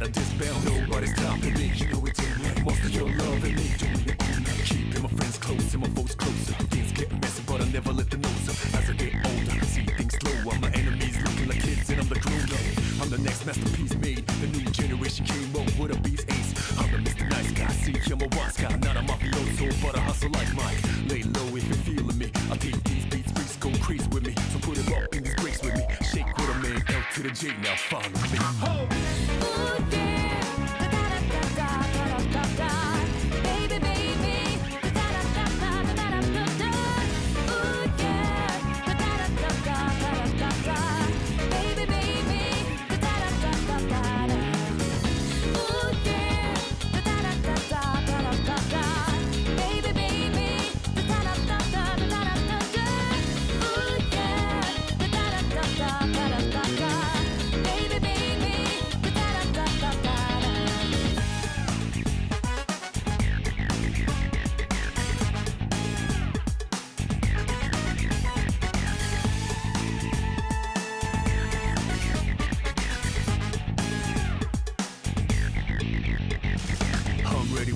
gotta disband. Nobody's stopping me, you know it's in me. Most of your love and me, doing it all night. Keeping my friends close and my foes closer. Things get messy, but I never let them know. So as I get older, I see things slower. My enemies looking like kids and I'm the grown up. I'm the next masterpiece made. The new generation came up with a beast ace. I'm the Mr. Nice Guy, see I'm a wise guy. Not a mafioso, but a hustle like Mike. Lay low if you're feeling me. I take these beats, freaks go crazy with me. So put it up in this breaks with me. Shake what I made, L to the J, now follow me. Oh. Ooh, yeah. Baby, baby.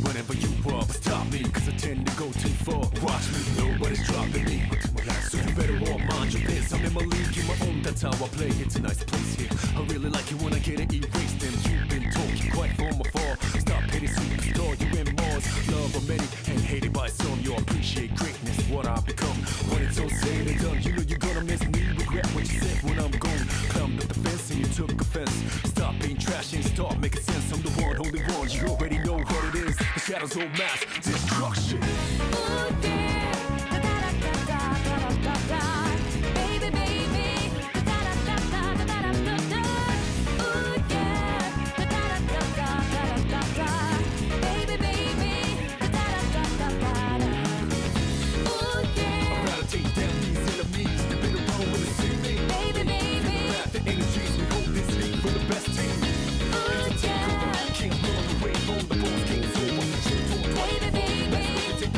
Whenever you up, stop me, cause I tend to go too far. Watch me, nobody's dropping me. So you better all mind your biz. I'm in my league, in my own, that's how I play. It's a nice place here. I really like it when I get it erased. And you've been talking quite from afar. Stop hating superstar, you and Mars. Love of many and hated by some. You appreciate greatness, what I've become. When it's all said and done, you know you're gonna miss me. Regret what you said when I'm gone. Climbed up the fence and you took offense. Stop being trash and start making sense. I'm the one, only one, you already know what it is. The shadows all mass destruction. Ooh, yeah. Baby, baby. Ooh, yeah. Baby, baby. Ooh, yeah. I'm gonna take down these enemies. They've been around when they see me. Baby, baby. Grab the energies, we hold this league for the best team. Ooh, yeah. Can't run away from the balls, can't over. Baby, baby.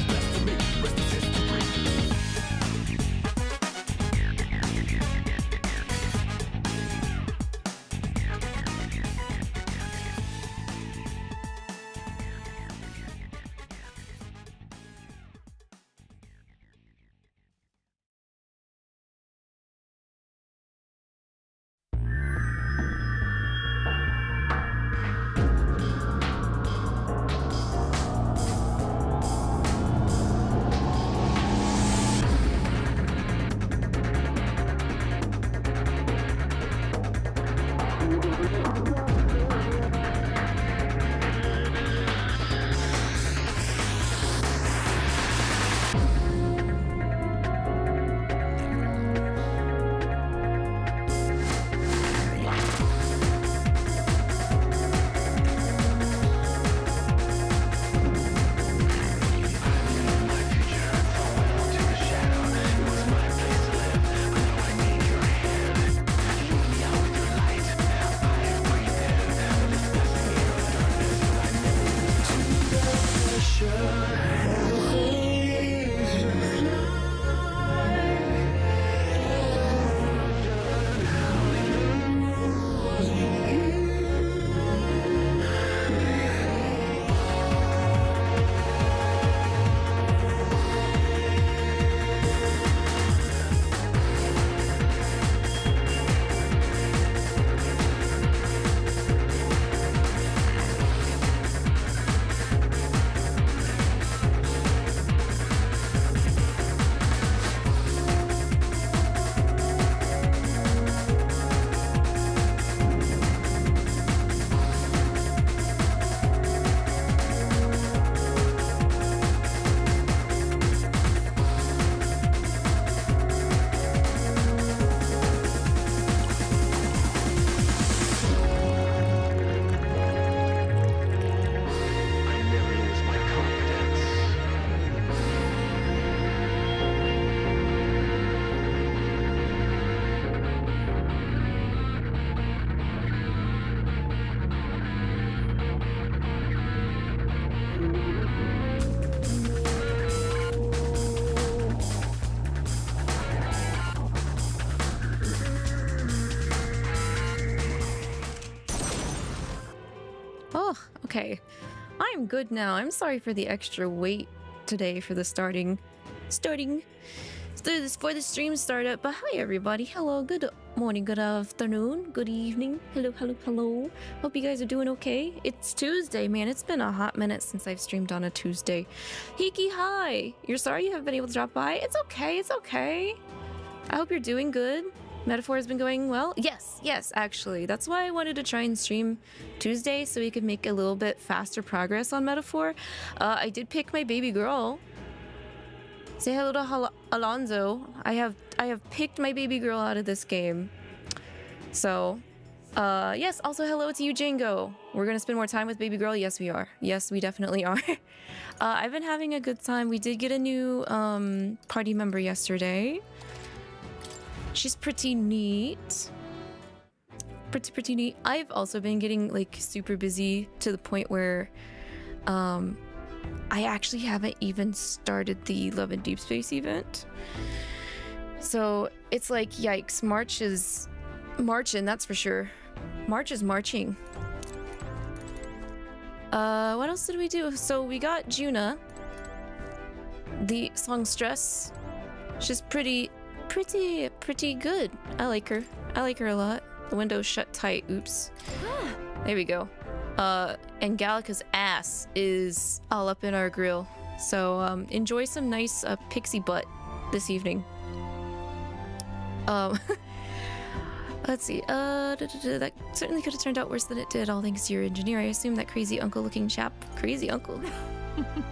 Okay. I'm good now. I'm sorry for the extra wait today for the for the stream startup. But hi everybody. Hello, good morning, good afternoon, good evening. Hello. Hope you guys are doing okay. It's Tuesday, man. It's been a hot minute since I've streamed on a Tuesday. Hiki, hi. You're sorry you haven't been able to drop by? It's okay. I hope you're doing good. Metaphor has been going well? Yes, actually. That's why I wanted to try and stream Tuesday so we could make a little bit faster progress on Metaphor. I did pick my baby girl. Say hello to Alonzo. I have picked my baby girl out of this game. So, yes, also hello to you, Django. We're gonna spend more time with baby girl? Yes, we are. Yes, we definitely are. I've been having a good time. We did get a new party member yesterday. She's pretty neat. Pretty neat. I've also been getting like super busy to the point where I actually haven't even started the Love in Deep Space event. So it's like, yikes, March is marching, that's for sure. March is marching. What else did we do? So we got Juna. The song Stress. She's pretty good. I like her a lot. The window's shut tight. Oops. There we go. And Gallica's ass is all up in our grill. So enjoy some nice pixie butt this evening. Let's see. That certainly could have turned out worse than it did, all thanks to your engineer. I assume that crazy uncle looking chap. Crazy uncle?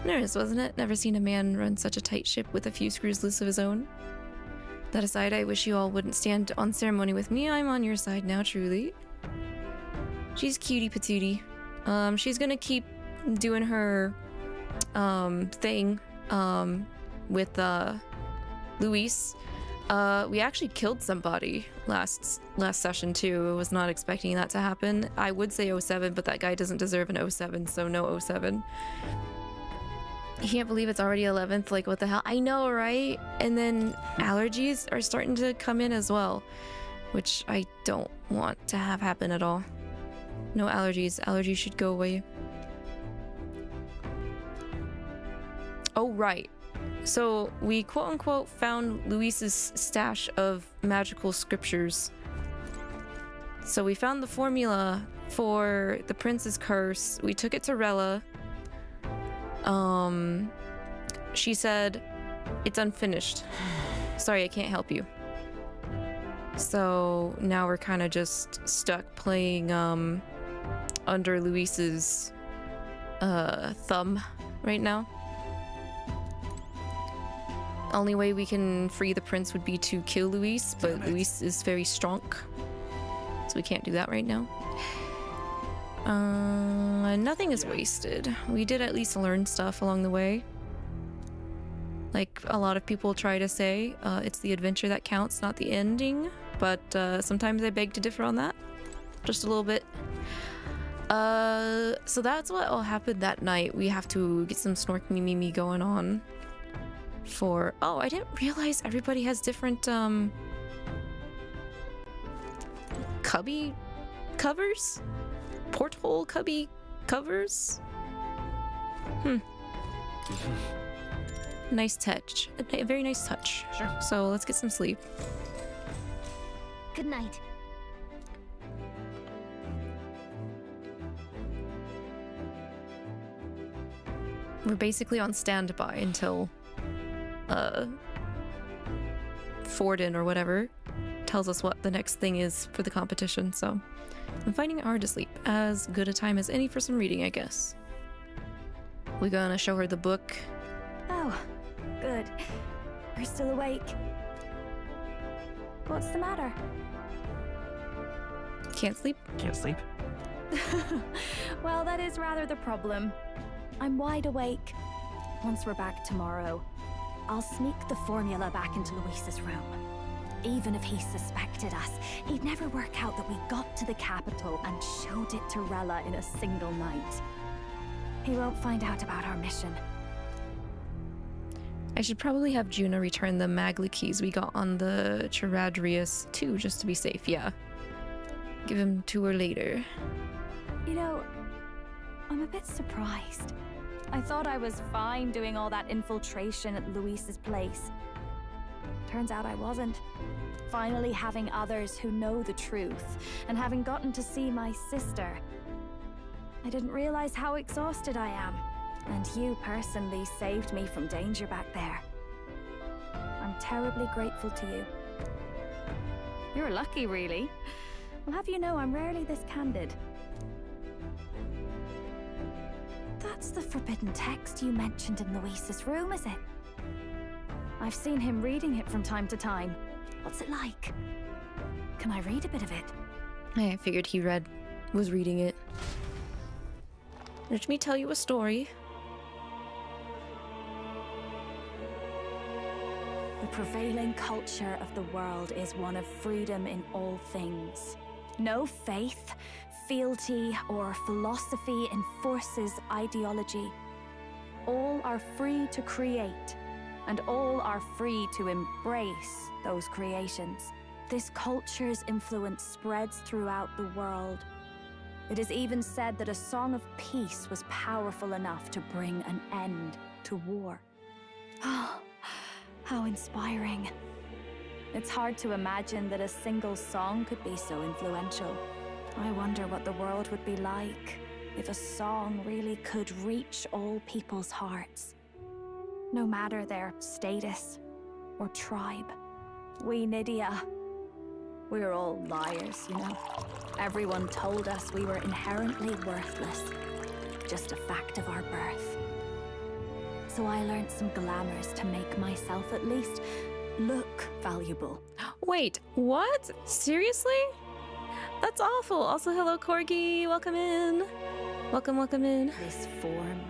Nervous, wasn't it? Never seen a man run such a tight ship with a few screws loose of his own. That aside, I wish you all wouldn't stand on ceremony with me. I'm on your side now, truly. She's cutie patootie. She's gonna keep doing her thing with Luis. We actually killed somebody last session too. I was not expecting that to happen. I would say 07, but that guy doesn't deserve an 07, so no 07. I can't believe it's already 11th. Like, what the hell? I know, right? And then allergies are starting to come in as well, which I don't want to have happen at all. No allergies. Allergies should go away. Oh, right. So we quote-unquote found Luis's stash of magical scriptures. So we found the formula for the Prince's Curse. We took it to Rella. She said, it's unfinished. Sorry, I can't help you. So now we're kind of just stuck playing under Luis's thumb right now. Only way we can free the prince would be to kill Luis, but Luis is very strong, so we can't do that right now. Nothing is wasted. We did at least learn stuff along the way. Like a lot of people try to say, it's the adventure that counts, not the ending. But sometimes I beg to differ on that. Just a little bit. So that's what all happened that night. We have to get some snork me going on. For... Oh, I didn't realize everybody has different, cubby covers? Porthole cubby covers? Nice touch. A very nice touch. Sure. So let's get some sleep. Good night. We're basically on standby until Forden or whatever tells us what the next thing is for the competition, so I'm finding it hard to sleep. As good a time as any for some reading, I guess. We're gonna show her the book. Oh, good. You're still awake. What's the matter? Can't sleep? Can't sleep? Well, that is rather the problem. I'm wide awake. Once we're back tomorrow, I'll sneak the formula back into Luis's room. Even if he suspected us, he'd never work out that we got to the capital and showed it to Rella in a single night. He won't find out about our mission. I should probably have Juna return the Magli keys we got on the Charadrius too, just to be safe, yeah. Give him to her later. You know, I'm a bit surprised. I thought I was fine doing all that infiltration at Luis's place. Turns out I wasn't. Finally having others who know the truth, and having gotten to see my sister. I didn't realize how exhausted I am, and you personally saved me from danger back there. I'm terribly grateful to you. You're lucky, really. I'll have you know I'm rarely this candid. That's the forbidden text you mentioned in Luis's room, is it? I've seen him reading it from time to time. What's it like? Can I read a bit of it? I figured he was reading it. Let me tell you a story. The prevailing culture of the world is one of freedom in all things. No faith, fealty, or philosophy enforces ideology. All are free to create, and all are free to embrace those creations. This culture's influence spreads throughout the world. It is even said that a song of peace was powerful enough to bring an end to war. Oh, how inspiring. It's hard to imagine that a single song could be so influential. I wonder what the world would be like if a song really could reach all people's hearts, no matter their status or tribe. We Nydia, we're all liars, you know? Everyone told us we were inherently worthless, just a fact of our birth. So I learned some glamours to make myself at least look valuable. Wait, what? Seriously? That's awful. Also, hello, Corgi. Welcome in. Welcome in. This form,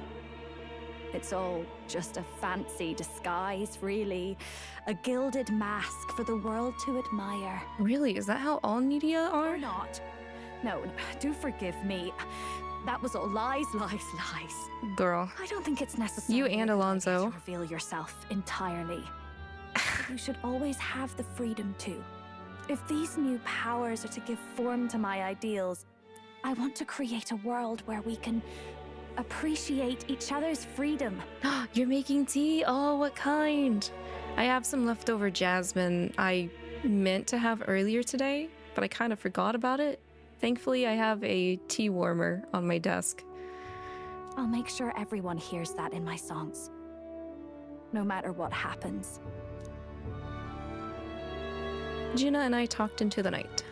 it's all just a fancy disguise, really. A gilded mask for the world to admire. Really? Is that how all Nydia are? Or not. No, do forgive me. That was all lies. Girl. I don't think it's necessary. You and Alonso. To reveal yourself entirely. You should always have the freedom to. If these new powers are to give form to my ideals, I want to create a world where we can appreciate each other's freedom. You're making tea? Oh, what kind? I have some leftover jasmine I meant to have earlier today, but I kind of forgot about it. Thankfully, I have a tea warmer on my desk. I'll make sure everyone hears that in my songs, no matter what happens. Gina and I talked into the night.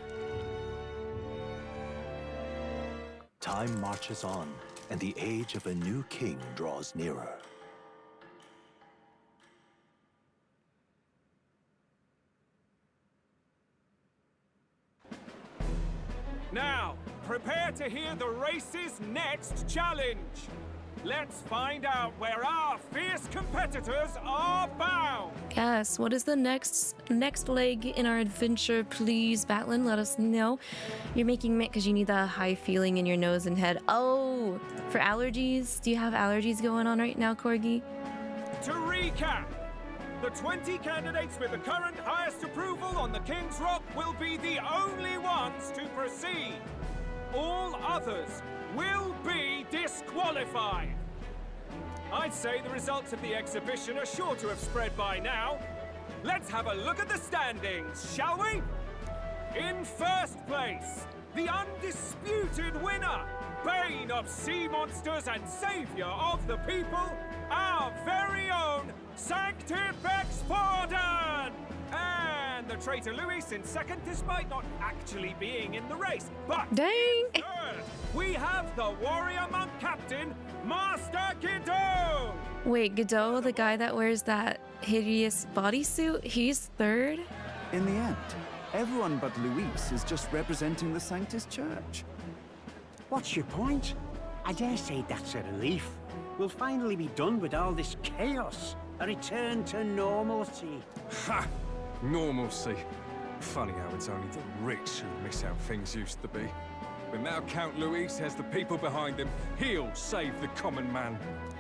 Time marches on, and the age of a new king draws nearer. Now, prepare to hear the race's next challenge. Let's find out where our fierce competitors are bound. Yes, what is the next leg in our adventure? Please, Batlin, let us know. You're making mint because you need that high feeling in your nose and head. Oh, for allergies? Do you have allergies going on right now, Corgi? To recap, the 20 candidates with the current highest approval on the King's Rock will be the only ones to proceed. All others will be disqualified. I'd say the results of the exhibition are sure to have spread by now. Let's have a look at the standings, shall we? In first place, the undisputed winner, bane of sea monsters and savior of the people, our very own 𝐶𝐸𝐹 And the traitor Luis in second, despite not actually being in the race. But dang! Third, we have the warrior monk captain, Master Godot. Wait, Godot, the guy that wears that hideous bodysuit, he's third? In the end, everyone but Luis is just representing the Sanctus Church. What's your point? I dare say that's a relief. We'll finally be done with all this chaos. A return to normalcy. Ha! Normalcy. Funny how it's only the rich who miss how things used to be. But now Count Luis has the people behind him. He'll save the common man.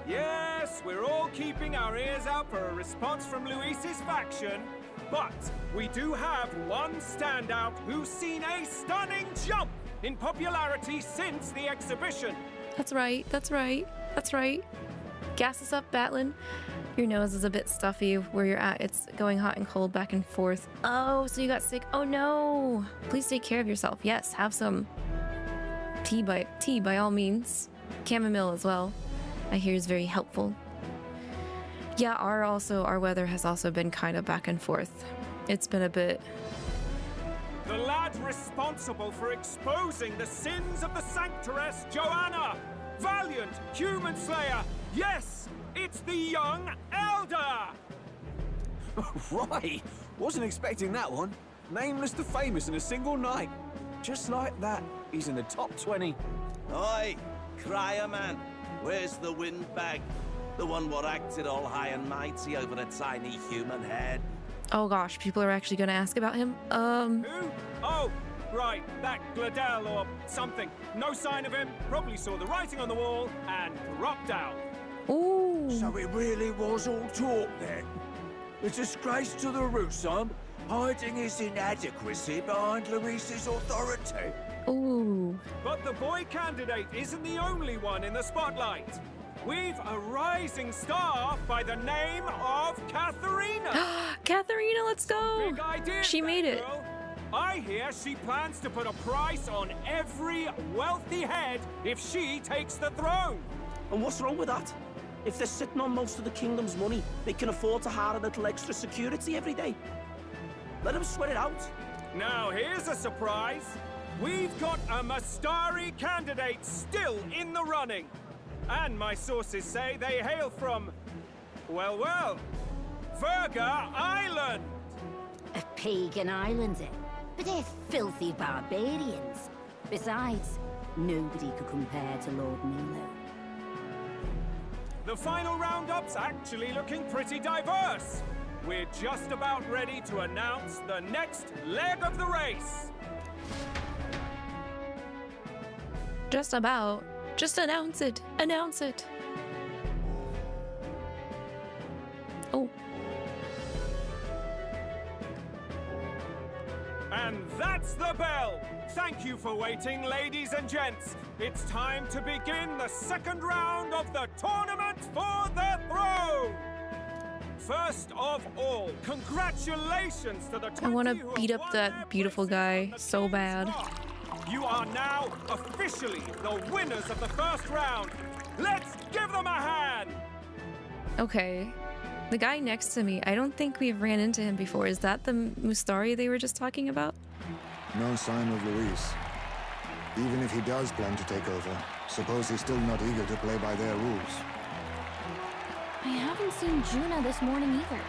Yes, we're all keeping our ears out for a response from Luis's faction. But we do have one standout who's seen a stunning jump in popularity since the exhibition. That's right. That's right. That's right. Gas us up, Batlin. Your nose is a bit stuffy where you're at. It's going hot and cold back and forth. Oh, so you got sick. Oh no. Please take care of yourself. Yes, have some tea by all means. Chamomile as well. I hear is very helpful. Yeah, our weather has also been kind of back and forth. It's been a bit. The lad responsible for exposing the sins of the sanctoress Joanna! Valiant human slayer! Yes, it's the young elder! Right! Wasn't expecting that one. Nameless to famous in a single night. Just like that, he's in the top 20. Oi, crier man, where's the windbag? The one what acted all high and mighty over a tiny human head. Oh gosh, people are actually gonna ask about him. Who? Oh, right, that Gladell or something. No sign of him, probably saw the writing on the wall and dropped out. Ooh. So it really was all talk then? A disgrace to the Rusum, hiding his inadequacy behind Luis's authority. Ooh. But the boy candidate isn't the only one in the spotlight. We've a rising star by the name of Katharina. Katharina, let's go. Big idea, She made it. girl. I hear she plans to put a price on every wealthy head if she takes the throne. And what's wrong with that? If they're sitting on most of the kingdom's money, they can afford to hire a little extra security every day. Let them sweat it out. Now here's a surprise. We've got a Mastari candidate still in the running. And my sources say they hail from, well, Virga Island. A pagan island, eh? But they're filthy barbarians. Besides, nobody could compare to Lord Milo. The final roundup's actually looking pretty diverse. We're just about ready to announce the next leg of the race. Just about. Just announce it. Announce it. Oh. And that's the bell. Thank you for waiting, ladies and gents. It's time to begin the second round of the tournament for the throne. First of all, congratulations to the 20 I want to who have beat up won that their beautiful places guy on the so King's bad. Rock. You are now officially the winners of the first round. Let's give them a hand. Okay. The guy next to me, I don't think we've ran into him before. Is that the Mustari they were just talking about? No sign of Luis. Even if he does plan to take over, suppose he's still not eager to play by their rules. I haven't seen Juna this morning either.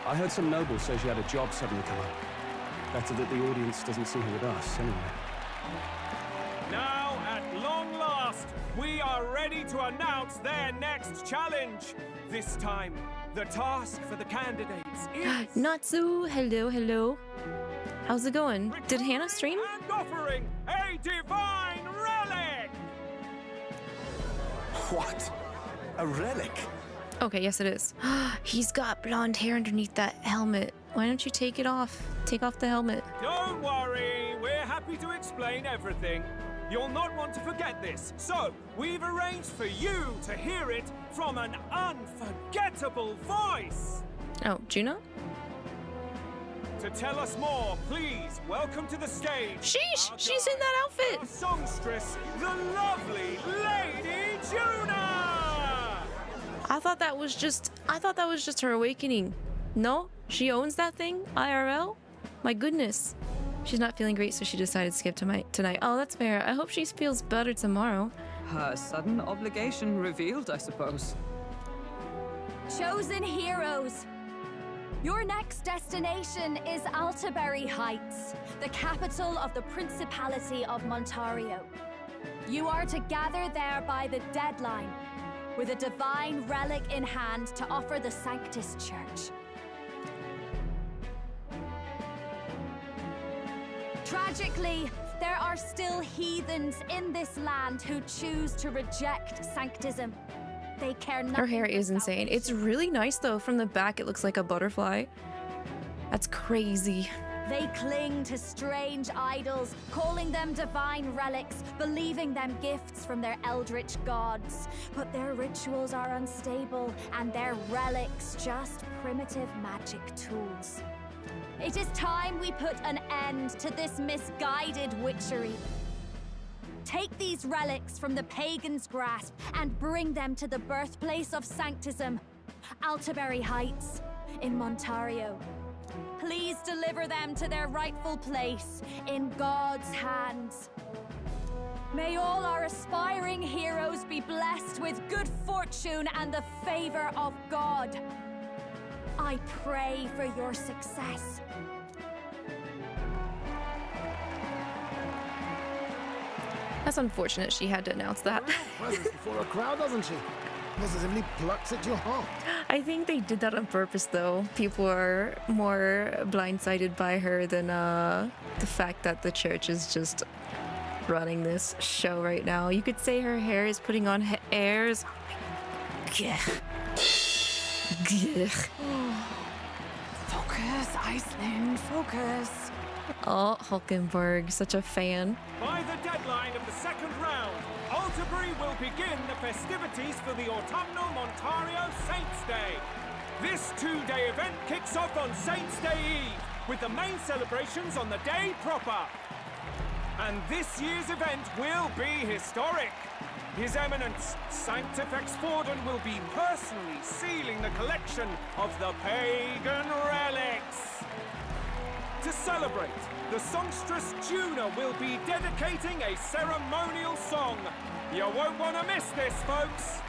I heard some nobles say she had a job suddenly come up. Better that the audience doesn't see her with us, anyway. Now, at long last, we are ready to announce their next challenge. This time, the task for the candidates is... Natsu, hello, hello. How's it going? Did Hannah stream? And offering a divine relic! What? A relic? Okay, yes it is. He's got blonde hair underneath that helmet. Why don't you take it off? Take off the helmet. Don't worry, we're happy to explain everything. You'll not want to forget this, so we've arranged for you to hear it from an unforgettable voice. Oh, Juno? To tell us more, please welcome to the stage. Sheesh! She's in that outfit! Our songstress, the lovely Lady Juna! I thought that was just her awakening. No? She owns that thing? IRL? My goodness. She's not feeling great, so she decided to skip tonight. Oh, that's fair. I hope she feels better tomorrow. Her sudden obligation revealed, I suppose. Chosen heroes! Your next destination is Altaberry Heights, the capital of the Principality of Montario. You are to gather there by the deadline, with a divine relic in hand to offer the Sanctus Church. Tragically, there are still heathens in this land who choose to reject sanctism. They care nothing. Her hair is insane. It's really nice though. From the back, it looks like a butterfly. That's crazy. They cling to strange idols, calling them divine relics, believing them gifts from their eldritch gods. But their rituals are unstable, and their relics just primitive magic tools. It is time we put an end to this misguided witchery. Take these relics from the pagan's grasp and bring them to the birthplace of Sanctism, Altaberry Heights, in Montario. Please deliver them to their rightful place in God's hands. May all our aspiring heroes be blessed with good fortune and the favor of God. I pray for your success. That's unfortunate she had to announce that. Presents before a crowd, doesn't she? Positively plucks at your heart. I think they did that on purpose, though. People are more blindsided by her than the fact that the church is just running this show right now. You could say her hair is putting on airs. Focus, Iceland, focus. Oh, Hulkenberg, such a fan. By the deadline of the second round, Altaberry will begin the festivities for the autumnal Montario Saints' Day. This two-day event kicks off on Saints' Day Eve, with the main celebrations on the day proper. And this year's event will be historic. His Eminence, Sanctifex Forden, will be personally sealing the collection of the pagan relics. To celebrate, the songstress Juna will be dedicating a ceremonial song. You won't want to miss this, folks.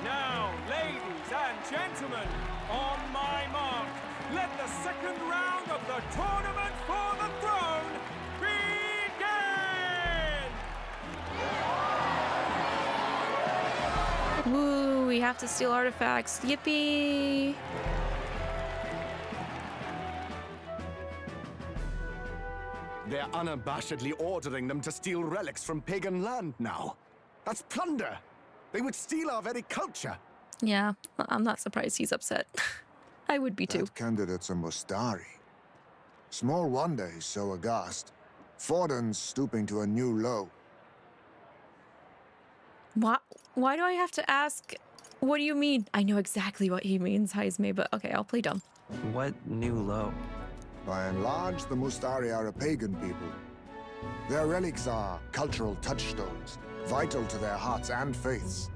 Now, ladies and gentlemen, on my mark, let the second round of the Tournament for the Throne begin! Woo, we have to steal artifacts. Yippee! They're unabashedly ordering them to steal relics from pagan land now. That's plunder. They would steal our very culture. Yeah, I'm not surprised he's upset. I would be too. That candidate's a Mustari. Small wonder he's so aghast. Forden's stooping to a new low. Why do I have to ask? What do you mean? I know exactly what he means, 𝐼𝐒𝐕, but okay, I'll play dumb. What new low? By and large, the Mustari are a pagan people. Their relics are cultural touchstones, vital to their hearts and faiths.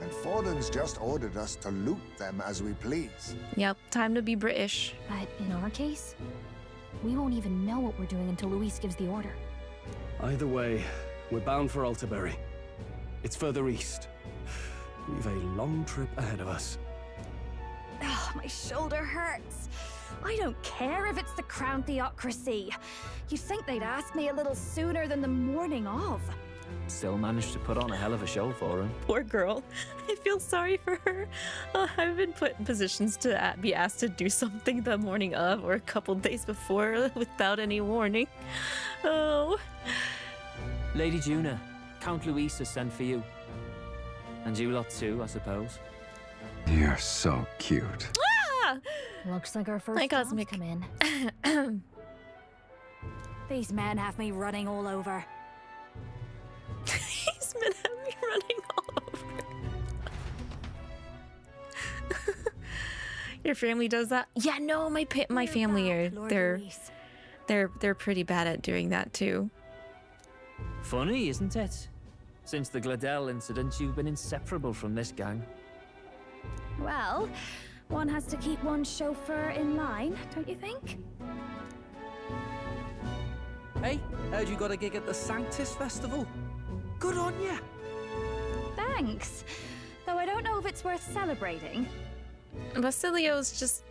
And Forden's just ordered us to loot them as we please. Yep, time to be British. But in our case, we won't even know what we're doing until Luis gives the order. Either way, we're bound for Altaberry. It's further east. We've a long trip ahead of us. Oh, my shoulder hurts. I don't care if it's the Crown Theocracy. You'd think they'd ask me a little sooner than the morning of. Still managed to put on a hell of a show for him. Poor girl. I feel sorry for her. I've been put in positions to be asked to do something the morning of or a couple days before without any warning. Oh. Lady Juna, Count Luis has sent for you. And you lot too, I suppose. You're so cute. Ah! Looks like our first Hi, Cosmic. come in. These men have me running all over. These men have me running all over. Your family does that? Yeah, no, my family are they're pretty bad at doing that too. Funny, isn't it? Since the Gladell incident, you've been inseparable from this gang. Well, one has to keep one's chauffeur in line, don't you think? Hey, heard you got a gig at the Sanctus Festival? Good on ya! Thanks. Though I don't know if it's worth celebrating. Basilio's just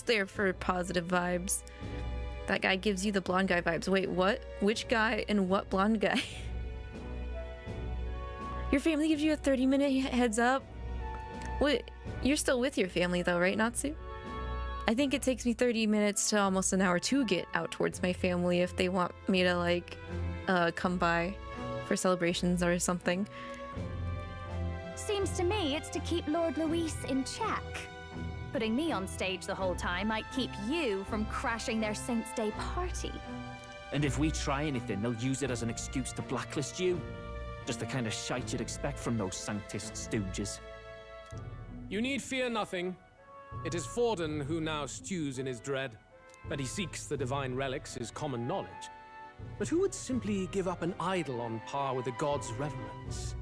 there for positive vibes. That guy gives you the blonde guy vibes. Wait, what? Which guy and what blonde guy? Your family gives you a 30-minute heads up? Wait, you're still with your family though, right, Natsu? I think it takes me 30 minutes to almost an hour to get out towards my family if they want me to, like, come by for celebrations or something. Seems to me it's to keep Lord Luis in check. putting me on stage the whole time might keep you from crashing their Saints' Day party. And if we try anything, they'll use it as an excuse to blacklist you. Just the kind of shite you'd expect from those sanctist stooges. You need fear nothing. It is Forden who now stews in his dread. That he seeks the divine relics is common knowledge. But who would simply give up an idol on par with the god's reverence?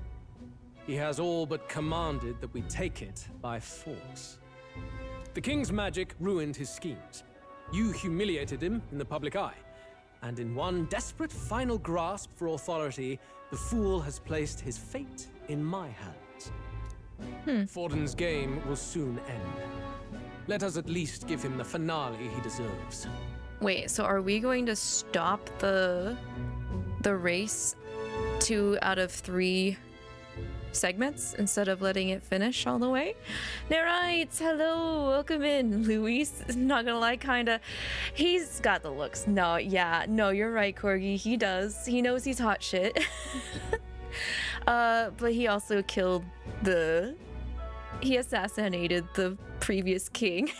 He has all but commanded that we take it by force. The king's magic ruined his schemes. You humiliated him in the public eye. And in one desperate final grasp for authority, the fool has placed his fate in my hands. Forden's game will soon end. Let us at least give him the finale he deserves. Wait, so are we going to stop the race 2 out of 3 segments instead of letting it finish all the way? Alright, hello, welcome in. Luis, not gonna lie, kinda, he's got the looks. No, yeah, no, you're right, Corgi, he does. He knows he's hot shit. But he also killed he assassinated the previous king,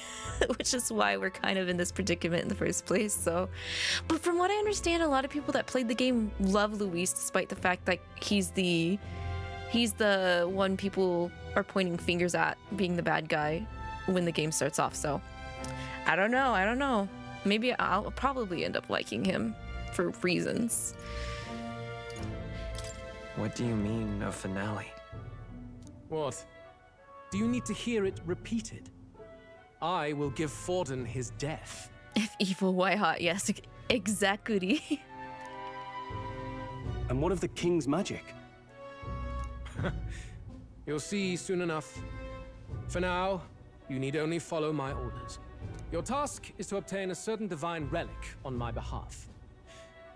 which is why we're kind of in this predicament in the first place. So, but from what I understand, a lot of people that played the game love Luis, despite the fact that he's the one people are pointing fingers at being the bad guy when the game starts off. So I don't know. Maybe I'll probably end up liking him for reasons. What do you mean, a finale? What? Do you need to hear it repeated? I will give Forden his death. If evil, why hot? Yes, exactly. And what of the king's magic? You'll see soon enough. For now, you need only follow my orders. Your task is to obtain a certain divine relic on my behalf.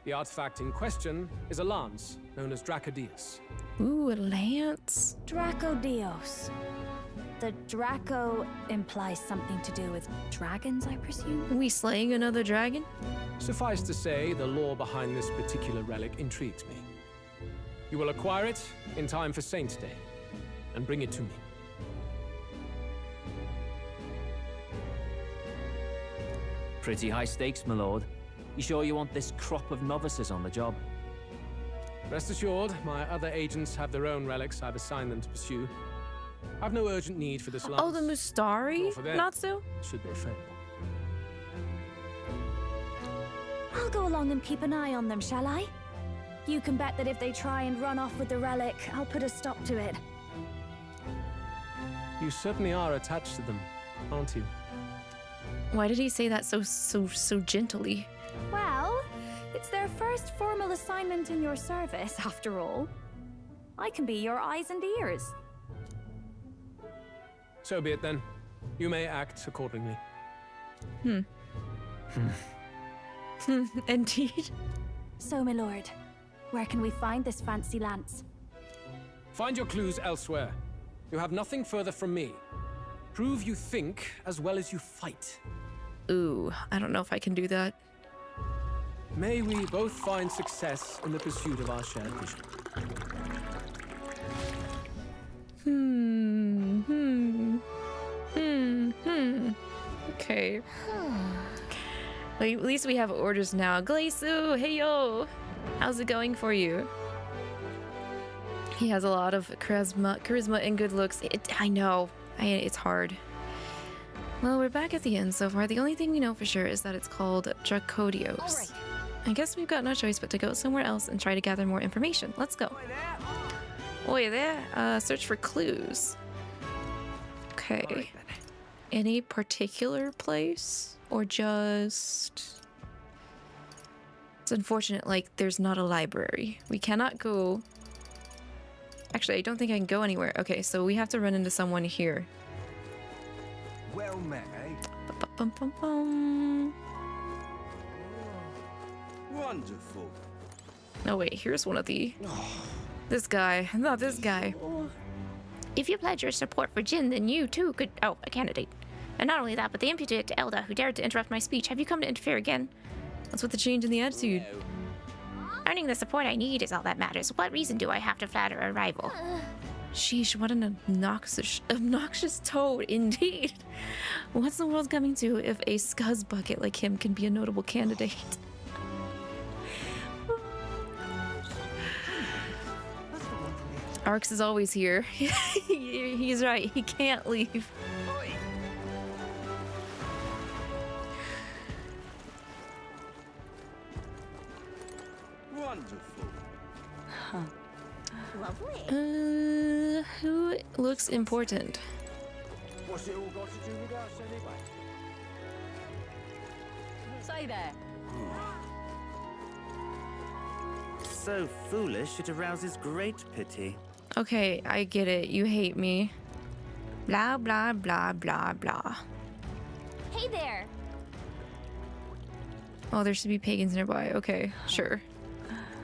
The artifact in question is a lance known as Dracodios. Ooh, a lance. Dracodios. The Draco implies something to do with dragons, I presume? We slaying another dragon? Suffice to say, the lore behind this particular relic intrigues me. You will acquire it in time for Saints' Day, and bring it to me. Pretty high stakes, my lord. You sure you want this crop of novices on the job? Rest assured, my other agents have their own relics I've assigned them to pursue. I've no urgent need for this lance. Oh, the Mustari? Not so? Should they fail. I'll go along and keep an eye on them, shall I? You can bet that if they try and run off with the relic, I'll put a stop to it. You certainly are attached to them, aren't you? Why did he say that so gently? Well, it's their first formal assignment in your service, after all. I can be your eyes and ears. So be it then. You may act accordingly. Indeed. So, my lord, where can we find this fancy lance? Find your clues elsewhere. You have nothing further from me. Prove you think as well as you fight. Ooh, I don't know if I can do that. May we both find success in the pursuit of our shared vision. Okay. Well, at least we have orders now. Glaisu, hey yo! How's it going for you? He has a lot of charisma and good looks. I know. It's hard. Well, we're back at the end so far. The only thing we know for sure is that it's called Dracodios. I guess we've got no choice but to go somewhere else and try to gather more information. Let's go. Oi there. Search for clues. Okay. Any particular place? Or just... It's unfortunate, like, there's not a library. We cannot go... Actually, I don't think I can go anywhere. Okay, so we have to run into someone here. Well met, eh? Ba-bum-bum-bum. Wonderful. No, wait, here's one of the... This guy, not this guy. If you pledge your support for Jin, then you too could... Oh, a candidate. And not only that, but the impudent Elda who dared to interrupt my speech. Have you come to interfere again? What's with the change in the attitude? Earning the support I need is all that matters. What reason do I have to flatter a rival? Sheesh, what an obnoxious toad indeed. What's the world coming to if a scuzz bucket like him can be a notable candidate? Arx is always here. He's right, he can't leave. Wonderful. Huh. Lovely. Who looks important? What's it all got to do with us anyway? Say there. So foolish it arouses great pity. Okay, I get it. You hate me. Blah, blah, blah, blah, blah. Hey there. Oh, there should be pagans nearby. Okay, sure.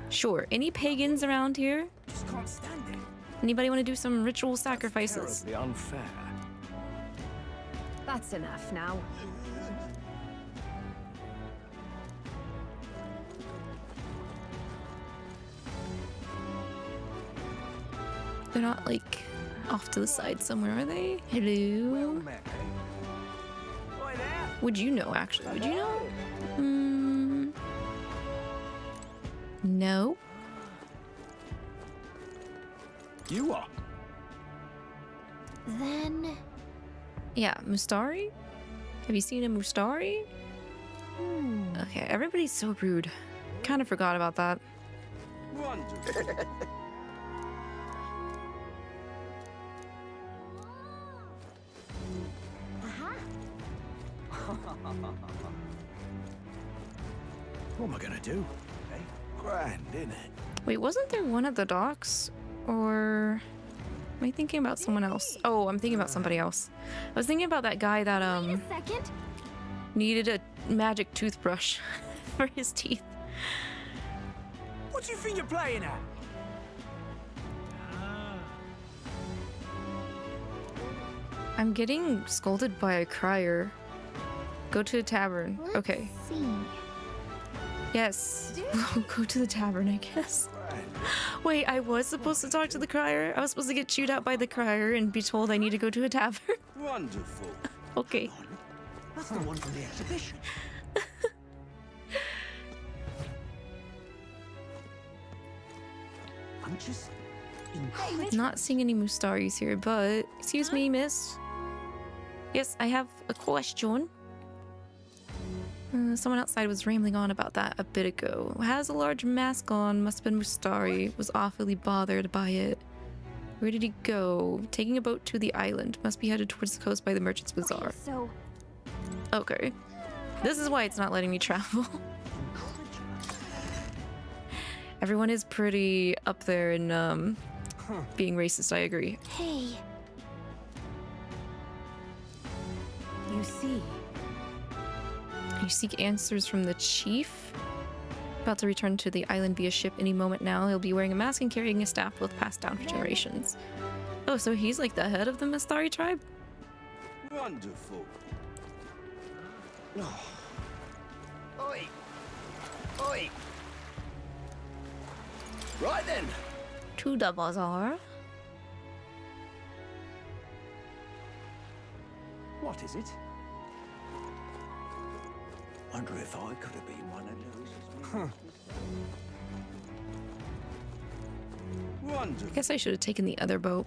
Sure. Any pagans around here? Just can't stand it. Anybody want to do some ritual sacrifices? Terribly unfair. That's enough now. They're not like off to the side somewhere, are they? Hello? Would you know, actually? Would you know? No. You are. Then... Yeah, Mustari? Have you seen a Mustari? Okay, everybody's so rude. Kind of forgot about that. Wonderful. What am I gonna do? Hey, grand, innit? Wait, wasn't there one at the docks? Or... Am I thinking about someone else? Oh, I'm thinking about somebody else. I was thinking about that guy that, Wait a second. needed a magic toothbrush for his teeth. What do you think you're playing at? I'm getting scolded by a crier. Go to the tavern. Okay. See. Yes. Go to the tavern, I guess. Wait, I was supposed to talk to the crier? I was supposed to get chewed out by the crier and be told I need to go to a tavern? Wonderful. Okay. That's the one from the exhibition. I'm just Not seeing any Mustaris here, but... Excuse me, miss. Yes, I have a question. Someone outside was rambling on about that a bit ago. Has a large mask on, must have been Mustari. Was awfully bothered by it. Where did he go? Taking a boat to the island. Must be headed towards the coast by the Merchant's Bazaar. So, Okay. This is why it's not letting me travel. Everyone is pretty up there in being racist, I agree. hey. You see. You seek answers from the chief? About to return to the island via ship any moment now. He'll be wearing a mask and carrying a staff, both passed down for generations. Oh, so he's like the head of the Mustari tribe? Wonderful. Oi! Oi! Right then. To the bazaar. What is it? Wonder if I could have been one of those. Wonderful. I guess I should have taken the other boat.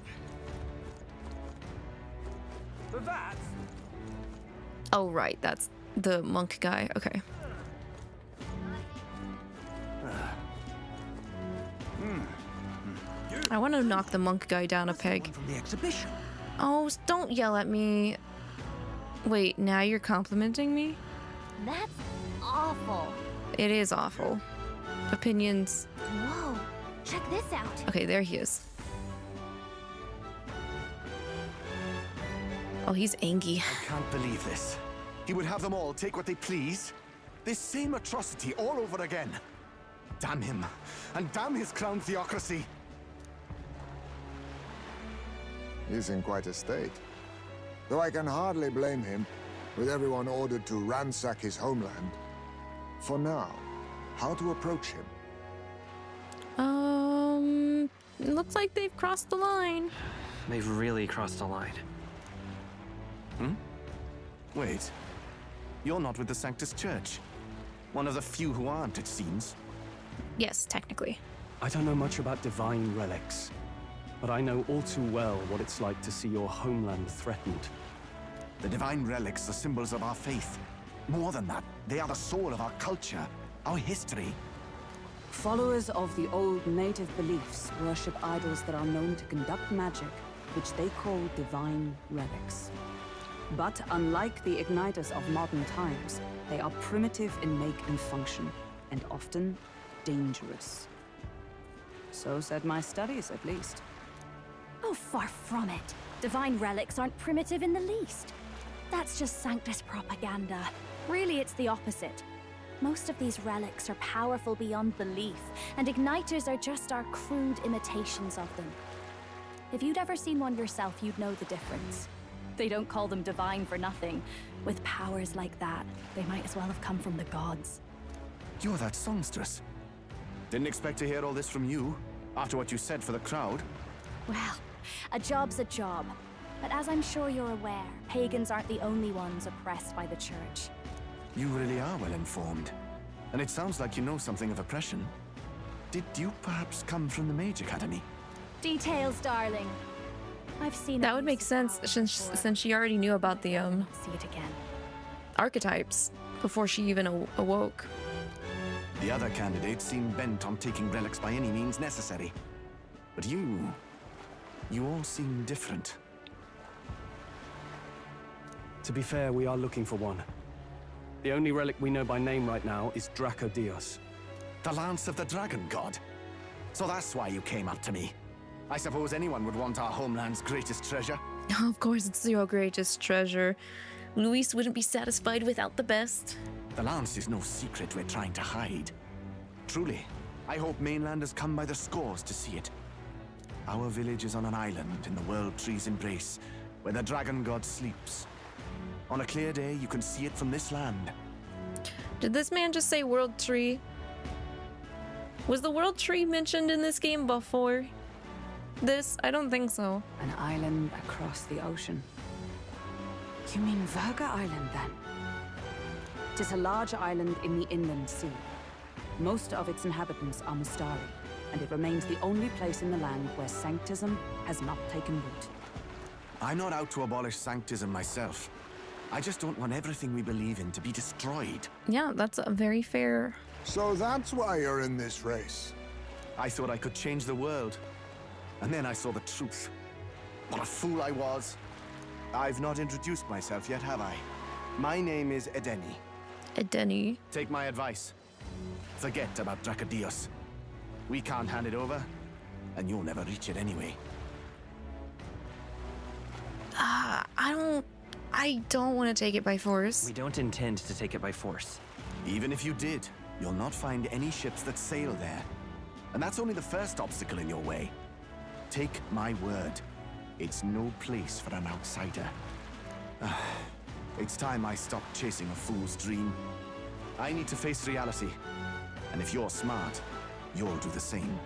For that? Oh, right. That's the monk guy. Okay. I want to knock the monk guy down a peg. From the exhibition. Oh, don't yell at me. Wait, now you're complimenting me? That's awful. It is awful. Opinions. Whoa. Check this out. Okay, there he is. Oh, he's angry. I can't believe this. He would have them all take what they please. This same atrocity all over again. Damn him. And damn his crown theocracy. He's in quite a state. Though I can hardly blame him, with everyone ordered to ransack his homeland. For now, how to approach him? It looks like they've crossed the line. They've really crossed the line. Hmm? Wait. You're not with the Sanctus Church. One of the few who aren't, it seems. Yes, technically. I don't know much about divine relics, but I know all too well what it's like to see your homeland threatened. The divine relics are symbols of our faith. More than that, they are the soul of our culture, our history. Followers of the old native beliefs worship idols that are known to conduct magic, which they call divine relics. But unlike the igniters of modern times, they are primitive in make and function, and often dangerous. So said my studies, at least. Oh, far from it. Divine relics aren't primitive in the least. That's just Sanctus propaganda. Really, it's the opposite. Most of these relics are powerful beyond belief, and igniters are just our crude imitations of them. If you'd ever seen one yourself, you'd know the difference. They don't call them divine for nothing. With powers like that, they might as well have come from the gods. You're that songstress. Didn't expect to hear all this from you, after what you said for the crowd. Well, a job's a job. But as I'm sure you're aware, pagans aren't the only ones oppressed by the church. You really are well informed. And it sounds like you know something of oppression. Did you perhaps come from the Mage Academy? Details, darling. I've seen that would make sense since she already knew about the see it again. Archetypes before she even awoke. The other candidates seem bent on taking relics by any means necessary. But you all seem different. To be fair, we are looking for one. The only relic we know by name right now is Dracodios. The Lance of the Dragon God? So that's why you came up to me. I suppose anyone would want our homeland's greatest treasure. Of course, it's your greatest treasure. Luis wouldn't be satisfied without the best. The Lance is no secret we're trying to hide. Truly, I hope mainlanders come by the scores to see it. Our village is on an island in the World Tree's embrace, where the Dragon God sleeps. On a clear day, you can see it from this land. Did this man just say World Tree? Was the World Tree mentioned in this game before this? I don't think so. An island across the ocean. You mean Virga Island, then? It is a large island in the inland sea. Most of its inhabitants are Mustari, and it remains the only place in the land where sanctism has not taken root. I'm not out to abolish sanctism myself. I just don't want everything we believe in to be destroyed. Yeah, that's a very fair... So that's why you're in this race. I thought I could change the world. And then I saw the truth. What a fool I was. I've not introduced myself yet, have I? My name is Edeni. Edeni. Take my advice. Forget about Dracodios. We can't hand it over, and you'll never reach it anyway. I don't want to take it by force. We don't intend to take it by force. Even if you did, you'll not find any ships that sail there. And that's only the first obstacle in your way. Take my word. It's no place for an outsider. It's time I stopped chasing a fool's dream. I need to face reality. And if you're smart, you'll do the same.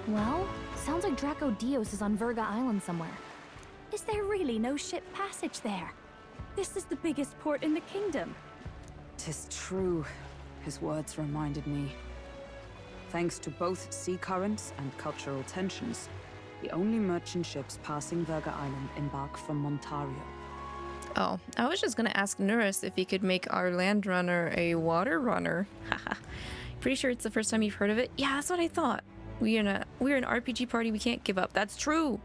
Well, sounds like Dracodios is on Virga Island somewhere. Is there really no ship passage there? This is the biggest port in the kingdom. 'Tis true. His words reminded me. Thanks to both sea currents and cultural tensions, the only merchant ships passing Virga Island embark from Montario. Oh, I was just gonna ask Nurus if he could make our land runner a water runner. Haha. Pretty sure it's the first time you've heard of it. Yeah, that's what I thought. We're an RPG party we can't give up. That's true.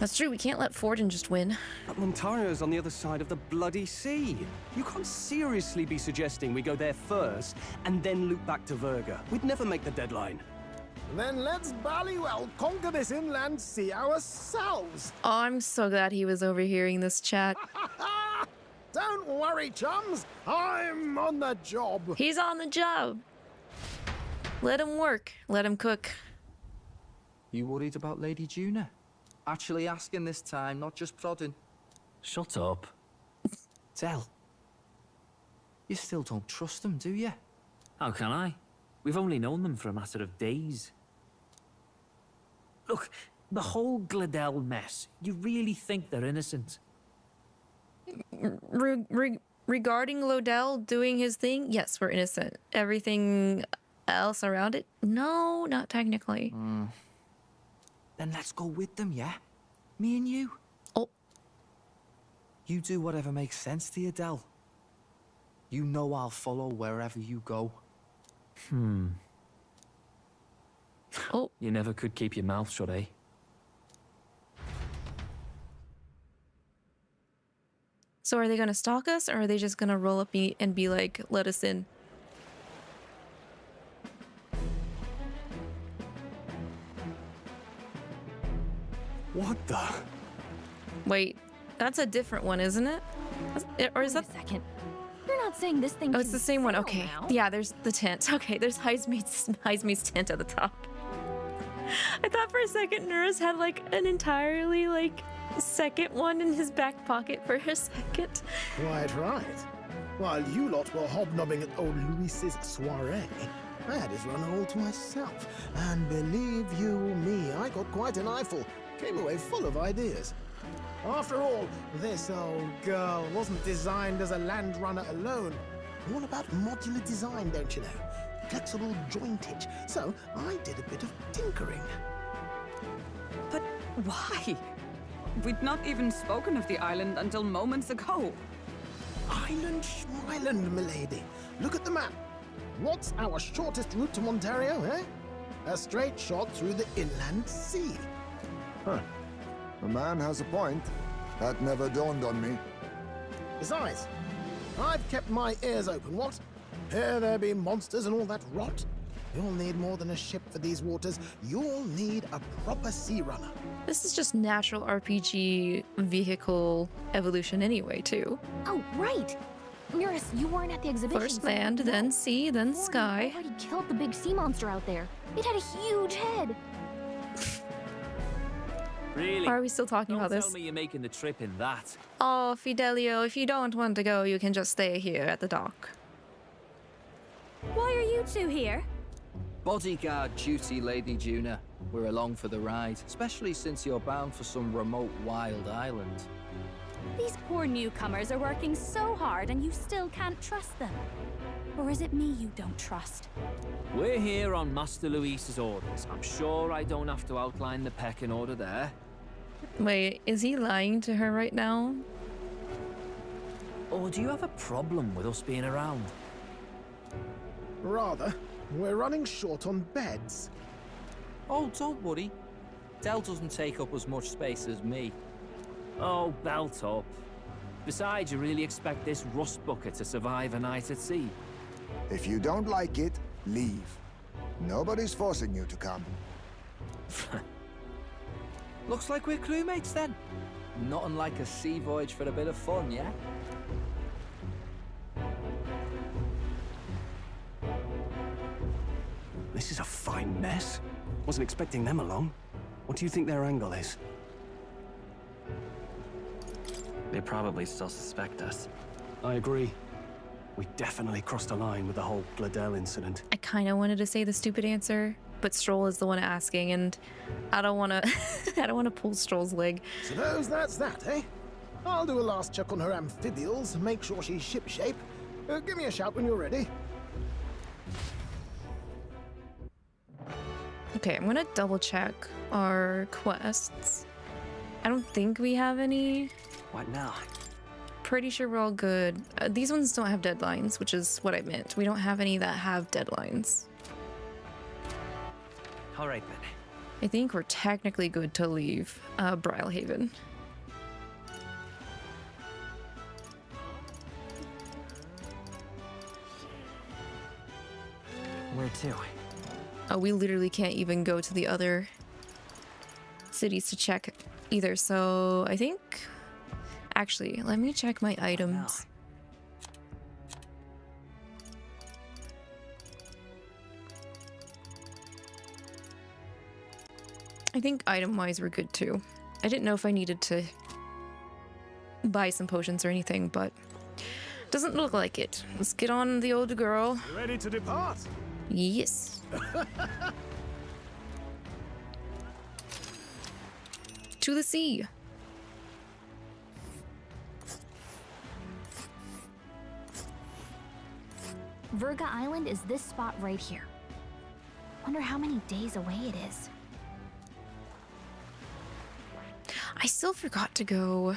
That's true. We can't let Forden just win. But Montario's on the other side of the bloody sea. You can't seriously be suggesting we go there first and then loop back to Virga. We'd never make the deadline. Then let's bally well conquer this inland sea ourselves. Oh, I'm so glad he was overhearing this chat. Don't worry, chums. I'm on the job. He's on the job. Let him work. Let him cook. You worried about Lady Juna? Actually asking this time, not just prodding. Shut up. Tell. You still don't trust them, do you? How can I? We've only known them for a matter of days. Look, the whole 𝐒𝐿 mess, you really think they're innocent? Regarding Lodell doing his thing, yes, we're innocent. Everything else around it, no, not technically. Then let's go with them, yeah? Me and you. Oh. You do whatever makes sense to you, Del. You know I'll follow wherever you go. Oh. You never could keep your mouth shut, eh? So are they gonna stalk us, or are they just gonna roll up and be like, let us in? What the? Wait, that's a different one, isn't it? Or is that... Wait a second. You're not saying this thing Oh, it's the same one. Okay. now. Yeah, there's the tent. Okay, there's 𝐼𝐸's tent at the top. I thought for a second Nurus had like an entirely like second one in his back pocket for a second. Quite right. While you lot were hobnobbing at old Luis's soiree, I had his run all to myself. And believe you me, I got quite an eyeful. Came away full of ideas. After all, this old girl wasn't designed as a land runner alone. All about modular design, don't you know? Flexible jointage. So I did a bit of tinkering. But why? We'd not even spoken of the island until moments ago. Island Schmeiland, milady. Look at the map. What's our shortest route to Ontario, eh? A straight shot through the inland sea. Huh. The man has a point. That never dawned on me. Besides, I've kept my ears open, what? Here there be monsters and all that rot. You'll need more than a ship for these waters. You'll need a proper sea runner. This is just natural RPG vehicle evolution anyway, too. Oh, right. Nurus, you weren't at the exhibition. First land, then sea, then Thorn sky. already killed the big sea monster out there. It had a huge head. Really? Why are we still talking about Don't this? tell me you're making the trip in that. Oh, Fidelio, if you don't want to go, you can just stay here at the dock. Why are you two here? Bodyguard duty, Lady Juna. We're along for the ride, especially since you're bound for some remote wild island. These poor newcomers are working so hard and you still can't trust them. Or is it me you don't trust? We're here on Master Luis's orders. I'm sure I don't have to outline the pecking order there. Wait, is he lying to her right now? Or do you have a problem with us being around? Rather, we're running short on beds. Oh, don't worry. Del doesn't take up as much space as me. Oh, belt up. Besides, you really expect this rust bucket to survive a night at sea? If you don't like it, leave. Nobody's forcing you to come. Looks like we're crewmates then. Not unlike a sea voyage for a bit of fun, yeah? This is a fine mess. Wasn't expecting them along. What do you think their angle is? They probably still suspect us. I agree. We definitely crossed a line with the whole 𝐒𝐿 incident. I kind of wanted to say the stupid answer, but Stroll is the one asking, and I don't want to. I don't want to pull Stroll's leg. Suppose that's that, eh? I'll do a last check on her amphibials, make sure she's shipshape. Give me a shout when you're ready. Okay, I'm gonna double check our quests. I don't think we have any. What now? Pretty sure we're all good. These ones don't have deadlines, which is what I meant. We don't have any that have deadlines. All right, then. I think we're technically good to leave Brylehaven. Where to? Oh, we literally can't even go to the other cities to check either, so I think... Actually, let me check my items. I think item-wise we're good too. I didn't know if I needed to buy some potions or anything, but Doesn't look like it. Let's get on the older girl. You ready to depart? Yes. To the sea. Virga Island is this spot right here. Wonder how many days away it is. I still forgot to go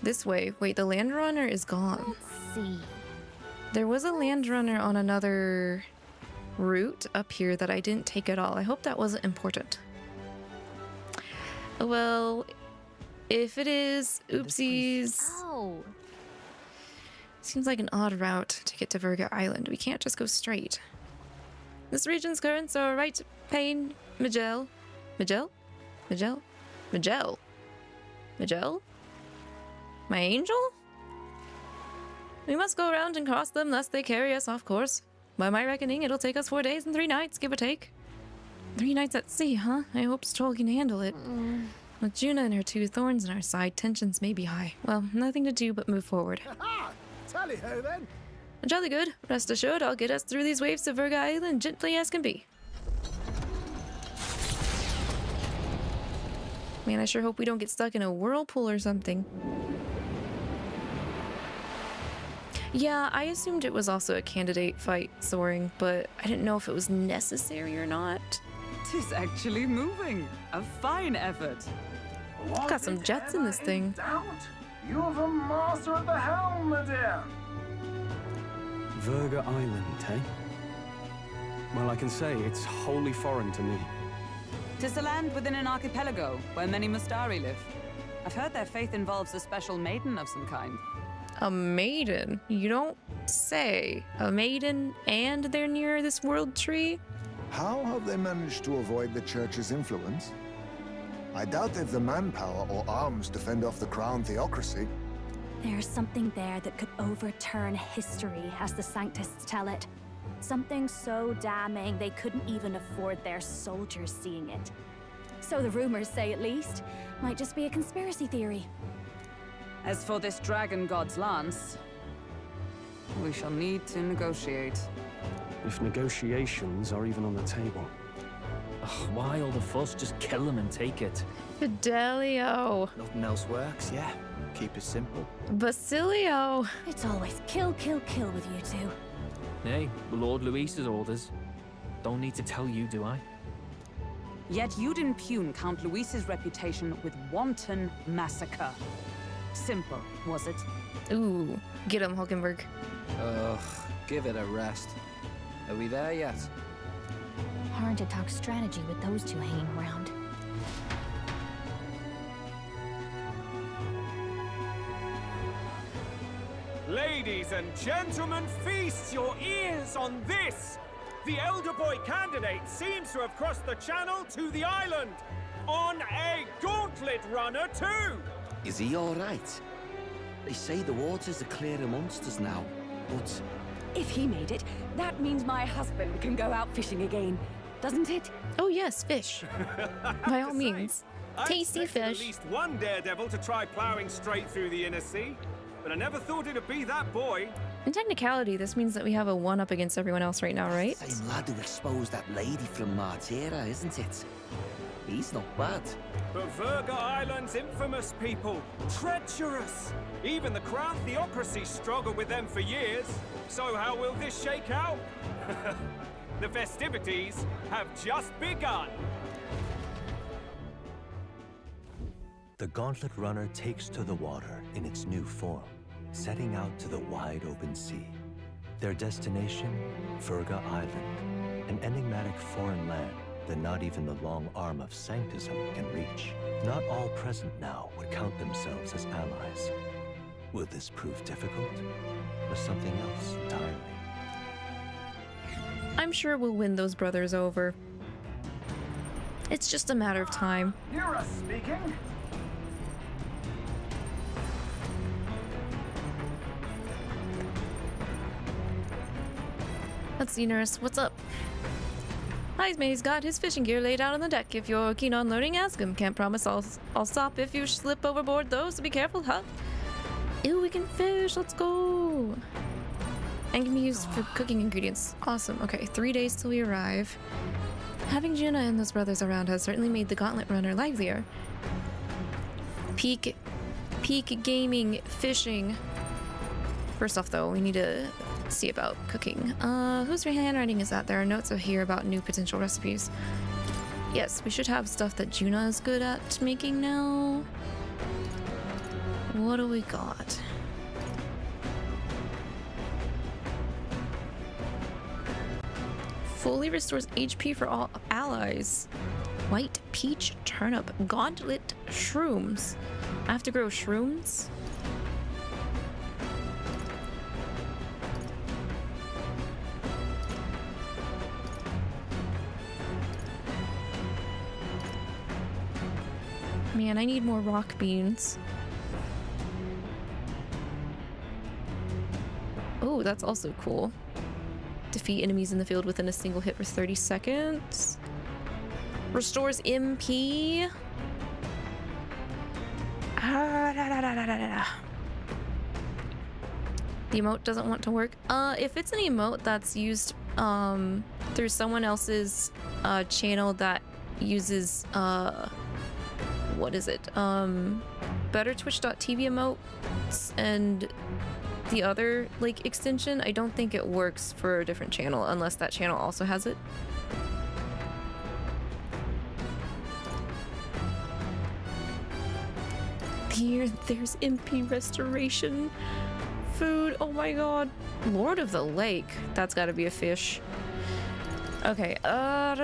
this way. Wait, the Land Runner is gone. Let's see. There was a Land Runner on another route up here that I didn't take at all. I hope that wasn't important. Well, if it is, oopsies. Oh. Seems like an odd route to get to Virga Island. We can't just go straight. This region's currents are right pain, Magel. Magel? Magel? Magel? Magel? My angel? We must go around and cross them lest they carry us off course. By my reckoning, it'll take us 4 days and 3 nights, give or take. 3 nights at sea, huh? I hope Stroll can handle it. With Juna and her 2 thorns in our side, tensions may be high. Well, nothing to do but move forward. Tally-ho then. Jolly good. Rest assured, I'll get us through these waves to Virga Island gently as can be. Man, I sure hope we don't get stuck in a whirlpool or something. Yeah, I assumed it was also a candidate fight soaring, but I didn't know if it was necessary or not. Tis actually moving. A fine effort. Got some jets in this thing. You're the master at the helm, my dear. Virga Island, eh? Well, I can say it's wholly foreign to me. 'Tis a land within an archipelago where many Mustari live. I've heard their faith involves a special maiden of some kind. A maiden? You don't say. A maiden and they're near this world tree? How have they managed to avoid the church's influence? I doubt they've the manpower or arms to fend off the crown theocracy. There's something there that could overturn history, as the Sanctists tell it. Something so damning they couldn't even afford their soldiers seeing it. So the rumors say, at least. Might just be a conspiracy theory. As for this dragon god's lance, we shall need to negotiate. If negotiations are even on the table. Ugh, why all the fuss? Just kill them and take it. Fidelio. Nothing else works, yeah. Keep it simple. Basilio. It's always kill, kill, kill with you two. Nay, Lord Luis's orders. Don't need to tell you, do I? Yet you'd impugn Count Luis's reputation with wanton massacre. Simple, was it? Ooh, get him, Hulkenberg. Ugh, give it a rest. Are we there yet? Hard to talk strategy with those two hanging around. Ladies and gentlemen, feast your ears on this! The elder boy candidate seems to have crossed the channel to the island on a gauntlet runner too! Is he all right? They say the waters are clear amongst us now, but... If he made it, that means my husband can go out fishing again, doesn't it? Oh yes, fish. By all means. Tasty fish. At least one daredevil to try plowing straight through the inner sea, but I never thought it'd be that boy. In technicality, this means that we have a 1-up against everyone else right now, right? Same lad who exposed that lady from Martira, isn't it? He's not bad. But Virga Island's infamous people, treacherous. Even the crown theocracy struggled with them for years. So how will this shake out? The festivities have just begun. The Gauntlet Runner takes to the water in its new form, setting out to the wide open sea. Their destination, Virga Island, an enigmatic foreign land that not even the long arm of Sanctism can reach. Not all present now would count themselves as allies. Will this prove difficult, or something else entirely? I'm sure we'll win those brothers over. It's just a matter of time. Hear us speaking? Let's see, nurse. What's up? Husband's got his fishing gear laid out on the deck. If you're keen on learning, ask him. Can't promise I'll stop if you slip overboard, though, so be careful, huh? Ew, we can fish. Let's go. And can be used for cooking ingredients. Awesome. Okay, 3 days till we arrive. Having Juna and those brothers around has certainly made the Gauntlet Runner livelier. Peak gaming, fishing. First off, though, we need to see about cooking. Whose handwriting is that? There are notes here about new potential recipes. Yes, we should have stuff that Juna is good at making now. What do we got? Fully restores HP for all allies. White peach turnip. Gauntlet shrooms. I have to grow shrooms? Man, I need more rock beans. Oh, that's also cool. Defeat enemies in the field within a single hit for 30 seconds. Restores MP. The emote doesn't want to work. If it's an emote that's used through someone else's channel that uses what is it? Better Twitch.tv emotes and the other like extension, I don't think it works for a different channel unless that channel also has it. There's MP restoration food. Oh my god. Lord of the Lake. That's gotta be a fish. Okay, well,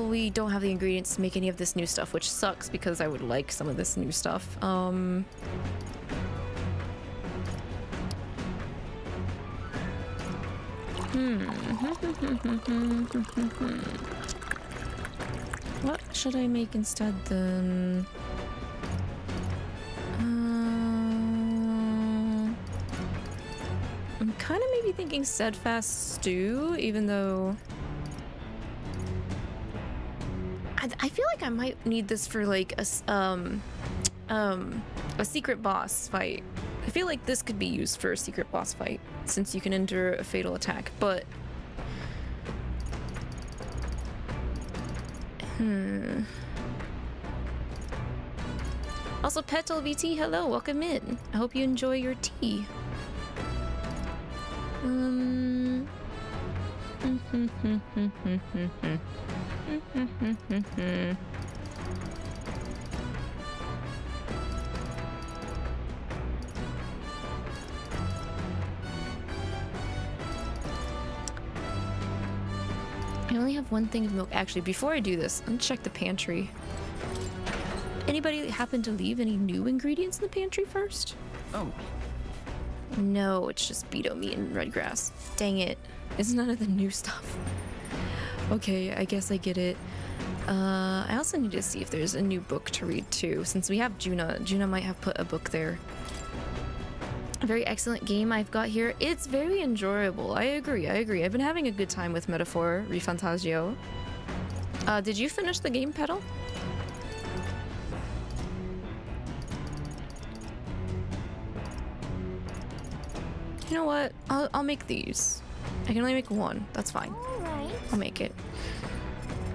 we don't have the ingredients to make any of this new stuff, which sucks because I would like some of this new stuff. What should I make instead then? I'm kind of maybe thinking steadfast stew, even though I feel like I might need this for like a secret boss fight. I feel like this could be used for a secret boss fight since you can endure a fatal attack, but Also, Petal VT, hello, welcome in. I hope you enjoy your tea. I only have one thing of milk. Actually, before I do this, I'm gonna check the pantry. Anybody happen to leave any new ingredients in the pantry first? Oh. No, it's just beetle meat and red grass. Dang it. It's none of the new stuff. Okay, I guess I get it. I also need to see if there's a new book to read too. Since we have Juna, Juna might have put a book there. A very excellent game I've got here. It's very enjoyable. I agree. I've been having a good time with Metaphor ReFantazio. Did you finish the game, Petal? You know what? I'll make these. I can only make one. That's fine. Alright. I'll make it.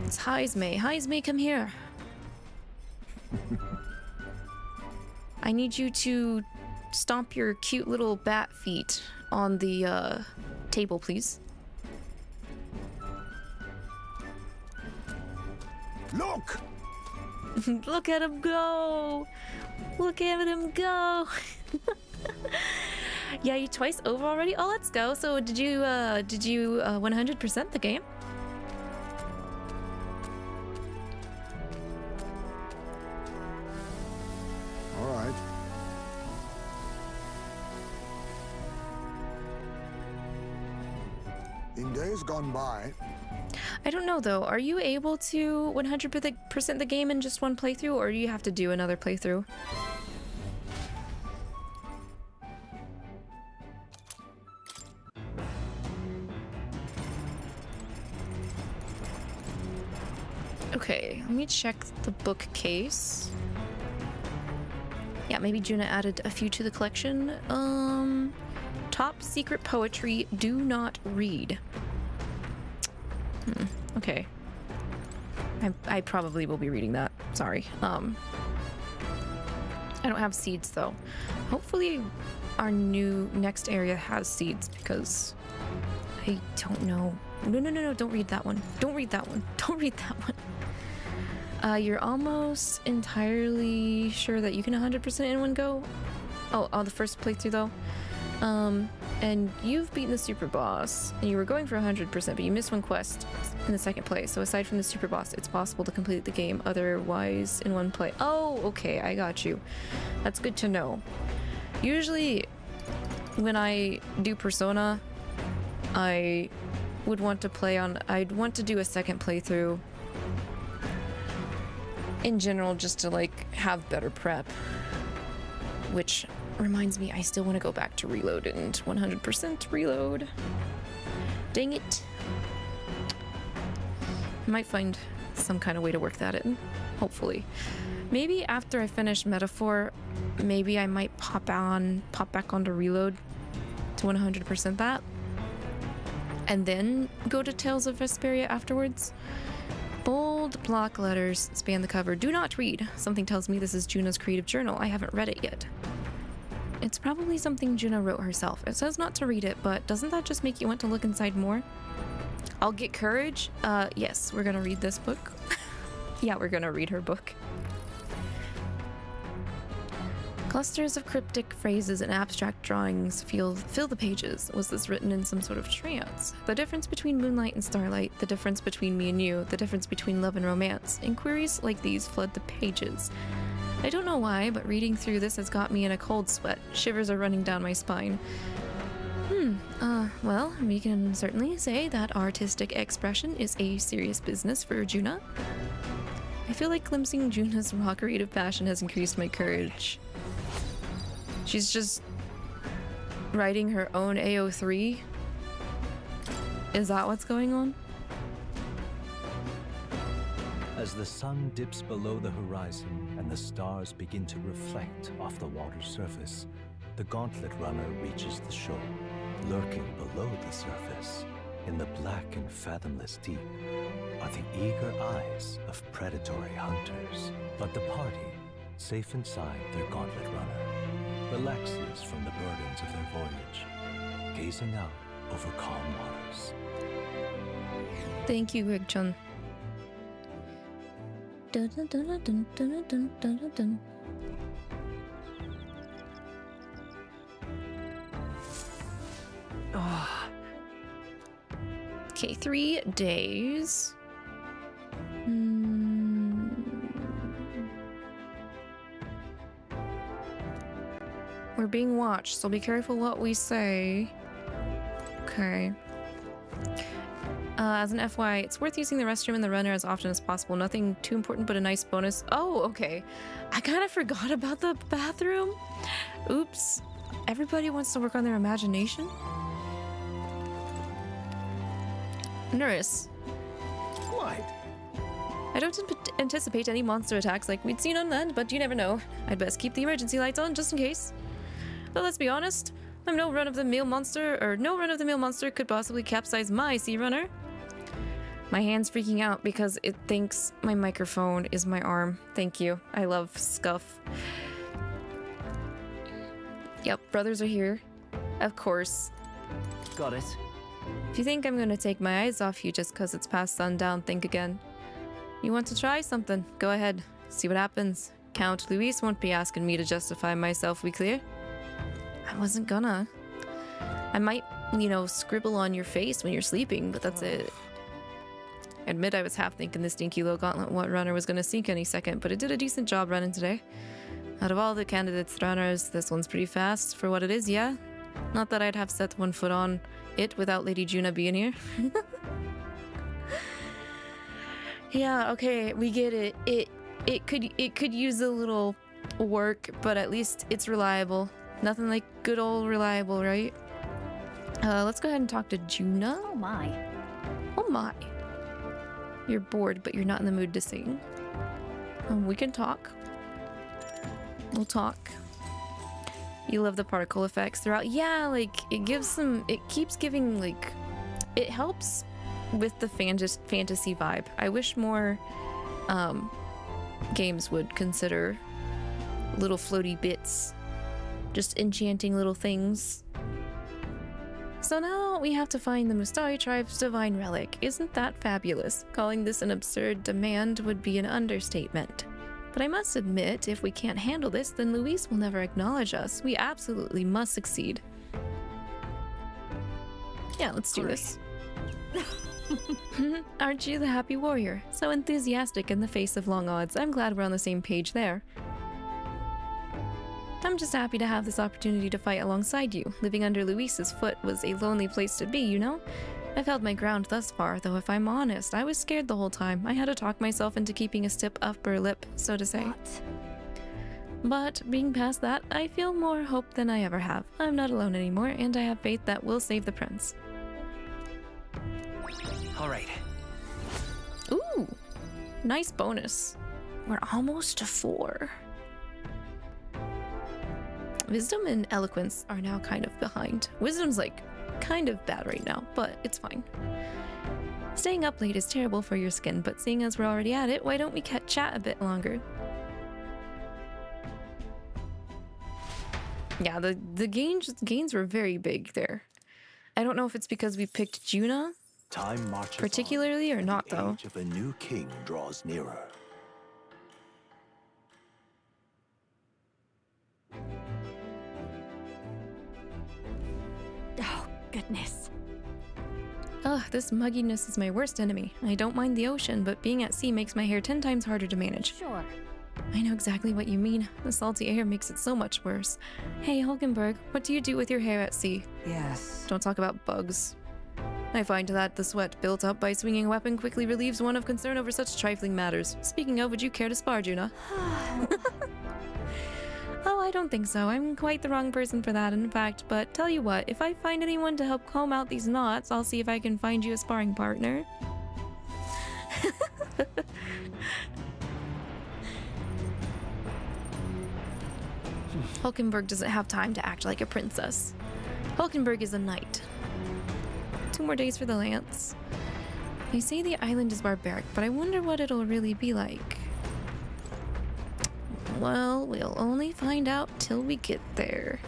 It's 𝐿𝐿𝐒𝐈. 𝐿𝐿𝐒, come here. I need you to stomp your cute little bat feet on the table, please. Look! Look at him go! Look at him go! Yeah, you twice over already? Oh, let's go. So did you 100% the game? All right. In days gone by, I don't know though. Are you able to 100% the game in just one playthrough, or do you have to do another playthrough? Okay, let me check the bookcase. Yeah, maybe Juna added a few to the collection. Top secret poetry, do not read. Okay. I probably will be reading that. Sorry. I don't have seeds though. Hopefully our next area has seeds because I don't know. No, don't read that one. Don't read that one. Don't read that one. You're almost entirely sure that you can 100% in one go? Oh, the first playthrough though. And you've beaten the super boss, and you were going for 100%, but you missed one quest in the second play. So aside from the super boss, it's possible to complete the game otherwise in one play. Oh, okay, I got you. That's good to know. Usually, when I do Persona, I would want to I'd want to do a second playthrough in general, just to like have better prep, which reminds me I still want to go back to reload and 100% reload. Dang it. I might find some kind of way to work that in, hopefully. Maybe after I finish Metaphor, maybe I might pop back onto reload to 100% that, and then go to Tales of Vesperia afterwards. Bold block letters span the cover. Do not read. Something tells me this is Juna's creative journal. I haven't read it yet. It's probably something Juna wrote herself. It says not to read it, but doesn't that just make you want to look inside more? I'll get courage. Yes, we're gonna read this book. Yeah, we're gonna read her book. Clusters of cryptic phrases and abstract drawings fill the pages. Was this written in some sort of trance? The difference between moonlight and starlight, the difference between me and you, the difference between love and romance. Inquiries like these flood the pages. I don't know why, but reading through this has got me in a cold sweat. Shivers are running down my spine. Well, we can certainly say that artistic expression is a serious business for Juna. I feel like glimpsing Juna's raw creative passion has increased my courage. She's just writing her own AO3? Is that what's going on? As the sun dips below the horizon and the stars begin to reflect off the water's surface, the Gauntlet Runner reaches the shore. Lurking below the surface, in the black and fathomless deep, are the eager eyes of predatory hunters. But the party, safe inside their Gauntlet Runner, relaxes from the burdens of their voyage, gazing out over calm waters. Thank you, Greg-chan. Dun, dun, dun, dun, dun, dun, dun, dun. Okay, 3 days. We're being watched, so be careful what we say. Okay. As an FYI, it's worth using the restroom and the runner as often as possible. Nothing too important, but a nice bonus. Oh, okay. I kind of forgot about the bathroom. Oops. Everybody wants to work on their imagination. Nurse. Quite. I don't anticipate any monster attacks like we'd seen on land, but you never know. I'd best keep the emergency lights on just in case. But let's be honest, I'm no run-of-the-mill monster, or no run-of-the-mill monster could possibly capsize my sea runner. My hand's freaking out because it thinks my microphone is my arm. Thank you. I love Scuff. Yep, brothers are here. Of course. Got it. If you think I'm gonna take my eyes off you just cause it's past sundown, think again. You want to try something? Go ahead. See what happens. Count Luis won't be asking me to justify myself, we clear? I wasn't gonna. I might, you know, scribble on your face when you're sleeping, but that's it. I admit I was half thinking the stinky little gauntlet runner was gonna sink any second, but it did a decent job running today. Out of all the candidates runners, this one's pretty fast for what it is, yeah? Not that I'd have set one foot on it without Lady Juna being here. Yeah, okay, we get it. It could use a little work, but at least it's reliable. Nothing like good old reliable, right? Let's go ahead and talk to Juna. Oh my. Oh my. You're bored, but you're not in the mood to sing. We can talk. We'll talk. You love the particle effects throughout. Yeah, like, it gives some... It keeps giving, like... It helps with the fantasy vibe. I wish more games would consider little floaty bits. Just enchanting little things. So now we have to find the Mustari tribe's divine relic. Isn't that fabulous? Calling this an absurd demand would be an understatement. But I must admit, if we can't handle this, then Luis will never acknowledge us. We absolutely must succeed. Yeah, let's do this. Aren't you the happy warrior? So enthusiastic in the face of long odds. I'm glad we're on the same page there. I'm just happy to have this opportunity to fight alongside you. Living under Luis's foot was a lonely place to be, you know? I've held my ground thus far, though if I'm honest, I was scared the whole time. I had to talk myself into keeping a stiff upper lip, so to say. What? But being past that, I feel more hope than I ever have. I'm not alone anymore, and I have faith that we'll save the prince. All right. Ooh, nice bonus. We're almost to 4. Wisdom and eloquence are now kind of behind. Wisdom's like kind of bad right now, but it's fine. Staying up late is terrible for your skin, but seeing as we're already at it, why don't we chat a bit longer? Yeah, the gains were very big there. I don't know if it's because we picked Juna Time marches particularly on, or not, though. The age of a new king draws nearer. Oh, goodness. Ugh, this mugginess is my worst enemy. I don't mind the ocean, but being at sea makes my hair 10 times harder to manage. Sure. I know exactly what you mean. The salty air makes it so much worse. Hey, Hulkenberg, what do you do with your hair at sea? Yes. Don't talk about bugs. I find that the sweat built up by swinging a weapon quickly relieves one of concern over such trifling matters. Speaking of, would you care to spar, Juna? Oh, I don't think so. I'm quite the wrong person for that, in fact. But tell you what, if I find anyone to help comb out these knots, I'll see if I can find you a sparring partner. Hulkenberg doesn't have time to act like a princess. Hulkenberg is a knight. 2 more days for the lance. They say the island is barbaric, but I wonder what it'll really be like. Well, we'll only find out till we get there.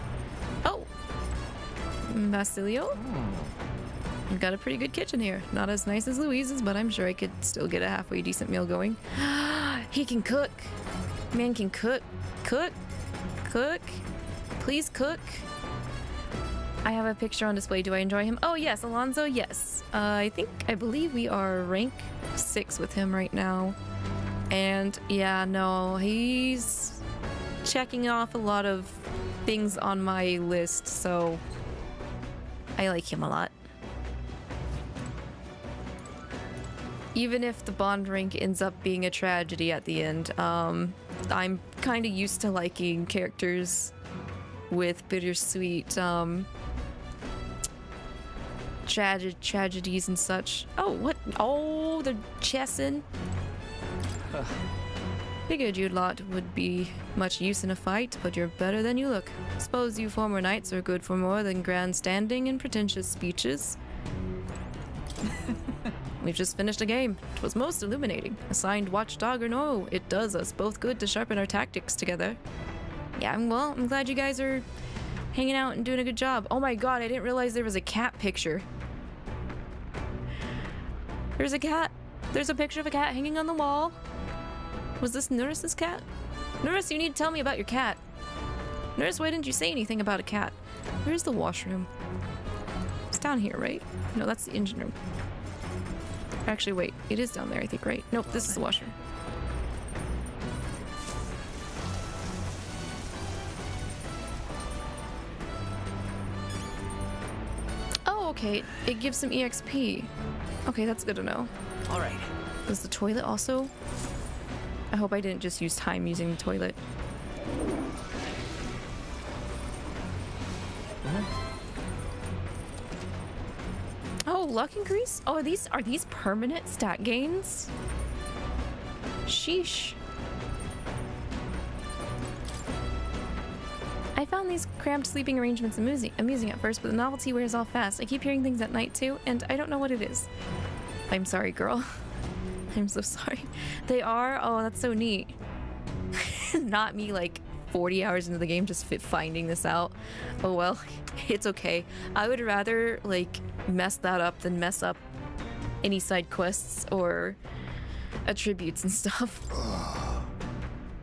Oh! Basilio? We've got a pretty good kitchen here. Not as nice as Louise's, but I'm sure I could still get a halfway decent meal going. He can cook! Man can cook. Cook! Cook! Please cook! I have a picture on display. Do I enjoy him? Oh yes, Alonso, yes. I believe we are rank 6 with him right now. And yeah, no, he's checking off a lot of things on my list, so I like him a lot. Even if the bond rank ends up being a tragedy at the end, I'm kind of used to liking characters with bittersweet tragedies and such. Oh, what? Oh, they're chessing. Figured you lot would be much use in a fight, but you're better than you look. Suppose you former knights are good for more than grandstanding and pretentious speeches. We've just finished a game. It was most illuminating. Assigned watchdog or no, it does us both good to sharpen our tactics together. Yeah, well, I'm glad you guys are hanging out and doing a good job. Oh my god, I didn't realize there was a cat picture. There's a cat. There's a picture of a cat hanging on the wall. Was this Nurse's cat? Nurse, you need to tell me about your cat. Nurse, why didn't you say anything about a cat? Where's the washroom? It's down here, right? No, that's the engine room. Actually, wait. It is down there, I think, right? Nope, this is the washroom. Oh, okay. It gives some EXP. Okay, that's good to know. All right. Does the toilet also? I hope I didn't just use time using the toilet. Oh, luck increase? Oh, are these permanent stat gains? Sheesh. I found these cramped sleeping arrangements amusing at first, but the novelty wears off fast. I keep hearing things at night too, and I don't know what it is. I'm sorry, girl. I'm so sorry. They are? Oh, that's so neat. Not me like 40 hours into the game just finding this out. Oh well, it's okay. I would rather like mess that up than mess up any side quests or attributes and stuff.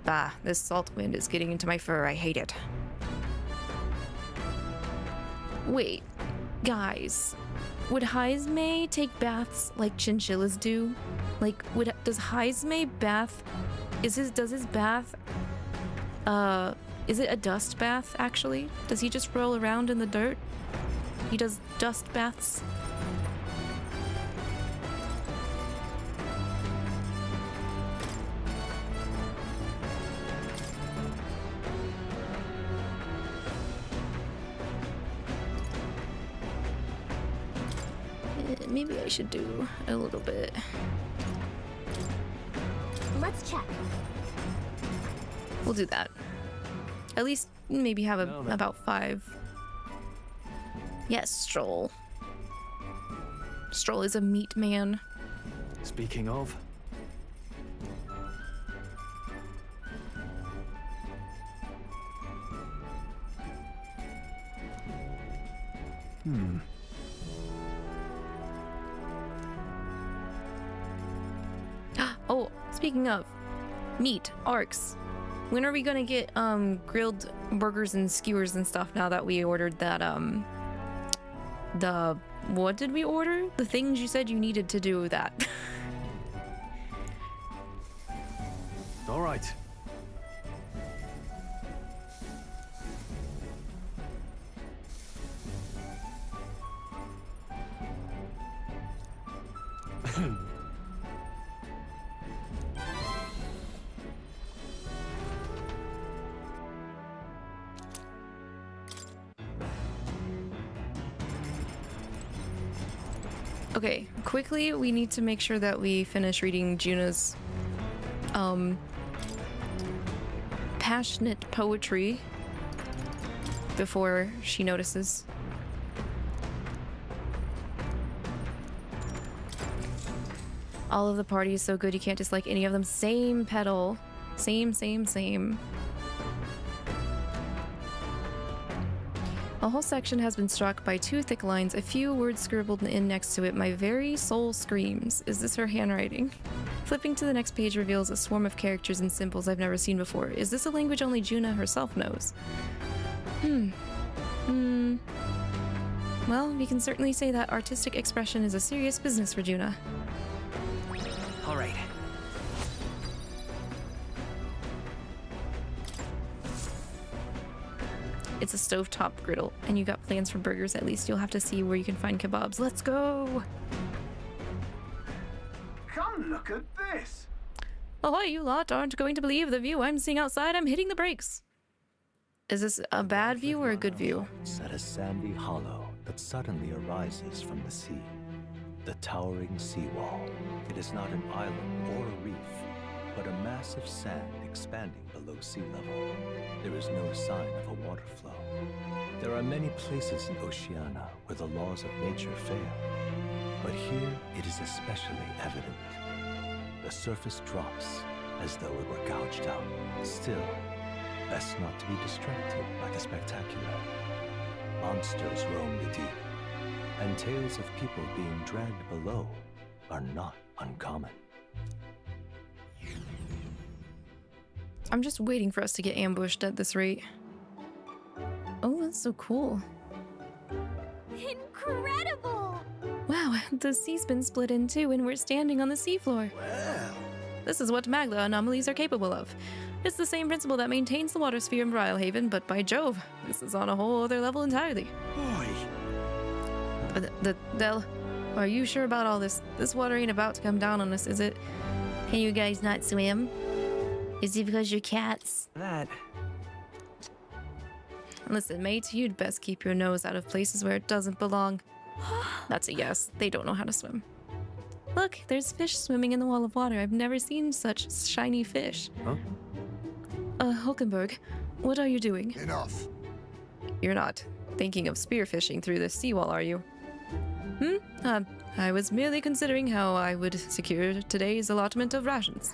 Bah, this salt wind is getting into my fur. I hate it. Wait, guys, would 𝐿𝐼𝐒 take baths like chinchillas do? Like, does 𝐿𝐼𝐒 bath? Does his bath? Is it a dust bath actually? Does he just roll around in the dirt? He does dust baths. Maybe I should do a little bit. Let's check. We'll do that. At least maybe have about 5. Yes, Stroll. Stroll is a meat man. Speaking of. Oh, speaking of meat, ARCs. When are we gonna get grilled burgers and skewers and stuff now that we ordered that what did we order? The things you said you needed to do that. All right. Okay, quickly, we need to make sure that we finish reading Juna's passionate poetry before she notices. All of the party is so good you can't dislike any of them. Same pedal. Same. A whole section has been struck by 2 thick lines, a few words scribbled in next to it. My very soul screams. Is this her handwriting? Flipping to the next page reveals a swarm of characters and symbols I've never seen before. Is this a language only Juna herself knows? Well, we can certainly say that artistic expression is a serious business for Juna. All right. It's a stovetop griddle, and you got plans for burgers. At least you'll have to see where you can find kebabs. Let's go! Come look at this! Ahoy, you lot aren't going to believe the view I'm seeing outside. I'm hitting the brakes. Is this a bad view or a good view? At a sandy hollow that suddenly arises from the sea. The towering seawall. It is not an island or a reef, but a mass of sand expanding below sea level. There is no sign of a water flow. There are many places in Oceania where the laws of nature fail, but here it is especially evident. The surface drops as though it were gouged out. Still, best not to be distracted by the spectacular. Monsters roam the deep, and tales of people being dragged below are not uncommon. I'm just waiting for us to get ambushed at this rate. Oh, that's so cool. Incredible! Wow, the sea's been split in two and we're standing on the seafloor. Wow. This is what Magla anomalies are capable of. It's the same principle that maintains the water sphere in Brylehaven, but by Jove, this is on a whole other level entirely. Del, are you sure about all this? This water ain't about to come down on us, is it? Can you guys not swim? Is it because you're cats? That. Listen, mate, you'd best keep your nose out of places where it doesn't belong. That's a yes. They don't know how to swim. Look, there's fish swimming in the wall of water. I've never seen such shiny fish. Huh? Hulkenberg, what are you doing? Enough. You're not thinking of spearfishing through this seawall, are you? I was merely considering how I would secure today's allotment of rations.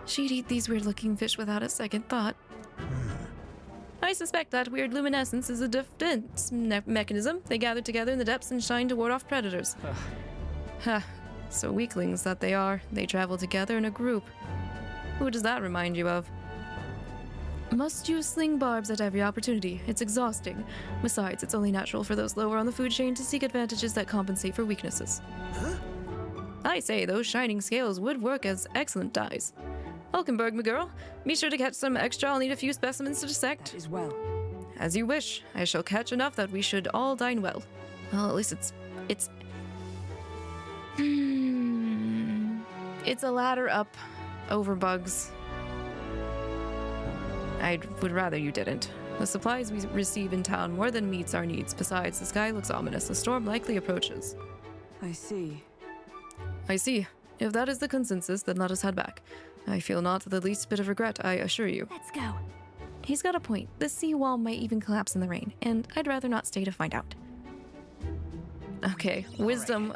She'd eat these weird-looking fish without a second thought. I suspect that weird luminescence is a defense mechanism. They gather together in the depths and shine to ward off predators. So weaklings that they are, they travel together in a group. Who does that remind you of? Must you sling barbs at every opportunity? It's exhausting. Besides, it's only natural for those lower on the food chain to seek advantages that compensate for weaknesses. I say, those shining scales would work as excellent dyes. Hulkenberg, my girl. Be sure to catch some extra. I'll need a few specimens to dissect. As well. As you wish. I shall catch enough that we should all dine well. Well, at least it's... It's a ladder up over bugs. I would rather you didn't. The supplies we receive in town more than meets our needs. Besides, the sky looks ominous. A storm likely approaches. I see. I see. If that is the consensus, then let us head back. I feel not the least bit of regret, I assure you. Let's go. He's got a point. The seawall might even collapse in the rain, and I'd rather not stay to find out. Okay, wisdom.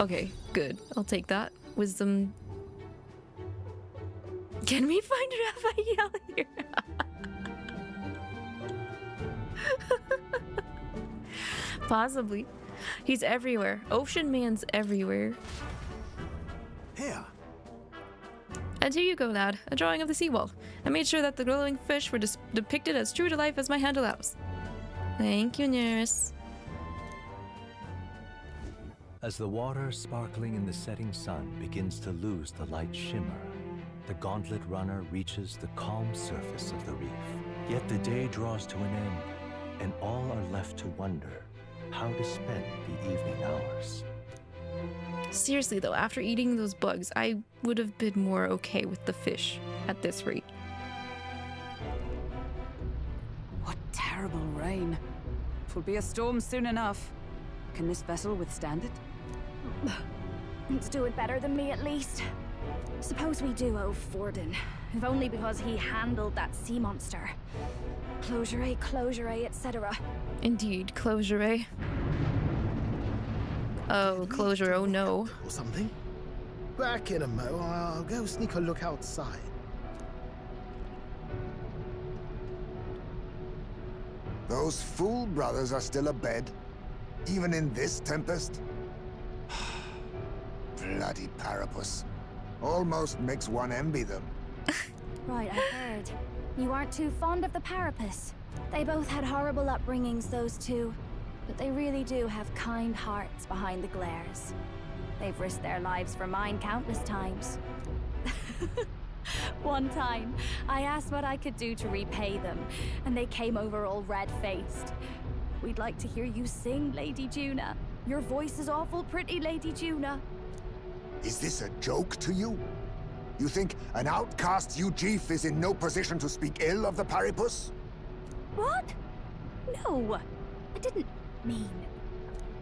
Okay, good. I'll take that. Wisdom. Can we find Raphael here? Possibly. He's everywhere. Ocean Man's everywhere. Here. And here you go, lad. A drawing of the seawall. I made sure that the glowing fish were depicted as true to life as my hand allows. Thank you, nurse. As the water sparkling in the setting sun begins to lose the light shimmer, the gauntlet runner reaches the calm surface of the reef. Yet the day draws to an end, and all are left to wonder how to spend the evening hours. Seriously though, after eating those bugs, I would have been more okay with the fish at this rate. What terrible rain. It will be a storm soon enough. Can this vessel withstand it? It's doing better than me, at least. Suppose we do owe Forden, if only because he handled that sea monster. Closure, etc. Indeed, closure. Oh, closure, oh no. Or something. Back in a mo, I'll go sneak a look outside. Those fool brothers are still abed, even in this tempest? Bloody Parapus. Almost makes one envy them. Right, I heard. You aren't too fond of the Parapus. They both had horrible upbringings, those two. But they really do have kind hearts behind the glares. They've risked their lives for mine countless times. One time, I asked what I could do to repay them, and they came over all red-faced. We'd like to hear you sing, Lady Juna. Your voice is awful pretty, Lady Juna. Is this a joke to you? You think an outcast 𝐒𝐿𝐒 is in no position to speak ill of the Parapus? What? No, I didn't mean.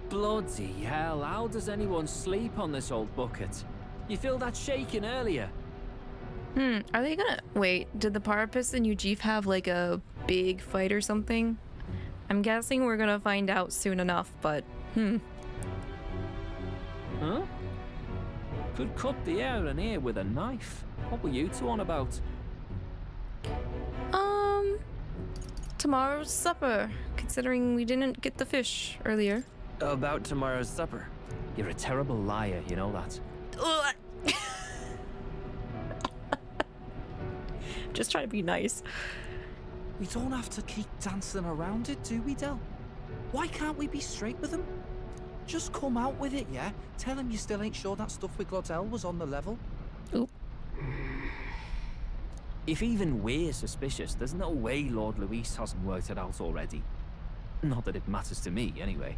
Bloody hell, how does anyone sleep on this old bucket? You feel that shaking earlier? Are they gonna... Wait, did the Parapus and 𝐒𝐿𝐒 have like a big fight or something? I'm guessing we're gonna find out soon enough, but Huh? Could cut the air in here with a knife. What were you two on about? Tomorrow's supper, considering we didn't get the fish earlier. About tomorrow's supper. You're a terrible liar, you know that. Just try to be nice. We don't have to keep dancing around it, do we, Del? Why can't we be straight with him? Just come out with it, yeah? Tell him you still ain't sure that stuff with Glottel was on the level. Oop. If even we're suspicious, there's no way Lord Luis hasn't worked it out already. Not that it matters to me, anyway.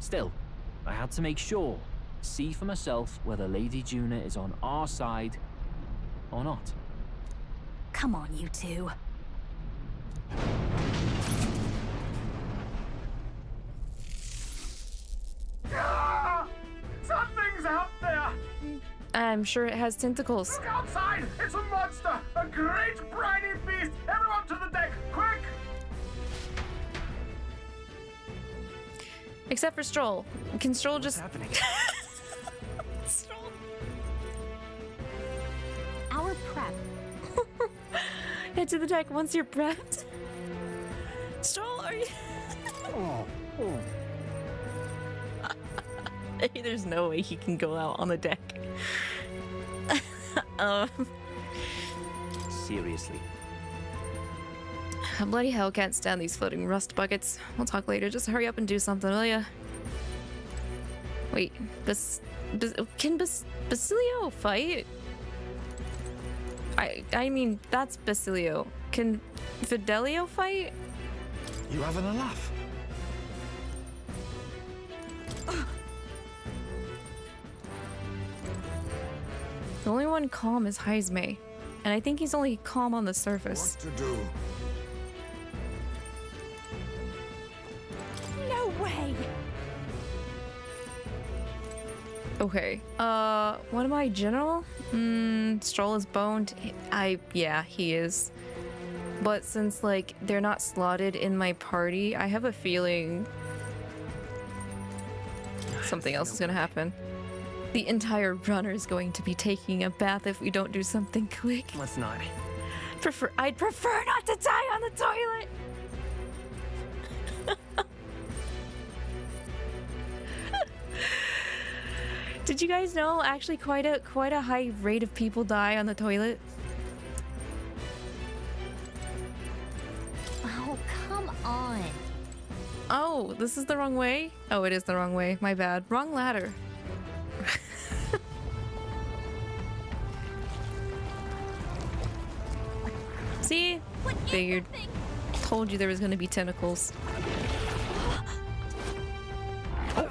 Still, I had to make sure, see for myself whether Lady Juna is on our side or not. Come on, you two. Something's out there! I'm sure it has tentacles. Look outside! It's a monster! A great briny beast! Everyone to the deck, quick! Except for Stroll. Can Stroll just... Stroll. Our prep. Head to the deck once you're prepped. Stroll, are you... There's no way he can go out on the deck. Seriously. Bloody hell, can't stand these floating rust buckets. We'll talk later. Just hurry up and do something, will ya? Wait, can Basilio fight? I mean, that's Basilio. Can Fidelio fight? You having a laugh? The only one calm is 𝐒𝐈𝐿, and I think he's only calm on the surface. What to do? No way! Okay, what am I, General? Stroll is boned. Yeah, he is. But since, like, they're not slotted in my party, I have a feeling something else is gonna happen. The entire runner is going to be taking a bath if we don't do something quick. Let's not. I'd prefer not to die on the toilet! Did you guys know actually quite a high rate of people die on the toilet? Oh, come on. Oh, this is the wrong way? Oh, it is the wrong way. My bad. Wrong ladder. See? Figured. Told you there was gonna be tentacles. Oh.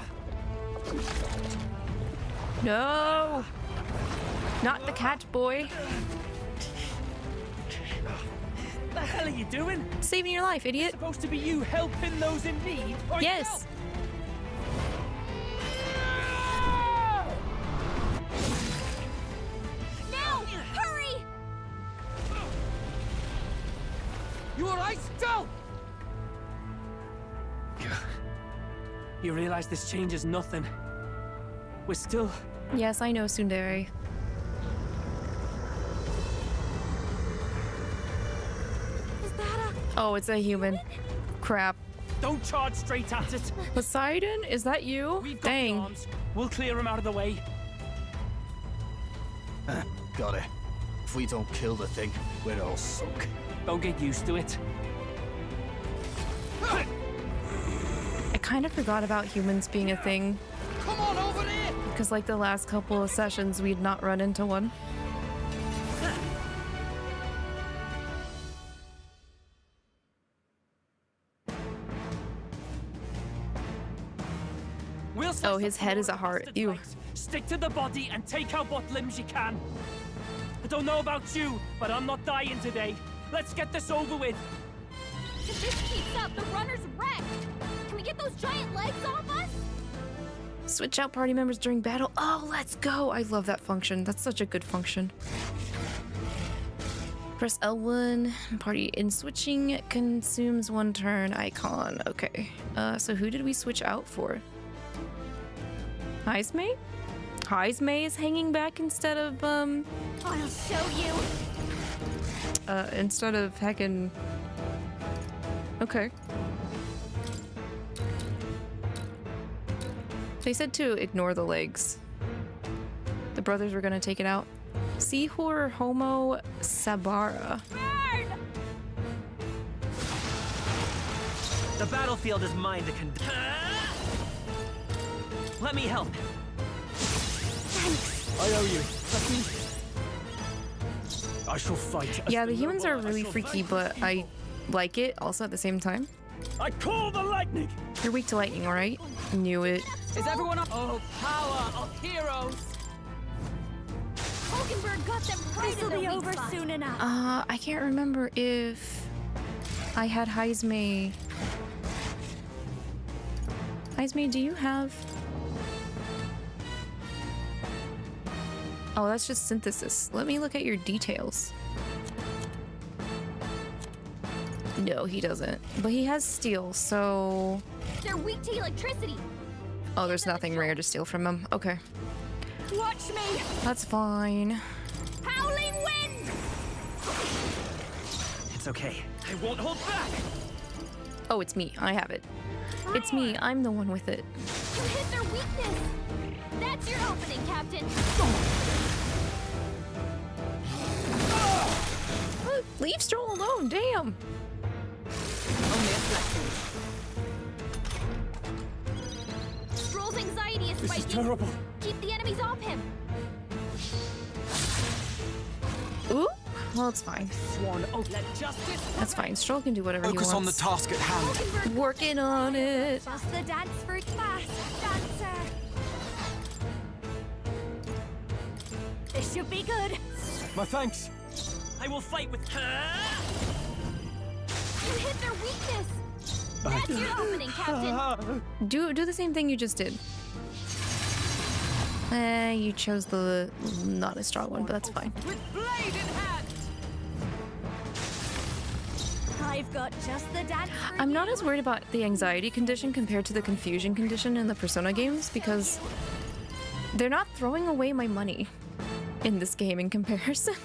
No! Not the cat boy. What the hell are you doing? Saving your life, idiot. It's supposed to be you helping those in need. Or yes. Now! Hurry! You alright? Go! You realize this changes nothing. We're still... Yes, I know, Tsundere. Oh, it's a human. Crap. Don't charge straight at it. Poseidon? Is that you? We've got Dang. arms. We'll clear him out of the way. Got it. If we don't kill the thing, we're all sunk. Don't get used to it. I kind of forgot about humans being a thing. Come on over there! Because like the last couple of sessions, we'd not run into one. Oh, his head is a heart. Ew. Stick to the body and take out what limbs you can. I don't know about you, but I'm not dying today. Let's get this over with. If this keeps up, the runner's wrecked. Can we get those giant legs off us? Switch out party members during battle. Oh, let's go. I love that function. That's such a good function. Press L1. Party in switching consumes 1 turn icon. Okay. So who did we switch out for? 𝐒𝐈𝐿? 𝐒𝐈𝐿 is hanging back instead of, I'll show you. Instead of heckin'... Okay. They said to ignore the legs. The brothers were gonna take it out. 𝐶𝐿 Homo Sabara. Burn! The battlefield is mine to conduct. Let me help. I owe you. Let me... I shall fight. Yeah, the humans are really freaky, but I like it also at the same time. I call the lightning! You're weak to lightning, alright? Knew it. Is everyone up? Oh, power of heroes! Hulkenberg got them right. This'll be over soon enough. I can't remember if I had 𝐒𝐈𝐿. 𝐒𝐈𝐿, do you have... Oh, that's just synthesis. Let me look at your details. No, he doesn't. But he has steel, so... They're weak to electricity. Oh, there's nothing rare to steal from him. Okay. Watch me! That's fine. Howling wind! It's okay. I won't hold back! Oh, it's me. I have it. It's me. I'm the one with it. You hit their weakness! That's your opening, Captain! Leave Stroll alone, damn! Stroll's anxiety is This spiking. is terrible. Keep the enemies off him. Ooh, well, it's fine. That's fine. Stroll can do whatever he wants. Focus on the task at hand. Working on it. Just the dance for class, dancer. This should be good. My thanks. I will fight with her. You hit their weakness. That's your opening, Captain. Do the same thing you just did. You chose the not a strong one, but that's fine. With blade in hand. I've got just the dance for I'm not as worried about the anxiety condition compared to the confusion condition in the Persona games because they're not throwing away my money in this game in comparison.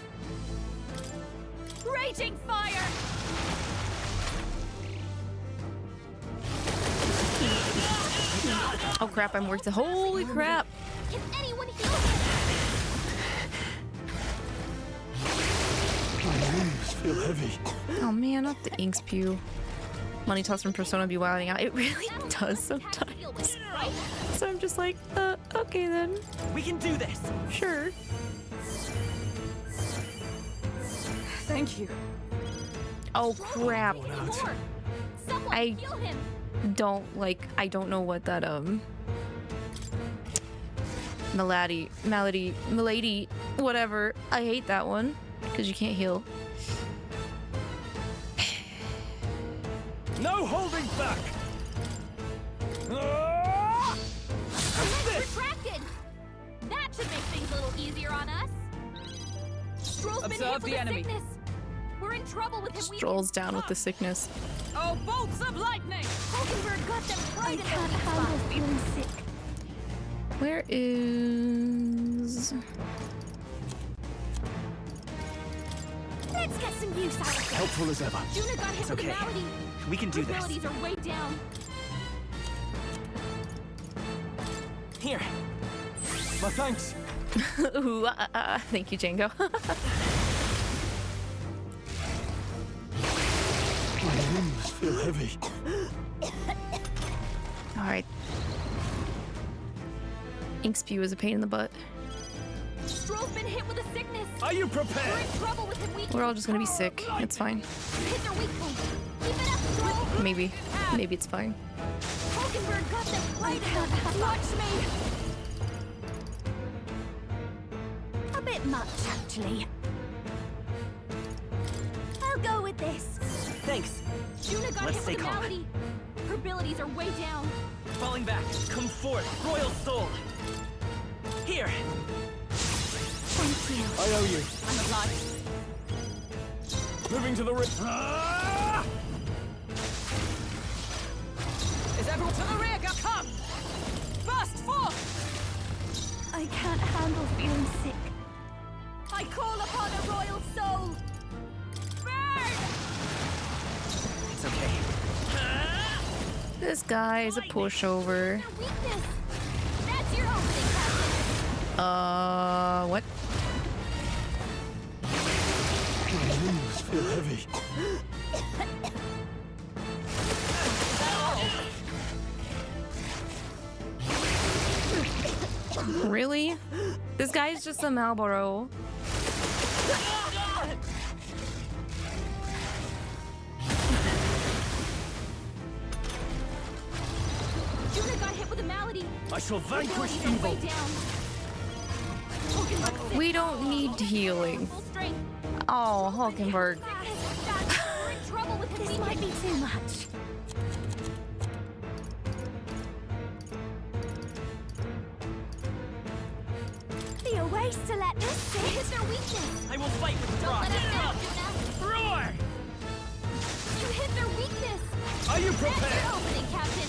Raging fire. Oh crap, I'm worth it. Holy crap! Can anyone heal him? My limbs feel heavy. Oh man, not the Inks Pew. Money toss from Persona be wilding out. It really does sometimes. So I'm just like, okay then. We can do this. Sure. Thank you. Oh crap. I Heal him. I don't know what that Milady, whatever. I hate that one because you can't heal. No holding back. Retracted. That should make things a little easier on us. Stroll's been hit with a sickness. We're in trouble with him. Strolls down with the sickness. Oh, bolts of lightning! Hulkenberg got them right in the handle, feeling sick. Where is... Let's get some use out of it. Helpful as ever. Juna got hit with a malady. We can do this. Abilities are way down. Here. My thanks. Ooh, thank you, Django. My limbs feel heavy. Alright. Inks Pew is a pain in the butt. Stroll's been hit with a sickness. Are you prepared? We're in trouble with him. We're all just gonna be sick. It's fine. Hit their weak point. Keep it up, Stroll. Maybe it's fine. Hulkenberg got them right in the Watch me. A bit much, actually. I'll go with this. Thanks. Juna got Let's hit stay with a calm. malady. Her abilities are way down. Falling back. Come forth, royal soul. Here. Thank you. I owe you. I'm obliged. Moving to the ring. Is everyone to the rear? Come! Burst forth! I can't handle feeling sick. I call upon a royal soul. Burn! It's okay. This guy is a pushover. Weakness. That's your opening, Captain. What? My limbs feel heavy. Really? This guy's just a Marlboro. Juna got hit with a malady. I shall vanquish Abilities are evil. way down. We don't need healing. Oh, Hulkenberg. We're in trouble with him. This might be too much. Be a waste to let this sit. Hit their weakness. I will fight with Don't pride. let us down, Juna. Roar! You hit their weakness. Are you That's prepared? your opening, Captain.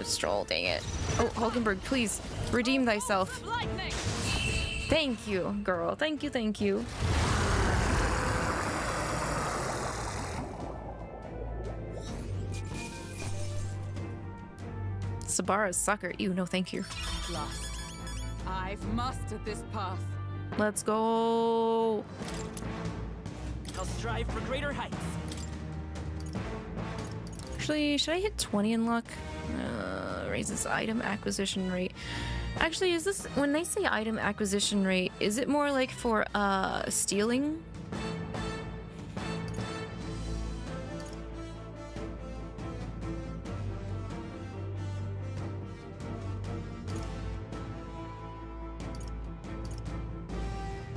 Stroll, dang it. Oh, Hulkenberg, please, redeem thyself. Thank you, girl. Thank you, thank you. Sabara's sucker. Ew, no thank you. Lost. I've mastered this path. Let's go. I'll strive for greater heights. Actually, should I hit 20 in luck? Raises item acquisition rate. Actually, is this, when they say item acquisition rate, is it more like for stealing?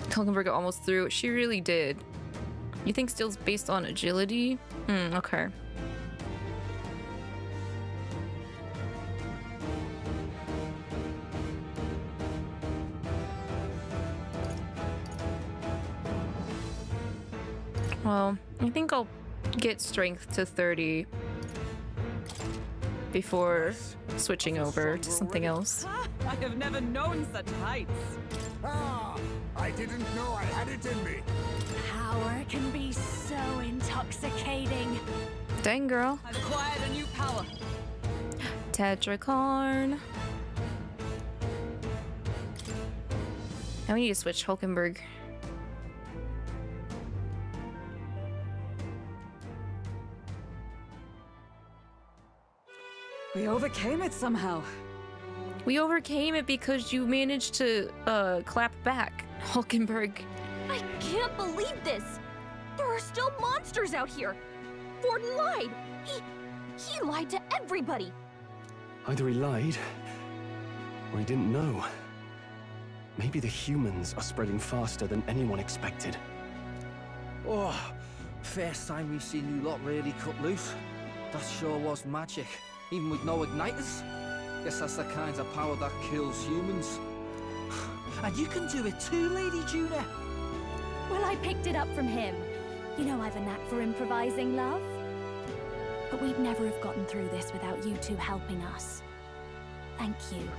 Hulkenberg almost threw it. She really did. You think steal's based on agility? Okay. Well, I think I'll get strength to 30 before switching over to something else. I have never known such heights. Ah, I didn't know I had it in me. Power can be so intoxicating. Dang, girl. I've acquired a new power. Tetracorn. Now we need to switch Hulkenberg. We overcame it somehow. We overcame it because you managed to clap back, Hulkenberg. I can't believe this. There are still monsters out here. Forden lied. He lied to everybody. Either he lied, or he didn't know. Maybe the humans are spreading faster than anyone expected. Oh, first time we've seen you lot really cut loose. That sure was magic, even with no igniters. Guess that's the kind of power that kills humans. And you can do it too, Lady Juna. Well, I picked it up from him. You know I've a knack for improvising, love. But we'd never have gotten through this without you two helping us. Thank you.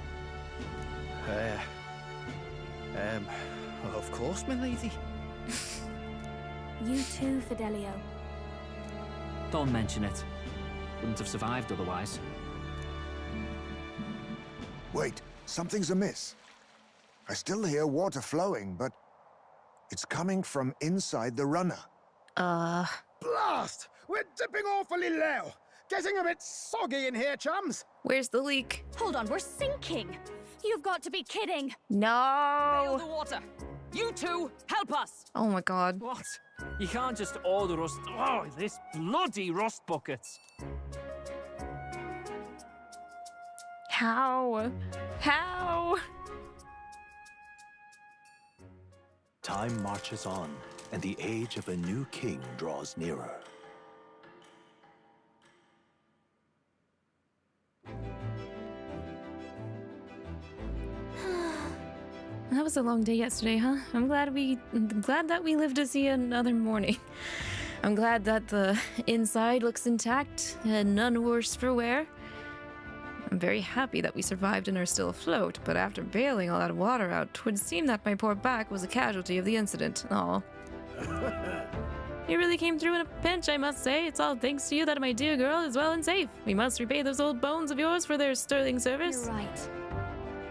Of course, my lady. You too, Fidelio. Don't mention it. Wouldn't have survived otherwise. Wait, something's amiss. I still hear water flowing, but it's coming from inside the runner. Blast! We're dipping awfully low. Getting a bit soggy in here, chums. Where's the leak? Hold on, we're sinking. You've got to be kidding. No. Bail the water. You two, help us. Oh my god. What? You can't just order us. Oh, this bloody rust buckets. How? How? Time marches on, and the age of a new king draws nearer. That was a long day yesterday, huh? I'm glad that we lived to see another morning. I'm glad that the inside looks intact and none worse for wear. I'm very happy that we survived and are still afloat, but after bailing all that water out, 'twould seem that my poor back was a casualty of the incident. Aw. You really came through in a pinch, I must say. It's all thanks to you that my dear girl is well and safe. We must repay those old bones of yours for their sterling service. You're right.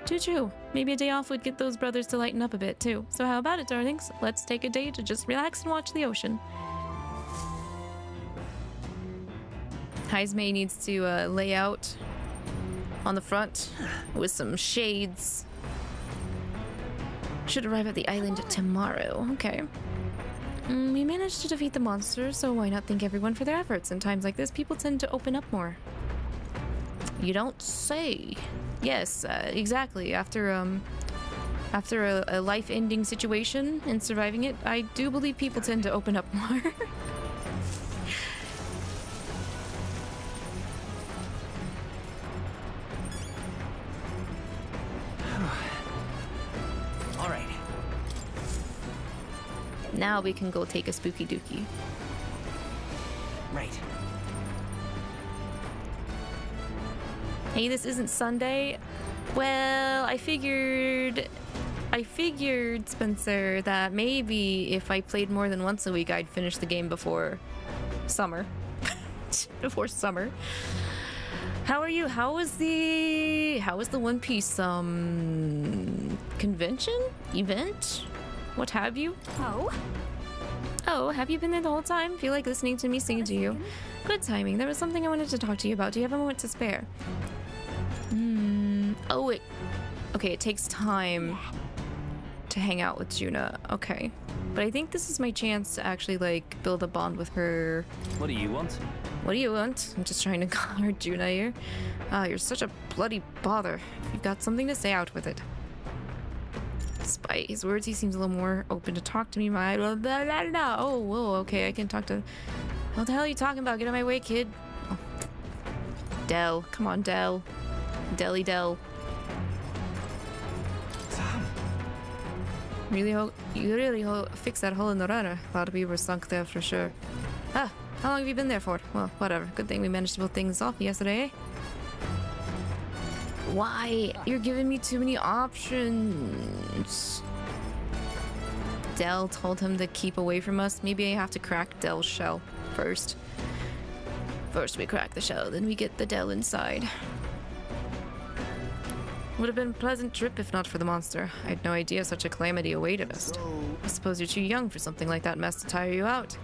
Too true. Maybe a day off would get those brothers to lighten up a bit, too. So how about it, darlings? Let's take a day to just relax and watch the ocean. Heismay needs to lay out on the front with some shades. Should arrive at the island tomorrow. Okay. We managed to defeat the monster, so why not thank everyone for their efforts? In times like this, people tend to open up more. You don't say. Yes, exactly. After a life-ending situation and surviving it, I do believe people tend to open up more. All right. Now we can go take a spooky dookie. Right. Hey, this isn't Sunday. Well, I figured, Spencer, that maybe if I played more than once a week, I'd finish the game before summer. Before summer. How are you? How was the One Piece convention? Event? What have you? Oh, have you been there the whole time? Feel like listening to me sing to you. Good timing. There was something I wanted to talk to you about. Do you have a moment to spare? Oh, okay, it takes time to hang out with Juna. Okay. But I think this is my chance to actually, like, build a bond with her. What do you want? What do you want? I'm just trying to call her Juna here. Ah, you're such a bloody bother. If you've got something to say, out with it. Despite his words, he seems a little more open to talk to me. Oh, whoa, okay, I can talk to... What the hell are you talking about? Get out of my way, kid. Oh. Del. Come on, Del. Delly Del. You really fixed that hole in the rudder. A lot of people were sunk there for sure. Ah, how long have you been there for? Well, whatever. Good thing we managed to pull things off yesterday, eh? Why? You're giving me too many options. Del told him to keep away from us. Maybe I have to crack Del's shell first. First we crack the shell, then we get the Del inside. Would have been a pleasant trip if not for the monster. I had no idea such a calamity awaited us. I suppose you're too young for something like that mess to tire you out.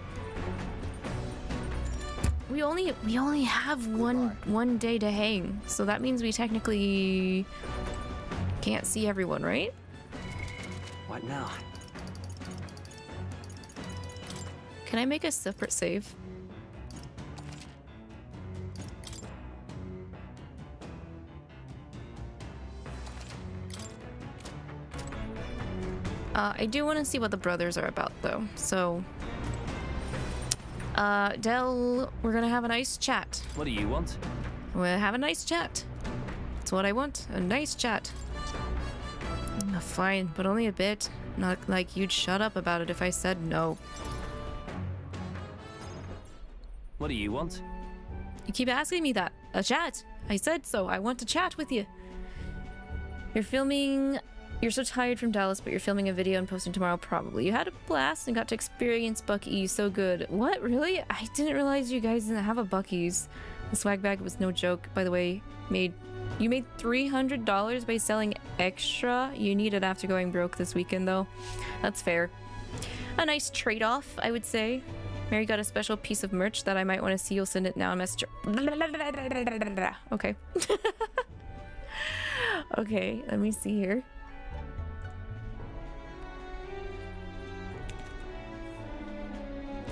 We only have one day to hang, so that means we technically can't see everyone, right? What now? Can I make a separate save? I do want to see what the brothers are about, though. So, Del, we're gonna have a nice chat. What do you want? We'll have a nice chat. That's what I want, a nice chat. Fine, but only a bit. Not like you'd shut up about it if I said no. What do you want? You keep asking me that. A chat. I said so. I want to chat with you. You're so tired from Dallas, but you're filming a video and posting tomorrow probably. You had a blast and got to experience Buc-ee's so good. What? Really? I didn't realize you guys didn't have a Buc-ee's. The swag bag was no joke, by the way. You made $300 by selling extra you needed after going broke this weekend, though. That's fair. A nice trade-off, I would say. Mary got a special piece of merch that I might want to see. You'll send it now and message her. Okay. Okay, let me see here.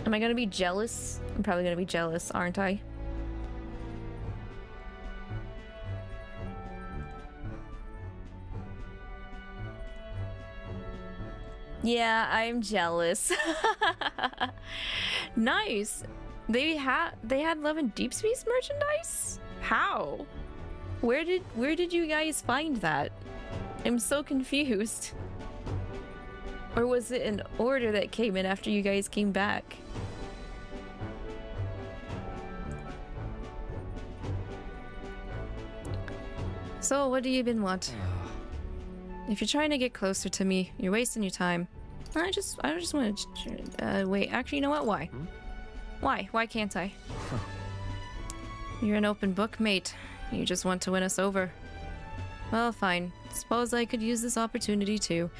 Am I gonna be jealous? I'm probably gonna be jealous, aren't I? Yeah, I'm jealous. Nice. They had Love and Deep Space merchandise? How? Where did you guys find that? I'm so confused. Or was it an order that came in after you guys came back? So, what do you been want? If you're trying to get closer to me, you're wasting your time. I just want to... wait, actually, you know what? Why? Why? Why can't I? You're an open book, mate. You just want to win us over. Well, fine. Suppose I could use this opportunity too.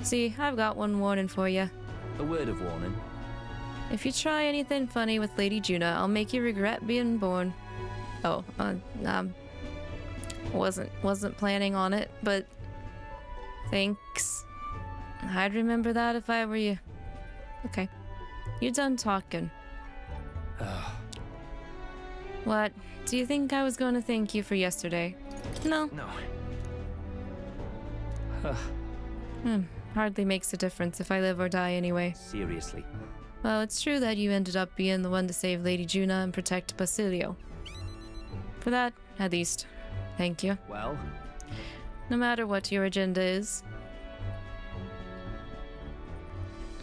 See, I've got one warning for you. A word of warning. If you try anything funny with Lady Juna, I'll make you regret being born. Oh, wasn't planning on it, but thanks. I'd remember that if I were you. Okay. You're done talking. What? Do you think I was going to thank you for yesterday? No. No. Hardly makes a difference if I live or die anyway. Seriously. Well, it's true that you ended up being the one to save Lady Juna and protect Basilio. For that, at least, thank you. Well? No matter what your agenda is.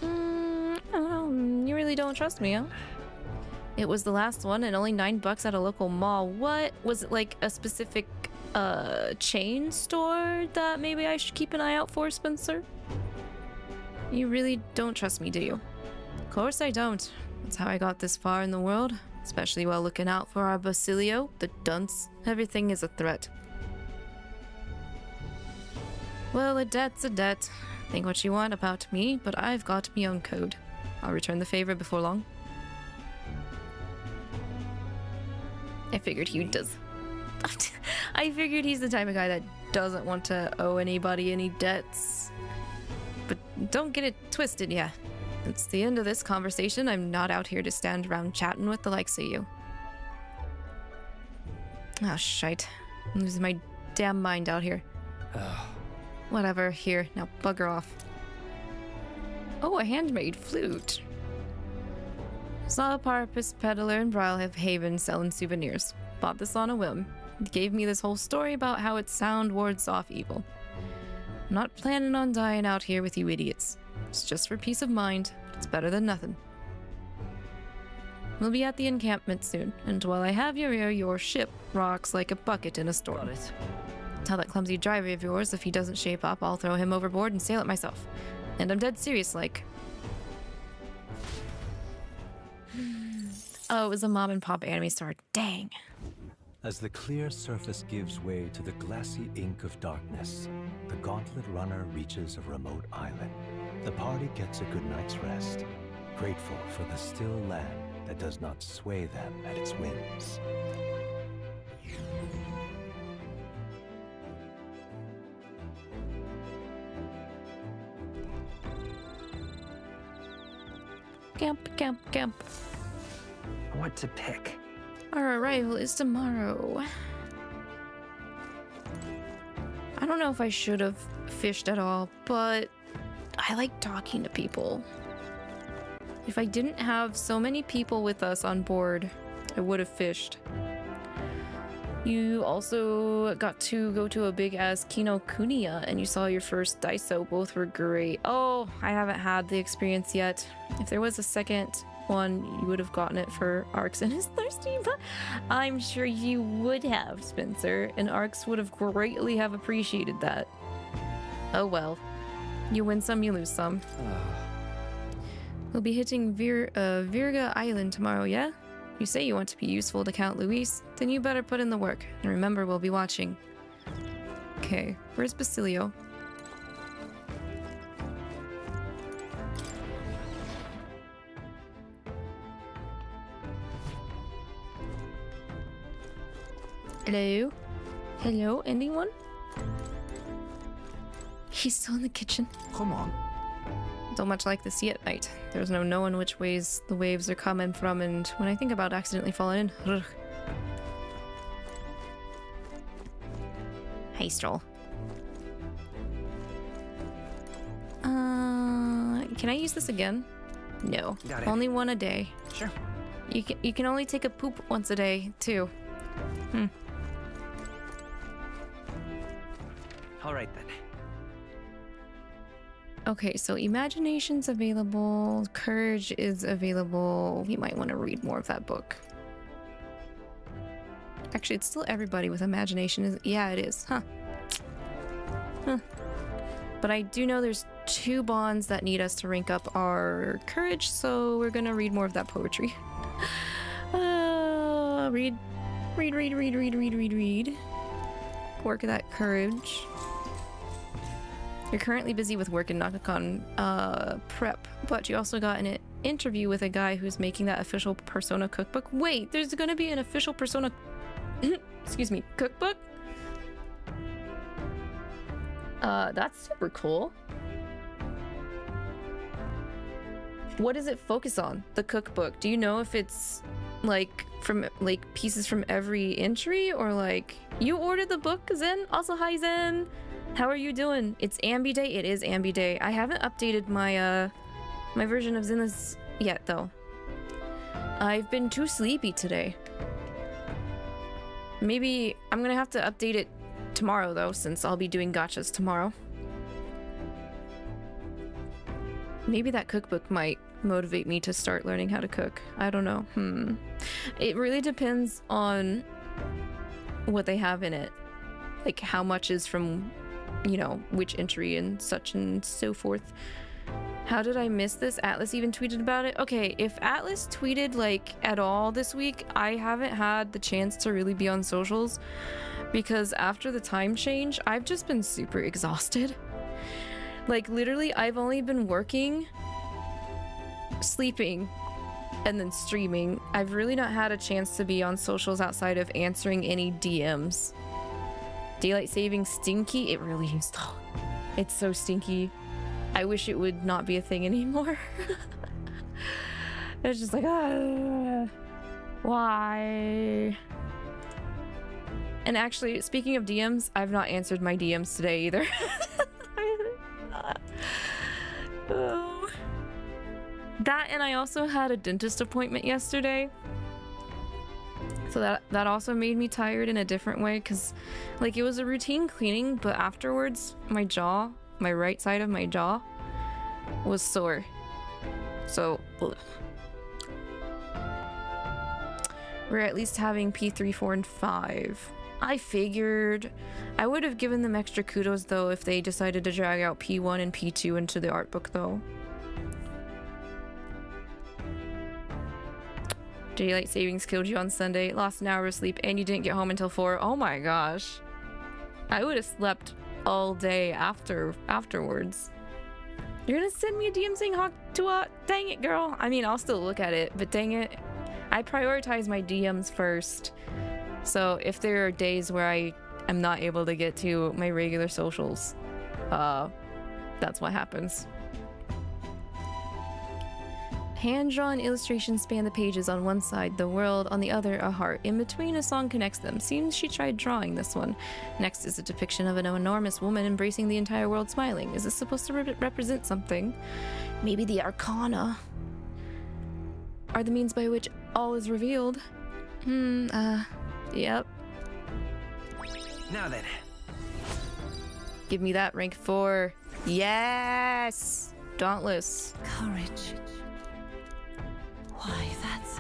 I don't know, you really don't trust me, huh? It was the last one and only $9 at a local mall. What? Was it like a specific chain store that maybe I should keep an eye out for, Spencer? You really don't trust me, do you? Of course I don't. That's how I got this far in the world, especially while looking out for our Basilio, the dunce. Everything is a threat. Well, a debt's a debt. Think what you want about me, but I've got my own code. I'll return the favor before long. I figured he does. I figured he's the type of guy that doesn't want to owe anybody any debts. But don't get it twisted, yeah. It's the end of this conversation. I'm not out here to stand around chatting with the likes of you. Oh, shite. I'm losing my damn mind out here. Whatever, here, now bugger off. Oh, a handmade flute. Saw a parpus peddler in Haven selling souvenirs. Bought this on a whim. He gave me this whole story about how its sound wards off evil. I'm not planning on dying out here with you idiots. It's just for peace of mind. It's better than nothing. We'll be at the encampment soon, and while I have your ear, your ship rocks like a bucket in a storm. Got it. Tell that clumsy driver of yours if he doesn't shape up, I'll throw him overboard and sail it myself. And I'm dead serious, like. Oh, it was a mom and pop anime star. Dang. As the clear surface gives way to the glassy ink of darkness, the Gauntlet Runner reaches a remote island. The party gets a good night's rest, grateful for the still land that does not sway them at its whims. Camp. What to pick? Our arrival is tomorrow. I don't know if I should have fished at all, but I like talking to people. If I didn't have so many people with us on board, I would have fished. You also got to go to a big-ass Kinokuniya, and you saw your first Daiso. Both were great. Oh, I haven't had the experience yet. If there was a second one, you would have gotten it for Arx and his thirsty, but I'm sure you would have, Spencer, and Arx would have greatly have appreciated that. Oh well. You win some, you lose some. We'll be hitting Virga Island tomorrow, yeah? You say you want to be useful to Count Luis, then you better put in the work. And remember, we'll be watching. Okay, where's Basilio? Hello? Hello, anyone? He's still in the kitchen. Come on. Don't much like the sea at night. There's no knowing which ways the waves are coming from, and when I think about accidentally falling in, ugh. Hey, Stroll. Can I use this again? No. Got it. Only one a day. Sure. You can only take a poop once a day, too. All right then. Okay, so imagination's available, courage is available. We might want to read more of that book. Actually, it's still everybody with imagination. Yeah, it is. Huh. But I do know there's 2 bonds that need us to rank up our courage, so we're gonna read more of that poetry. Read. Work of that courage. You're currently busy with work in Nakakon prep, but you also got an interview with a guy who's making that official Persona cookbook. Wait, there's gonna be an official Persona excuse me, cookbook? That's super cool. What does it focus on, the cookbook? Do you know if it's like from like pieces from every entry, or like you ordered the book, Zen? Also, hi Zen. How are you doing? It's Ambi Day. It is Ambi Day. I haven't updated my my version of Zeniths yet though. I've been too sleepy today. Maybe I'm gonna have to update it tomorrow though, since I'll be doing gachas tomorrow. Maybe that cookbook might motivate me to start learning how to cook. I don't know. It really depends on what they have in it. like how much is from, you know, which entry and such and so forth. How did I miss this? Atlas even tweeted about it? Okay, if Atlas tweeted like at all this week, I haven't had the chance to really be on socials because after the time change, I've just been super exhausted. Like literally, I've only been working, sleeping, and then streaming. I've really not had a chance to be on socials outside of answering any DMs. Daylight saving stinky? It really is though. It's so stinky. I wish it would not be a thing anymore. It's just like, why? And actually, speaking of DMs, I've not answered my DMs today either. Oh. That, and I also had a dentist appointment yesterday. So that also made me tired in a different way, because like it was a routine cleaning, but afterwards my jaw, my right side of my jaw was sore. So ugh. We're at least having P3, 4, and 5. I figured. I would have given them extra kudos though if they decided to drag out P1 and P2 into the art book though. Daylight savings killed you on Sunday, lost an hour of sleep, and you didn't get home until 4. Oh my gosh. I would have slept all day afterwards. You're gonna send me a DM saying Tua? Dang it, girl. I mean, I'll still look at it, but dang it. I prioritize my DMs first. So if there are days where I am not able to get to my regular socials, that's what happens. Hand-drawn illustrations span the pages. On one side, the world, on the other, a heart. In between, a song connects them. Seems she tried drawing this one. Next is a depiction of an enormous woman embracing the entire world smiling. Is this supposed to represent something? Maybe the Arcana are the means by which all is revealed. Yep. Now then. Give me that rank 4. Yes! Dauntless. Courage. Why, that's...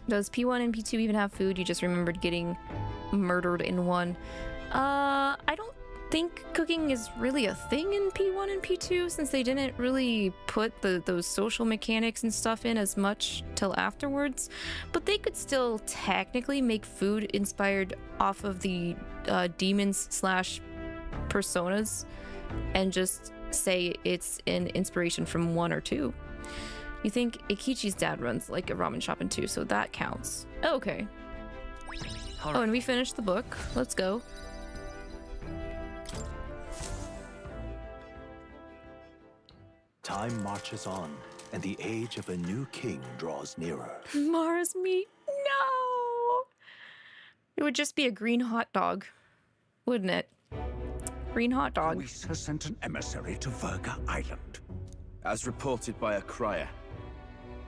Does P1 and P2 even have food? You just remembered getting murdered in one. I don't think cooking is really a thing in P1 and P2 since they didn't really put those social mechanics and stuff in as much till afterwards. But they could still technically make food inspired off of the demons / personas and just say it's an inspiration from 1 or 2. You think Ikichi's dad runs like a ramen shop in 2, so that counts. Oh, okay. Oh, and we finished the book. Let's go. Time marches on, and the age of a new king draws nearer. Mara's meat. No! It would just be a green hot dog, wouldn't it? Green hot dog. Luis has sent an emissary to Virga Island. As reported by a crier,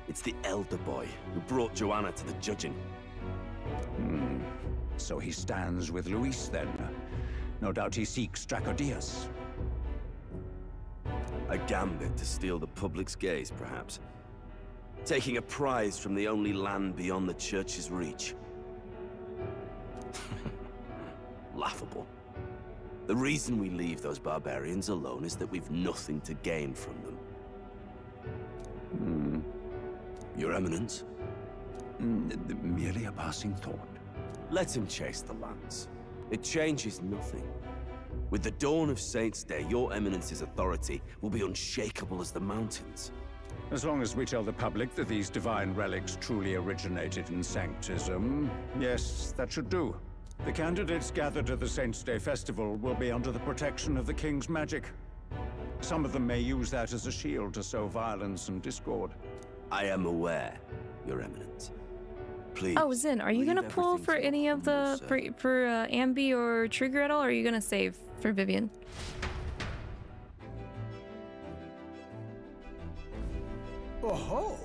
it's the elder boy who brought Joanna to the judging. So he stands with Luis then. No doubt he seeks Dracodius. A gambit to steal the public's gaze, perhaps. Taking a prize from the only land beyond the church's reach. Laughable. The reason we leave those barbarians alone is that we've nothing to gain from them. Your Eminence? Merely a passing thought. Let him chase the lands. It changes nothing. With the dawn of Saints' Day, your Eminence's authority will be unshakable as the mountains. As long as we tell the public that these divine relics truly originated in Sanctism, yes, that should do. The candidates gathered at the Saints' Day Festival will be under the protection of the King's magic. Some of them may use that as a shield to sow violence and discord. I am aware, Your Eminence. Please. Oh, Zin, are you gonna pull for any of the for Ambi or Trigger at all, or are you gonna save for Vivian? Oh-ho!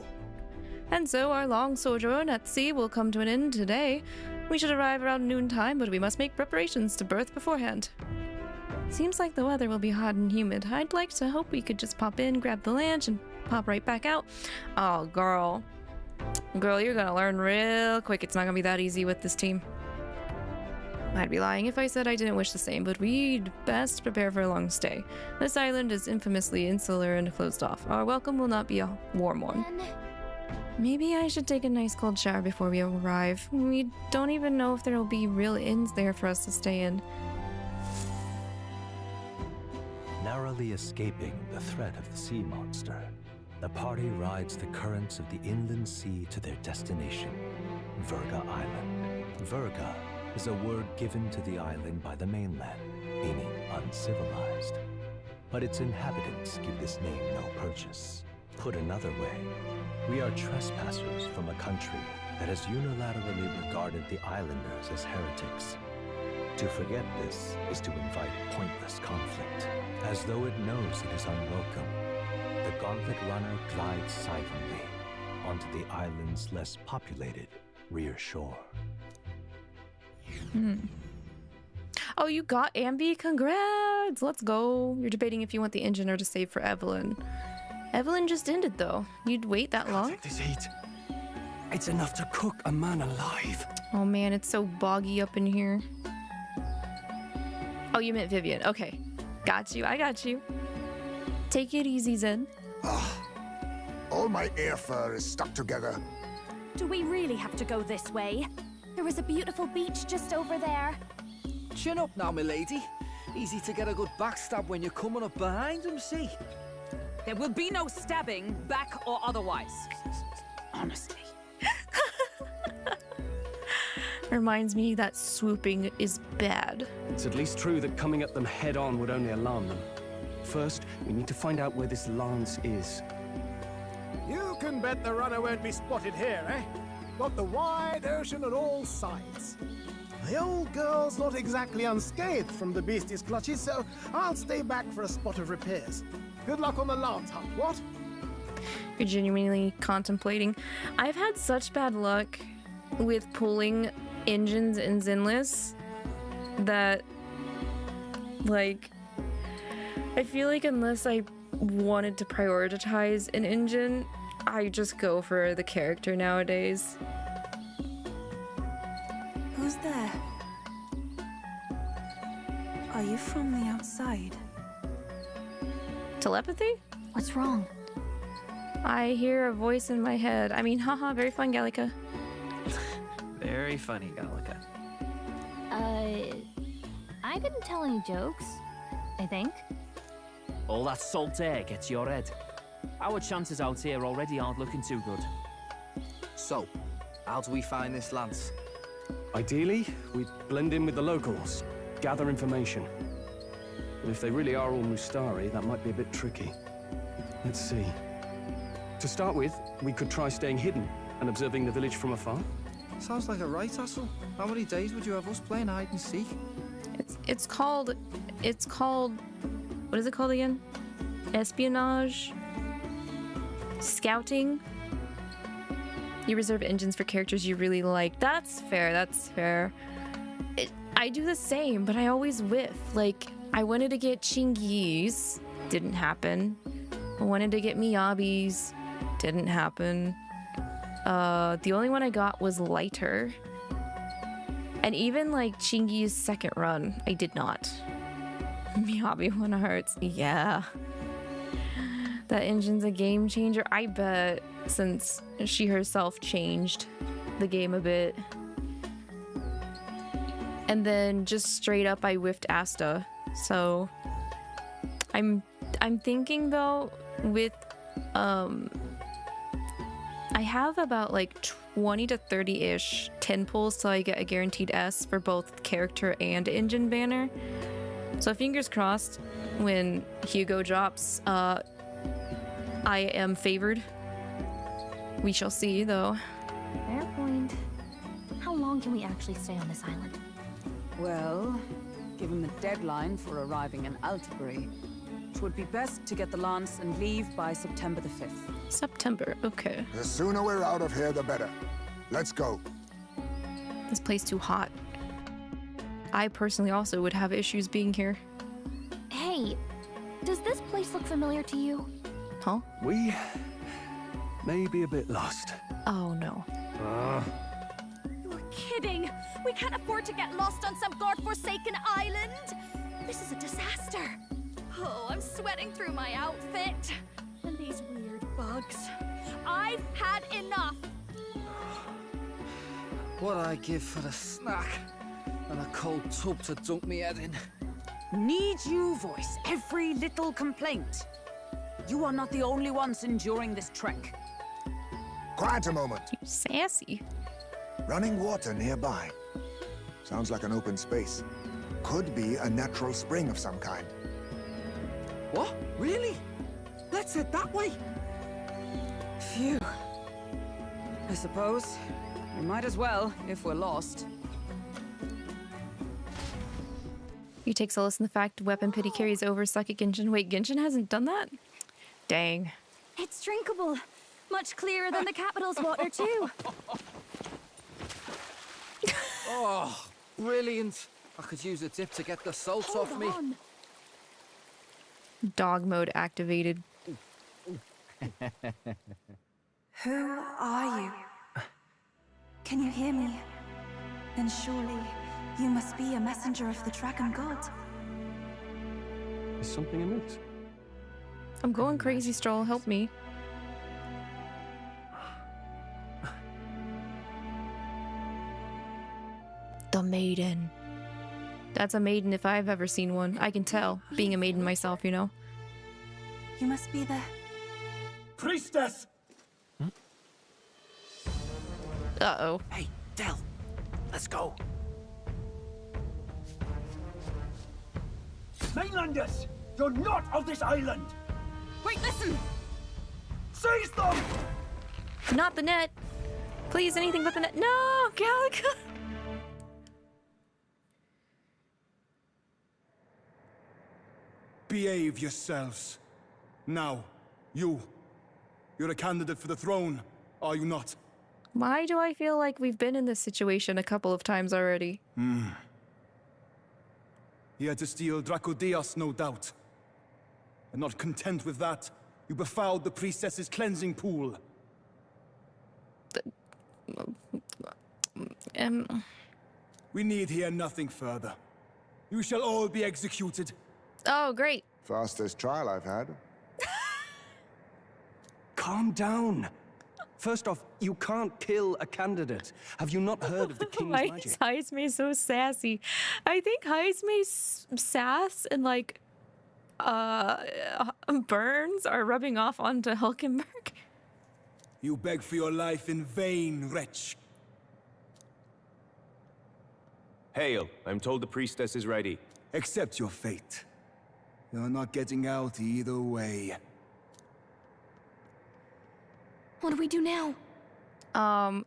And so our long sojourn at sea will come to an end today. We should arrive around noontime, but we must make preparations to berth beforehand. Seems like the weather will be hot and humid. I'd like to hope we could just pop in, grab the lunch, and pop right back out. Oh, girl. Girl, you're gonna learn real quick. It's not gonna be that easy with this team. I'd be lying if I said I didn't wish the same, but we'd best prepare for a long stay. This island is infamously insular and closed off. Our welcome will not be a warm one. Maybe I should take a nice cold shower before we arrive. We don't even know if there will be real inns there for us to stay in. Narrowly escaping the threat of the sea monster, the party rides the currents of the inland sea to their destination, Virga Island. Virga is a word given to the island by the mainland, meaning uncivilized. But its inhabitants give this name no purchase. Put another way, we are trespassers from a country that has unilaterally regarded the islanders as heretics. To forget this is to invite pointless conflict. As though it knows it is unwelcome, the Gauntlet Runner glides silently onto the island's less populated rear shore. Oh, you got Ambi? Congrats! Let's go. You're debating if you want the engine or to save for Evelyn. Evelyn just ended, though. You'd wait that long? Take this heat. It's enough to cook a man alive. Oh man, it's so boggy up in here. Oh, you meant Vivian. Okay. Got you. I got you. Take it easy, Zen. All my air fur is stuck together. Do we really have to go this way? There is a beautiful beach just over there. Chin up now, milady. Easy to get a good backstab when you're coming up behind them, see? There will be no stabbing, back or otherwise. Honestly. Reminds me that swooping is bad. It's at least true that coming at them head-on would only alarm them. First, we need to find out where this lance is. You can bet the runner won't be spotted here, eh? Got the wide ocean on all sides. The old girl's not exactly unscathed from the beastie's clutches, so I'll stay back for a spot of repairs. Good luck on the lance hunt, what? You're genuinely contemplating. I've had such bad luck with pulling engines in Zenless that, like, I feel like unless I wanted to prioritize an engine, I just go for the character nowadays. Who's there? Are you from the outside? Telepathy? What's wrong? I hear a voice in my head. I mean, haha, very fun, Gallica. Very funny, Gallica. I didn't tell any jokes, I think. All that salt air gets your head. Our chances out here already aren't looking too good. So, how do we find this lance? Ideally, we'd blend in with the locals, gather information. But if they really are all Mustari, that might be a bit tricky. Let's see. To start with, we could try staying hidden and observing the village from afar. Sounds like a right hustle. How many days would you have us playing hide and seek? It's called, what is it called again? Espionage? Scouting? You reserve engines for characters you really like. That's fair, that's fair. I do the same, but I always whiff. Like, I wanted to get Chinggis, didn't happen. I wanted to get Miyabis, didn't happen. The only one I got was Lighter. And even like Chinggis' second run, I did not. Miyabi 1 hearts, yeah. That engine's a game changer, I bet, since she herself changed the game a bit. And then just straight up I whiffed Asta. So I'm thinking though with I have about like 20 to 30-ish 10 pulls till I get a guaranteed S for both character and engine banner. So fingers crossed when Hugo drops, I am favored. We shall see though. Fair point. How long can we actually stay on this island? Well, given the deadline for arriving in Altabury, it would be best to get the lance and leave by September the 5th. September, okay. The sooner we're out of here, the better. Let's go. This place too hot. I personally also would have issues being here. Hey, does this place look familiar to you? Huh? We may be a bit lost. Oh no. You're kidding! We can't afford to get lost on some godforsaken island! This is a disaster! Oh, I'm sweating through my outfit. And these weird bugs. I've had enough! What I give for a snack and a cold tub to dunk me head in. Need you voice every little complaint? You are not the only ones enduring this trek. Quiet a moment. Sassy. Running water nearby. Sounds like an open space. Could be a natural spring of some kind. What? Really? Let's head that way. Phew. I suppose we might as well if we're lost. You take solace in the fact weapon pity carries over Psychic Genshin. Wait, Genshin hasn't done that? Dang. It's drinkable. Much clearer than the capital's water, too. Oh, brilliant. I could use a dip to get the salt off me. Dog mode activated. Who are you? Can you hear me? Then surely you must be a messenger of the dragon god. Is something amiss? I'm going crazy, Stroll. Help me. The maiden. That's a maiden if I've ever seen one. I can tell, being a maiden myself, you know. You must be the... Priestess! Uh-oh. Hey, Del, let's go. Mainlanders! You're not of this island! Wait, listen! Seize them! Not the net. Please, anything but the net. No, Galaga. Behave yourselves. Now, you're a candidate for the throne, are you not? Why do I feel like we've been in this situation a couple of times already? He had to steal Dracodias, no doubt. And not content with that, you befouled the priestess's cleansing pool. We need hear nothing further. You shall all be executed. Oh, great. Fastest trial I've had. Calm down. First off, you can't kill a candidate. Have you not heard of the king's Why magic? is Heisme so sassy? I think Heisme's sass and like burns are rubbing off onto Hulkenberg. You beg for your life in vain, wretch. Hail, I'm told the priestess is ready. Accept your fate. You're not getting out either way. What do we do now?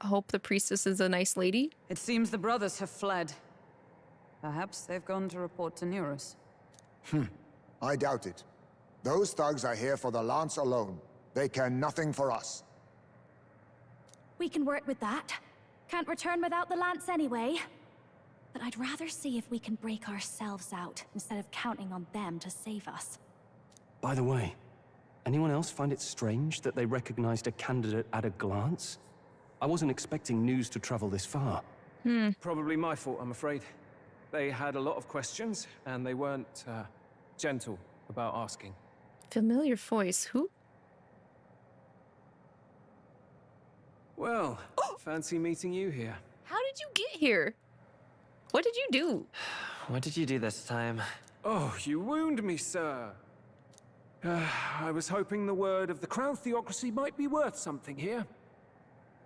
Hope the priestess is a nice lady. It seems the brothers have fled. Perhaps they've gone to report to Neurus. I doubt it. Those thugs are here for the lance alone. They care nothing for us. We can work with that. Can't return without the lance anyway. But I'd rather see if we can break ourselves out instead of counting on them to save us. By the way, anyone else find it strange that they recognized a candidate at a glance? I wasn't expecting news to travel this far. Probably my fault, I'm afraid. They had a lot of questions, and they weren't gentle about asking. Familiar voice. Who? Well, fancy meeting you here. How did you get here? What did you do? What did you do this time? Oh, you wound me, sir. I was hoping the word of the Crown Theocracy might be worth something here.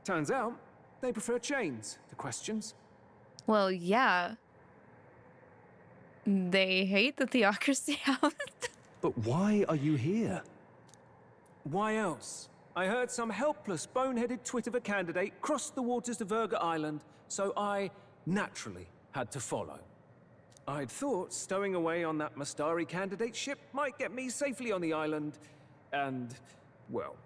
Turns out, they prefer chains to questions. Well, yeah. They hate the Theocracy House. But why are you here? Why else? I heard some helpless, boneheaded twit of a candidate crossed the waters to Virga Island, so I naturally had to follow. I'd thought stowing away on that Mustari candidate ship might get me safely on the island, and, well...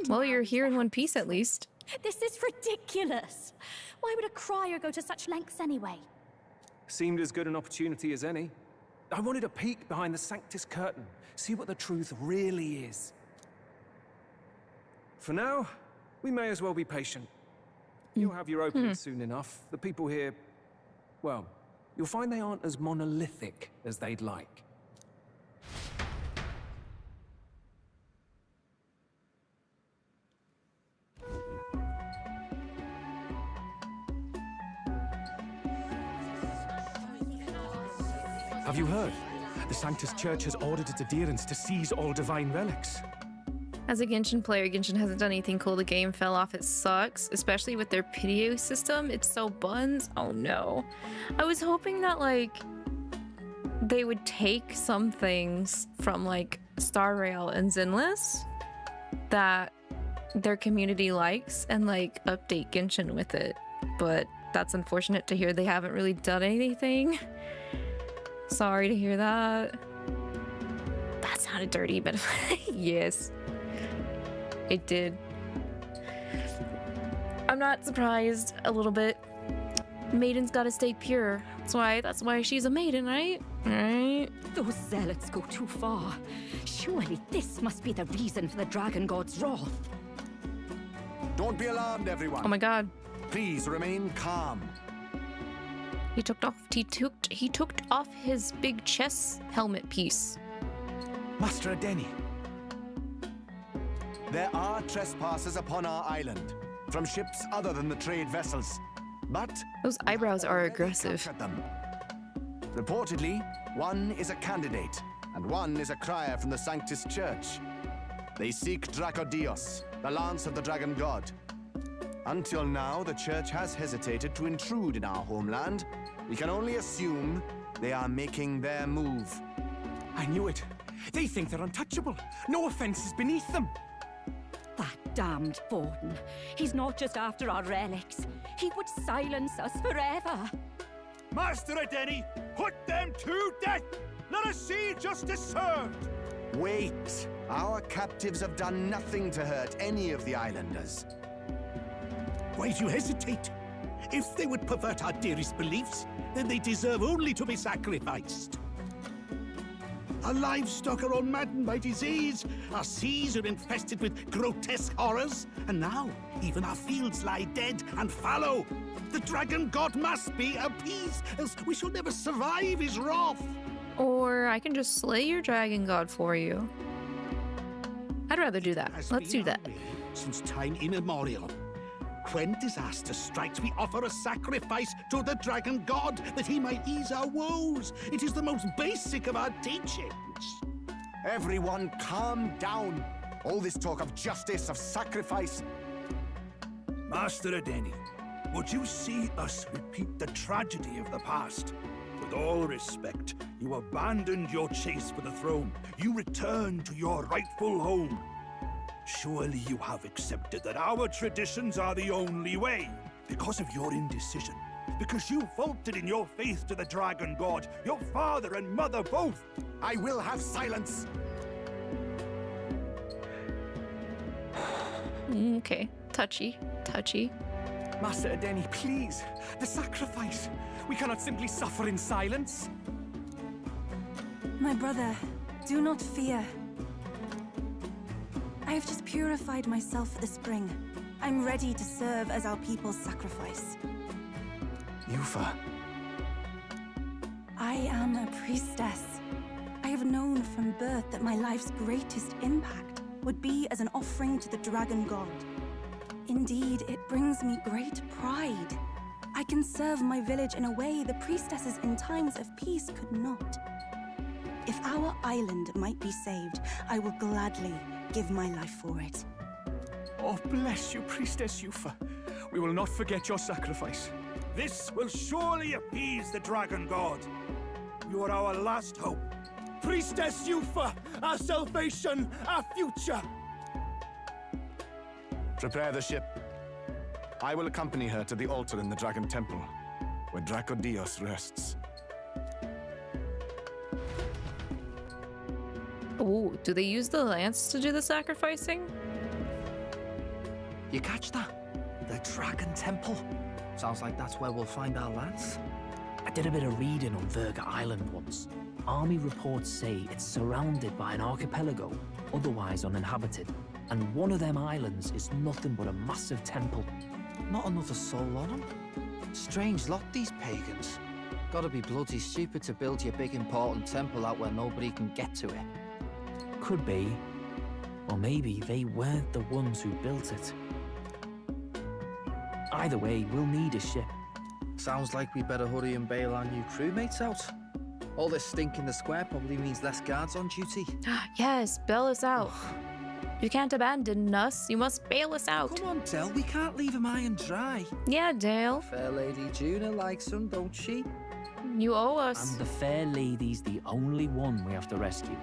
Well, you're here in one piece at least. This is ridiculous! Why would a crier go to such lengths anyway? Seemed as good an opportunity as any. I wanted a peek behind the Sanctus curtain, see what the truth really is. For now, we may as well be patient. You'll have your opening soon enough. The people here, well, you'll find they aren't as monolithic as they'd like. Have you heard? The Sanctus Church has ordered its adherents to seize all divine relics. As a Genshin player, Genshin hasn't done anything cool. The game fell off. It sucks, especially with their Pitio system. It's so buns. Oh no. I was hoping that like they would take some things from like Star Rail and Zenless that their community likes and like update Genshin with it. But that's unfortunate to hear. They haven't really done anything. Sorry to hear that. That sounded dirty, but yes. It did. I'm not surprised a little bit. Maiden's gotta stay pure. That's why she's a maiden, right? Right? Those zealots go too far. Surely this must be the reason for the Dragon God's wrath. Don't be alarmed, everyone. Oh my god. Please remain calm. He took off his big chess helmet piece. Master Adeni. There are trespassers upon our island, from ships other than the trade vessels. But those eyebrows are aggressive. Them. Reportedly, one is a candidate, and one is a crier from the Sanctus Church. They seek 𝐷𝐴𝐸𝐿, the lance of the Dragon God. Until now, the Church has hesitated to intrude in our homeland. We can only assume they are making their move. I knew it. They think they're untouchable. No offense is beneath them. That damned Borden. He's not just after our relics. He would silence us forever. Master Adeni, put them to death! Let us see justice served! Wait. Our captives have done nothing to hurt any of the islanders. Why do you hesitate? If they would pervert our dearest beliefs, then they deserve only to be sacrificed. Our livestock are all maddened by disease, our seas are infested with grotesque horrors, and now even our fields lie dead and fallow. The Dragon God must be appeased, else we shall never survive his wrath. Or I can just slay your Dragon God for you. I'd rather do that. Let's do that. Since time immemorial. When disaster strikes, we offer a sacrifice to the Dragon God that he might ease our woes. It is the most basic of our teachings. Everyone calm down. All this talk of justice, of sacrifice. Master Adeni, would you see us repeat the tragedy of the past? With all respect, you abandoned your chase for the throne. You returned to your rightful home. Surely you have accepted that our traditions are the only way. Because of your indecision. Because you faltered in your faith to the Dragon God. Your father and mother both. I will have silence. Okay. Touchy. Touchy. Master Adeni, please. The sacrifice. We cannot simply suffer in silence. My brother, do not fear. I have just purified myself for the spring. I'm ready to serve as our people's sacrifice. Yufa. I am a priestess. I have known from birth that my life's greatest impact would be as an offering to the Dragon God. Indeed, it brings me great pride. I can serve my village in a way the priestesses in times of peace could not. If our island might be saved, I will gladly give my life for it. Oh, bless you, Priestess Yufa. We will not forget your sacrifice. This will surely appease the Dragon God. You are our last hope. Priestess Yufa, our salvation, our future. Prepare the ship. I will accompany her to the altar in the Dragon Temple, where 𝐷𝐴𝐸𝐿 rests. Oh, do they use the lance to do the sacrificing? You catch that? The Dragon Temple. Sounds like that's where we'll find our lance. I did a bit of reading on Virga Island once. army reports say it's surrounded by an archipelago, otherwise uninhabited. And one of them islands is nothing but a massive temple. Not another soul on them. Strange lot, these pagans. Gotta be bloody stupid to build your big important temple out where nobody can get to it. Could be. Or maybe they weren't the ones who built it. Either way, we'll need a ship. Sounds like we better hurry and bail our new crewmates out. All this stink in the square probably means less guards on duty. Yes, bail us out. You can't abandon us. You must bail us out. Come on, Del. We can't leave him high and dry. Yeah, Dale. Fair Lady Juna likes him, don't she? You owe us. And the fair lady's the only one we have to rescue.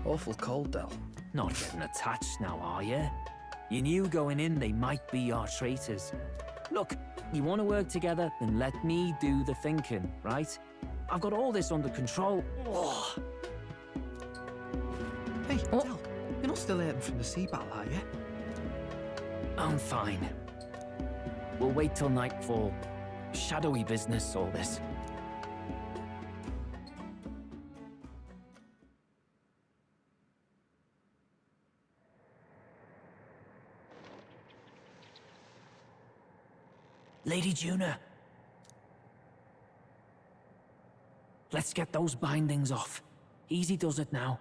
Awful cold, Del. Not getting attached now, are you? You knew going in they might be our traitors. Look, you want to work together, then let me do the thinking, right? I've got all this under control. Oh. Hey, Del, you're not still hurting from the sea battle, are you? I'm fine. We'll wait till nightfall. Shadowy business, all this. Lady Juna. Let's get those bindings off. Easy does it now.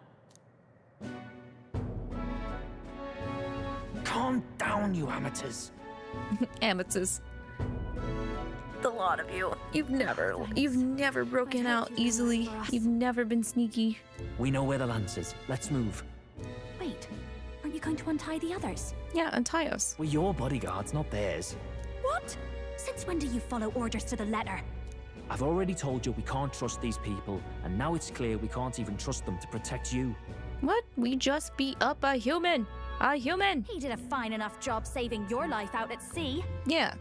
Calm down, you amateurs. Amateurs. The lot of you. You've never broken out easily. You've never been sneaky. We know where the lance is. Let's move. Wait, aren't you going to untie the others? Yeah, untie us. We're your bodyguards, not theirs. What? Since when do you follow orders to the letter? I've already told you we can't trust these people, and now it's clear we can't even trust them to protect you. What? We just beat up a human. A human. He did a fine enough job saving your life out at sea. Yeah.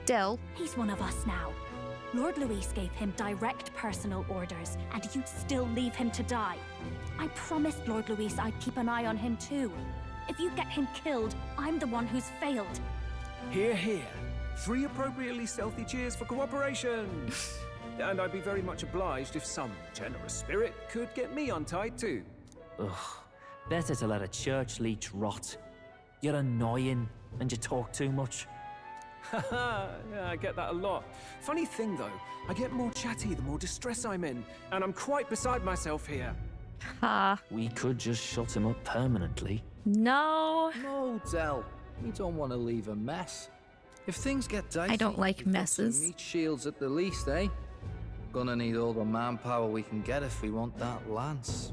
Del. He's one of us now. Lord Luis gave him direct personal orders, and you'd still leave him to die. I promised Lord Luis I'd keep an eye on him too. If you get him killed, I'm the one who's failed. Hear, hear. 3 appropriately stealthy cheers for cooperation. And I'd be very much obliged if some generous spirit could get me untied too. Ugh. Better to let a church leech rot. You're annoying, and you talk too much. Haha, yeah, I get that a lot. Funny thing though, I get more chatty the more distress I'm in, and I'm quite beside myself here. Ha. We could just shut him up permanently. No. No, Del. We don't want to leave a mess. If things get dicey, I don't like messes. Meat shields at the least, eh? Gonna need all the manpower we can get if we want that lance.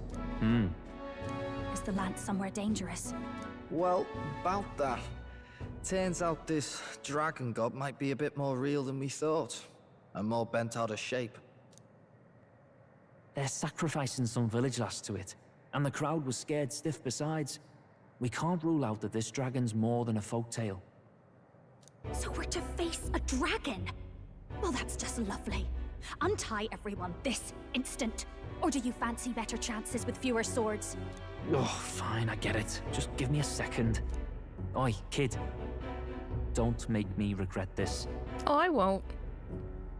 Is the lance somewhere dangerous? Well, about that. Turns out this dragon god might be a bit more real than we thought, and more bent out of shape. They're sacrificing some village lass to it, and the crowd was scared stiff besides. We can't rule out that this dragon's more than a folktale. So we're to face a dragon? Well, that's just lovely. Untie everyone this instant. Or do you fancy better chances with fewer swords? Oh, fine, I get it. Just give me a second. Oi, kid. Don't make me regret this. Oh, I won't.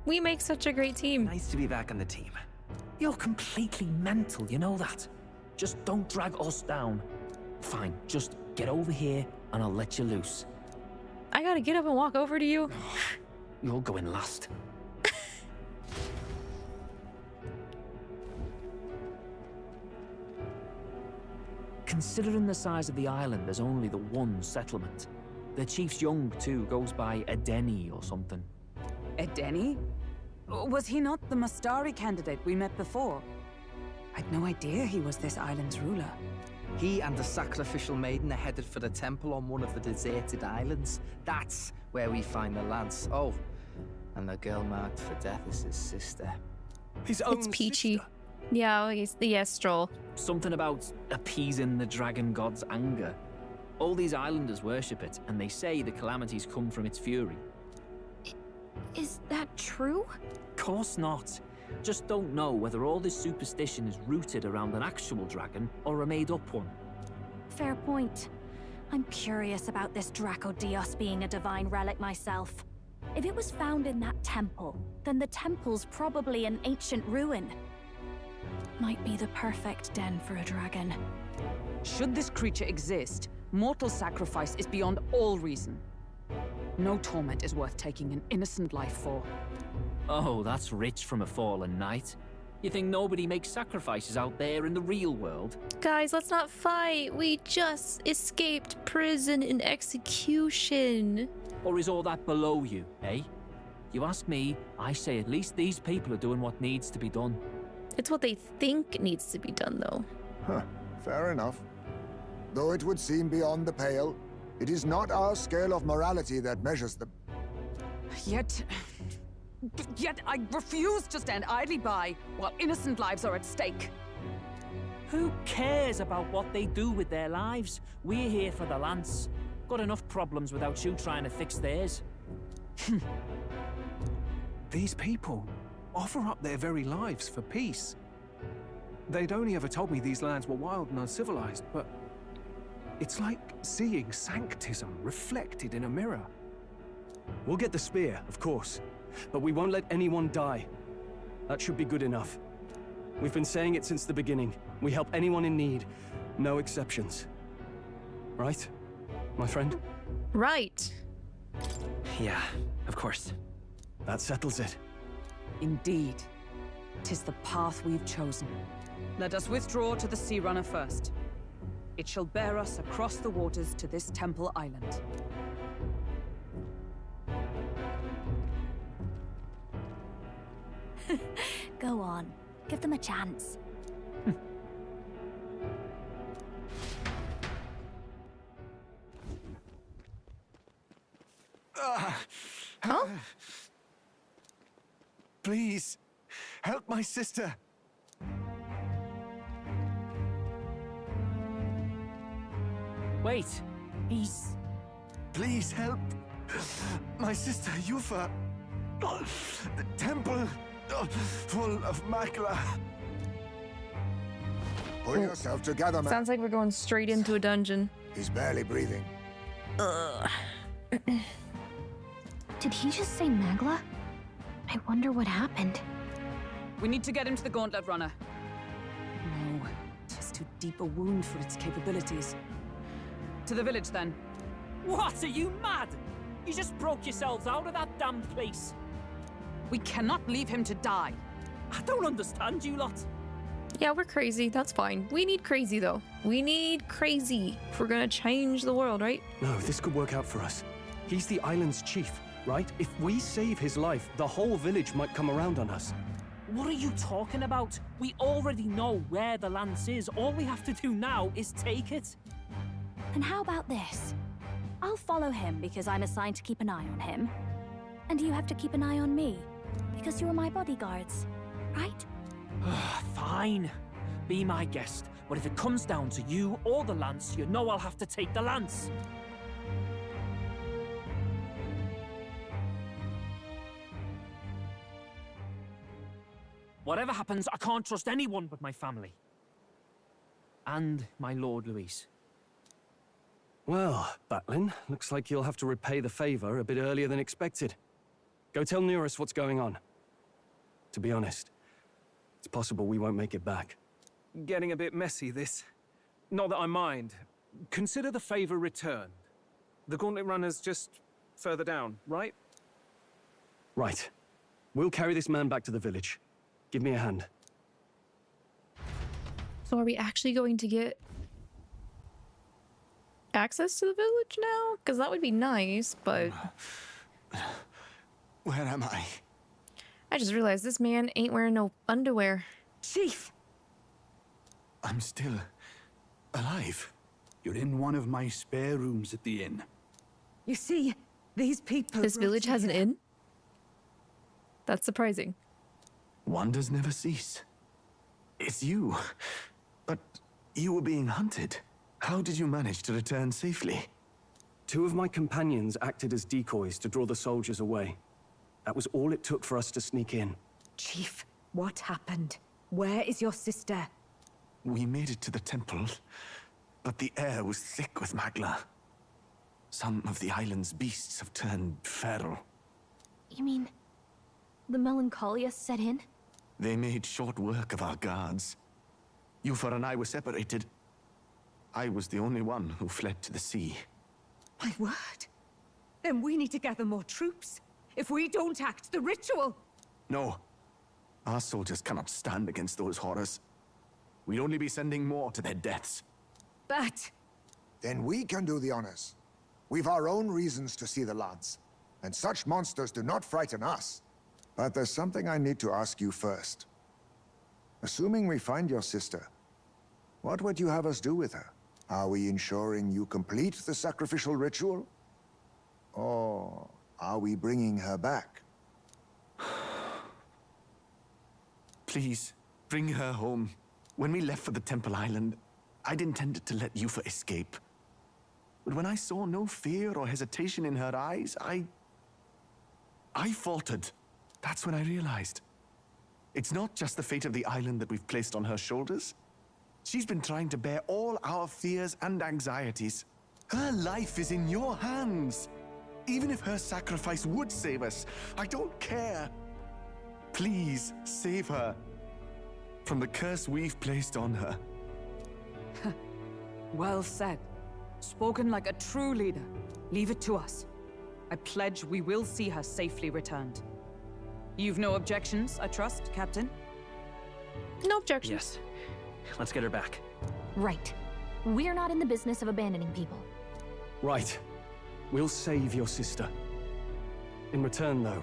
We make such a great team. Nice to be back on the team. You're completely mental, you know that? Just don't drag us down. Fine, just get over here and I'll let you loose. I gotta get up and walk over to you. You're going last. Considering the size of the island, there's only the one settlement. The chief's young, too, goes by Edeni or something. Edeni? Was he not the Mustari candidate we met before? I'd no idea he was this island's ruler. He and the sacrificial maiden are headed for the temple on one of the deserted islands. That's where we find the lance. Oh, and the girl marked for death is his sister. His own It's Peachy. sister. Yeah, yes, Stroll. Something about appeasing the dragon god's anger. All these islanders worship it, and they say the calamities come from its fury. Is that true? Course not. Just don't know whether all this superstition is rooted around an actual dragon or a made-up one. Fair point. I'm curious about this Draco Dios being a divine relic myself. If it was found in that temple, then the temple's probably an ancient ruin. might be the perfect den for a dragon. Should this creature exist, mortal sacrifice is beyond all reason. No torment is worth taking an innocent life for. Oh, that's rich from a fallen knight. You think nobody makes sacrifices out there in the real world? Guys, let's not fight. We just escaped prison and execution. Or is all that below you, eh? You ask me, I say at least these people are doing what needs to be done. It's what they think needs to be done, though. Huh, fair enough. Though it would seem beyond the pale, it is not our scale of morality that measures them. Yet I refuse to stand idly by while innocent lives are at stake. Who cares about what they do with their lives? We're here for the lance. Got enough problems without you trying to fix theirs. These people offer up their very lives for peace. They'd only ever told me these lands were wild and uncivilized, but it's like seeing sanctism reflected in a mirror. We'll get the spear, of course, but we won't let anyone die. That should be good enough. We've been saying it since the beginning. We help anyone in need, no exceptions. Right, my friend? Right. Yeah, of course. That settles it. Indeed. 'Tis the path we've chosen. Let us withdraw to the Sea Runner first. It shall bear us across the waters to this temple island. Go on. Give them a chance. Huh? Please, help my sister. Wait, he's... Please help my sister Yufa. The temple full of Magla. Pull yourself together, man. Sounds like we're going straight into a dungeon. He's barely breathing. Did he just say Magla? I wonder what happened. We need to get him to the Gauntlet Runner. No, tis too deep a wound for its capabilities. To the village, then. What, are you mad? You just broke yourselves out of that damn place. We cannot leave him to die. I don't understand you lot. Yeah, we're crazy. That's fine. We need crazy, though. We need crazy if we're gonna change the world, right? No, this could work out for us. He's the island's chief, right? If we save his life, the whole village might come around on us. What are you talking about? We already know where the lance is. All we have to do now is take it. And how about this? I'll follow him because I'm assigned to keep an eye on him. And you have to keep an eye on me because you're my bodyguards, right? Fine. Be my guest. But if it comes down to you or the lance, you know I'll have to take the lance. Whatever happens, I can't trust anyone but my family. And my Lord Luis. Well, Batlin, looks like you'll have to repay the favor a bit earlier than expected. Go tell Neurus what's going on. To be honest, it's possible we won't make it back. Getting a bit messy, this. Not that I mind. Consider the favor returned. The Gauntlet Runner's just further down, right? Right. We'll carry this man back to the village. Give me a hand. So are we actually going to get access to the village now? Because that would be nice, but... Where am I? I just realized this man ain't wearing no underwear. Chief! I'm still alive. You're in one of my spare rooms at the inn. You see, these people... This village has an inn? That's surprising. Wonders never cease. It's you. But you were being hunted. How did you manage to return safely? 2 of my companions acted as decoys to draw the soldiers away. That was all it took for us to sneak in. Chief, what happened? Where is your sister? We made it to the temple, but the air was thick with Magla. Some of the island's beasts have turned feral. You mean the melancholia set in? They made short work of our guards. Yufa and I were separated. I was the only one who fled to the sea. My word. Then we need to gather more troops. If we don't act, the ritual... No. Our soldiers cannot stand against those horrors. We'd only be sending more to their deaths. But... Then we can do the honors. We've our own reasons to see the lance, and such monsters do not frighten us. But there's something I need to ask you first. Assuming we find your sister, what would you have us do with her? Are we ensuring you complete the sacrificial ritual? Or are we bringing her back? Please, bring her home. When we left for the Temple Island, I'd intended to let Yufa escape. But when I saw no fear or hesitation in her eyes, I faltered. That's when I realized. It's not just the fate of the island that we've placed on her shoulders. She's been trying to bear all our fears and anxieties. Her life is in your hands. Even if her sacrifice would save us, I don't care. Please, save her from the curse we've placed on her. Well said. Spoken like a true leader. Leave it to us. I pledge we will see her safely returned. You've no objections, I trust, Captain? No objections. Yes. Let's get her back. Right. We're not in the business of abandoning people. Right. We'll save your sister. In return, though,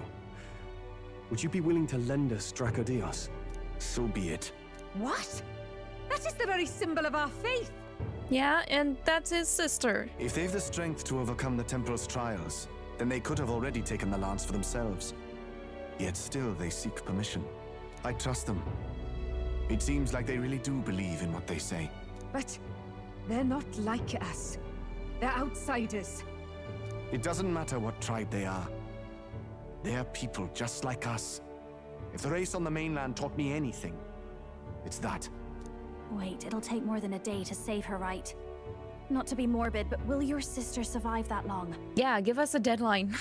would you be willing to lend us 𝐷𝐴𝐴𝐷𝐼? So be it. What? That is the very symbol of our faith! Yeah, and that's his sister. If they've the strength to overcome the Templars' trials, then they could have already taken the lance for themselves. Yet still they seek permission. I trust them. It seems like they really do believe in what they say. But they're not like us. They're outsiders. It doesn't matter what tribe they are. They're people just like us. If the race on the mainland taught me anything, it's that. Wait, it'll take more than a day to save her, right? Not to be morbid, but will your sister survive that long? Yeah, give us a deadline,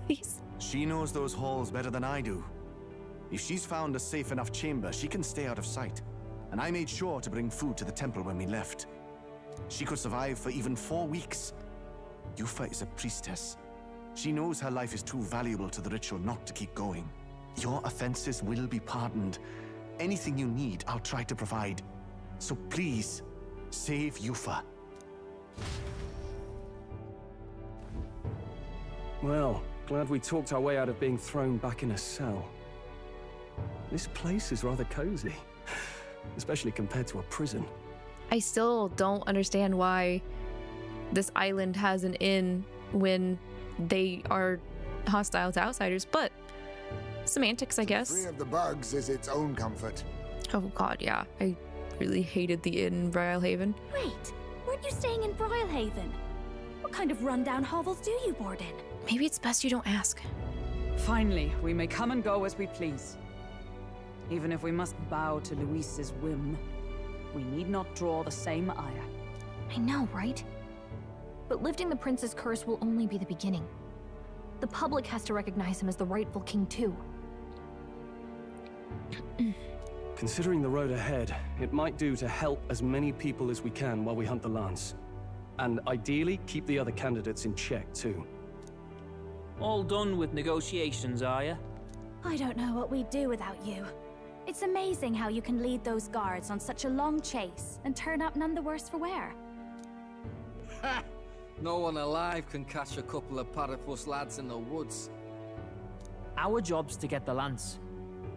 please. She knows those halls better than I do. If she's found a safe enough chamber, she can stay out of sight. And I made sure to bring food to the temple when we left. She could survive for even 4 weeks. Yufa is a priestess. She knows her life is too valuable to the ritual not to keep going. Your offenses will be pardoned. Anything you need, I'll try to provide. So please, save Yufa. Well, glad we talked our way out of being thrown back in a cell. This place is rather cozy, especially compared to a prison. I still don't understand why this island has an inn when they are hostile to outsiders, but semantics, I guess. Free of the bugs is its own comfort. Oh god, yeah. I really hated the inn in Brylehaven. Wait, weren't you staying in Brylehaven? What kind of rundown hovels do you board in? Maybe it's best you don't ask. Finally, we may come and go as we please. Even if we must bow to Luis's whim, we need not draw the same ire. I know, right? But lifting the prince's curse will only be the beginning. The public has to recognize him as the rightful king too. Considering the road ahead, it might do to help as many people as we can while we hunt the lance. And ideally, keep the other candidates in check too. All done with negotiations, are ya? I don't know what we'd do without you. It's amazing how you can lead those guards on such a long chase and turn up none the worse for wear. Ha! No one alive can catch a couple of platypus lads in the woods. Our job's to get the lance.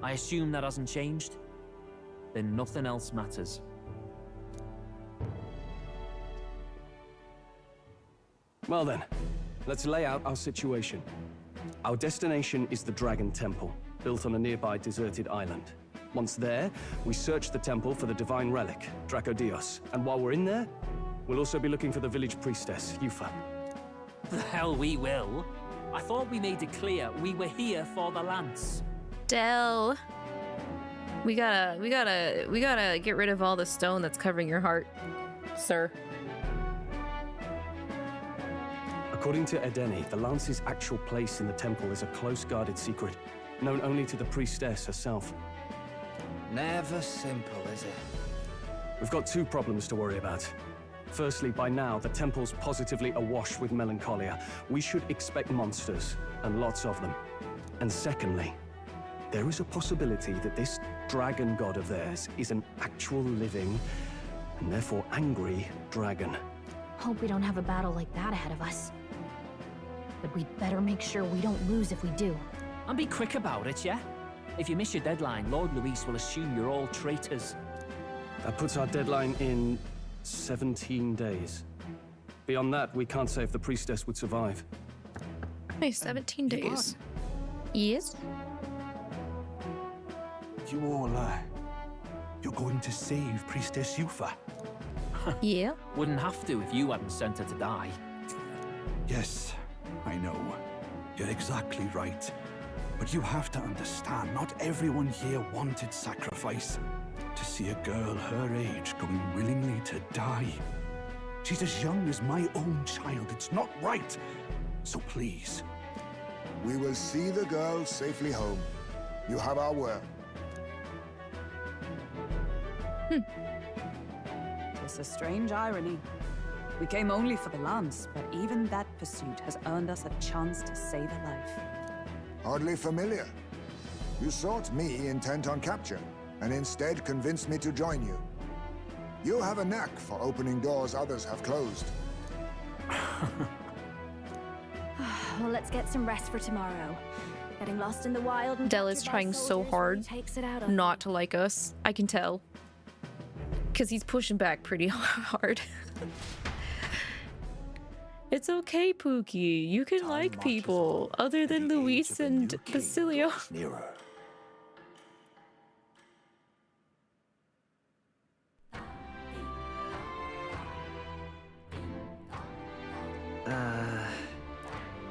I assume that hasn't changed? Then nothing else matters. Well then, let's lay out our situation. Our destination is the Dragon Temple, built on a nearby deserted island. Once there, we search the temple for the divine relic, 𝐷𝐴𝐴𝐷𝐼. And while we're in there, we'll also be looking for the village priestess, Yufa. The hell we will. I thought we made it clear we were here for the lance. Del. We gotta get rid of all the stone that's covering your heart, sir. According to Edeni, the lance's actual place in the temple is a close guarded secret, known only to the priestess herself. Never simple, is it? We've got two problems to worry about. Firstly, by now, the temple's positively awash with melancholia. We should expect monsters, and lots of them. And secondly, there is a possibility that this dragon god of theirs is an actual living, and therefore angry, dragon. Hope we don't have a battle like that ahead of us. But we'd better make sure we don't lose if we do. And be quick about it, yeah? If you miss your deadline, Lord Luis will assume you're all traitors. That puts our deadline in 17 days. Beyond that, we can't say if the priestess would survive. Hey, 17 days. Yes? You all, you're going to save Priestess Yufa? Yeah. Wouldn't have to if you hadn't sent her to die. Yes, I know. You're exactly right. But you have to understand, not everyone here wanted sacrifice. To see a girl her age going willingly to die. She's as young as my own child. It's not right. So please. We will see the girl safely home. You have our word. It's a strange irony. We came only for the lance, but even that pursuit has earned us a chance to save a life. Hardly familiar. You sought me intent on capture, and instead convinced me to join you. You have a knack for opening doors others have closed. Well, let's get some rest for tomorrow. Getting lost in the wild and Del is trying so hard not to like us. I can tell. Because he's pushing back pretty hard. It's okay, Pookie. You can like people other than Luis and Basilio.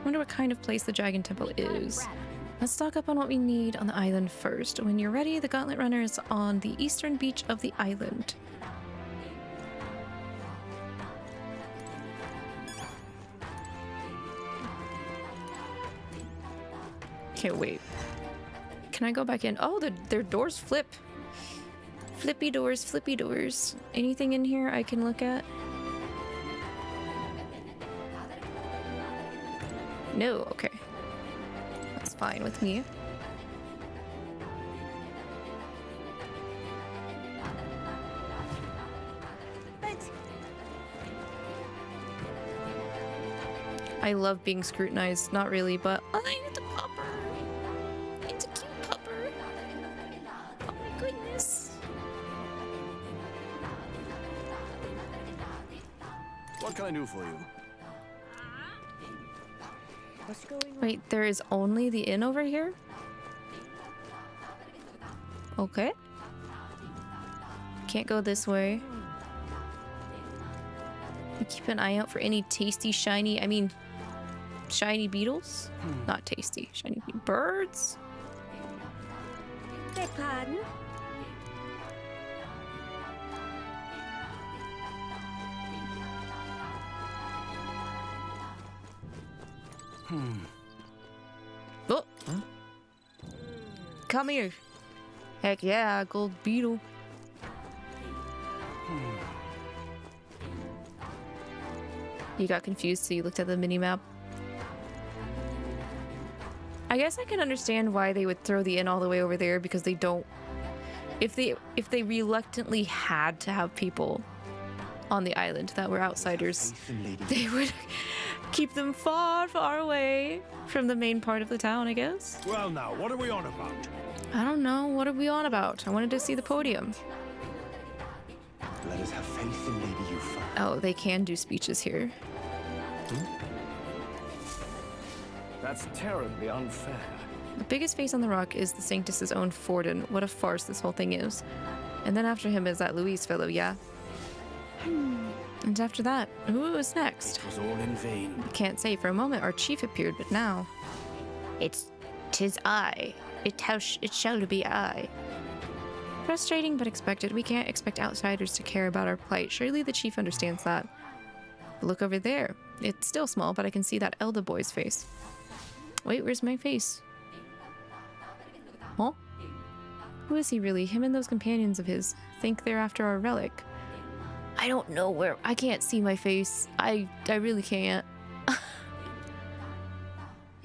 Wonder what kind of place the Dragon Temple is. Let's stock up on what we need on the island first. When you're ready, the Gauntlet Runner is on the eastern beach of the island. Okay, wait. Can I go back in? Oh, their doors flip. Flippy doors, flippy doors. Anything in here I can look at? No, okay. That's fine with me. I love being scrutinized. Not really, but I need the pupper. It's a cute pupper. Oh my goodness. What can I do for you? What's going on? Wait, there is only the inn over here? Okay. Can't go this way. You keep an eye out for any tasty, shiny, shiny beetles? Not tasty, shiny birds? Beg pardon? Oh! Come here. Heck yeah, gold beetle. You got confused, so you looked at the mini-map. I guess I can understand why they would throw the inn all the way over there, because they don't... If they reluctantly had to have people on the island that were outsiders, they would keep them far, far away from the main part of the town, I guess. Well now, what are we on about? I don't know. What are we on about? I wanted to see the podium. Let us have faith in Lady Yufa. Oh, they can do speeches here. That's terribly unfair. The biggest face on the rock is the Sanctus's own Forden. What a farce this whole thing is. And then after him is that Luis fellow, yeah? And after that, who was next? It was all in vain. Can't say. For a moment our chief appeared, but now... 'Tis I. It shall be I. Frustrating, but expected. We can't expect outsiders to care about our plight. Surely the chief understands that. Look over there. It's still small, but I can see that elder boy's face. Wait, where's my face? Huh? Who is he really? Him and those companions of his think they're after our relic. I don't know where. I can't see my face. I really can't.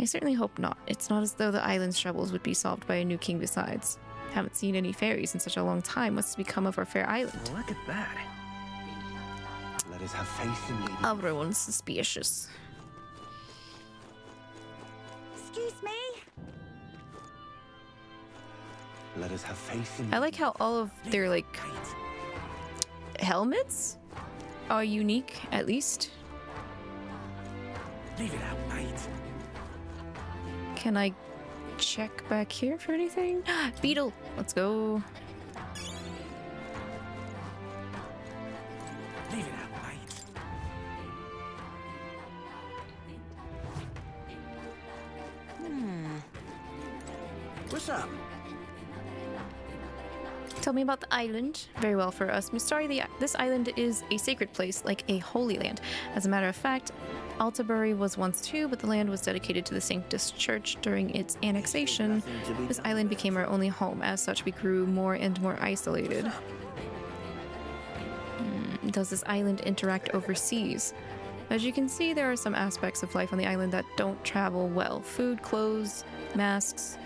I certainly hope not. It's not as though the island's troubles would be solved by a new king besides. Haven't seen any fairies in such a long time. What's become of our fair island? Well, look at that. Let us have faith in Lady. Everyone's suspicious. Excuse me? Let us have faith in. I like how all of their, like, helmets are unique, at least. Leave it out, mate. Can I check back here for anything? Beetle! Let's go. Leave it out, mate. What's up? Tell me about the island. Very well for us. Mustari, this island is a sacred place, like a holy land. As a matter of fact, Altabury was once too, but the land was dedicated to the Sanctus Church during its annexation. This island became our only home. As such, we grew more and more isolated. Does this island interact overseas? As you can see, there are some aspects of life on the island that don't travel well. Food, clothes, masks.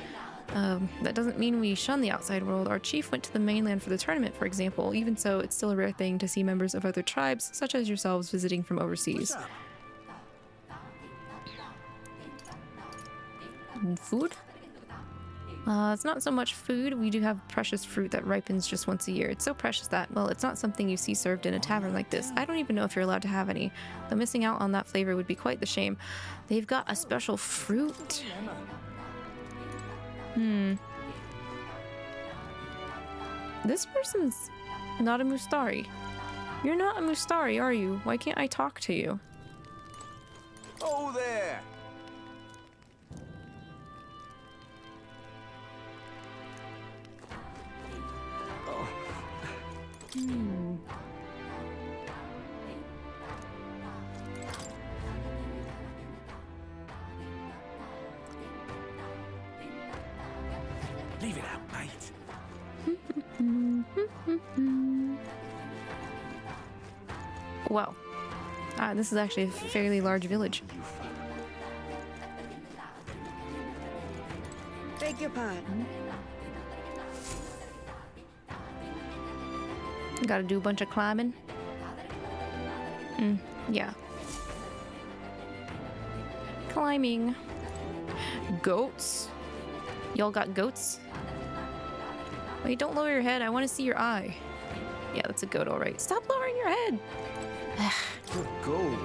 That doesn't mean we shun the outside world. Our chief went to the mainland for the tournament, for example. Even so, it's still a rare thing to see members of other tribes, such as yourselves, visiting from overseas. Food? It's not so much food. We do have precious fruit that ripens just once a year. It's so precious that, well, it's not something you see served in a tavern like this. I don't even know if you're allowed to have any. Though missing out on that flavor would be quite the shame. They've got a special fruit. This person's not a Mustari. You're not a Mustari, are you? Why can't I talk to you? Oh, there! Leave it out, mate. Wow. This is actually a fairly large village. Beg your pardon? Gotta do a bunch of climbing. Yeah. Climbing. Goats. Y'all got goats? Wait, don't lower your head. I want to see your eye. Yeah, that's a goat, all right. Stop lowering your head. Good goal.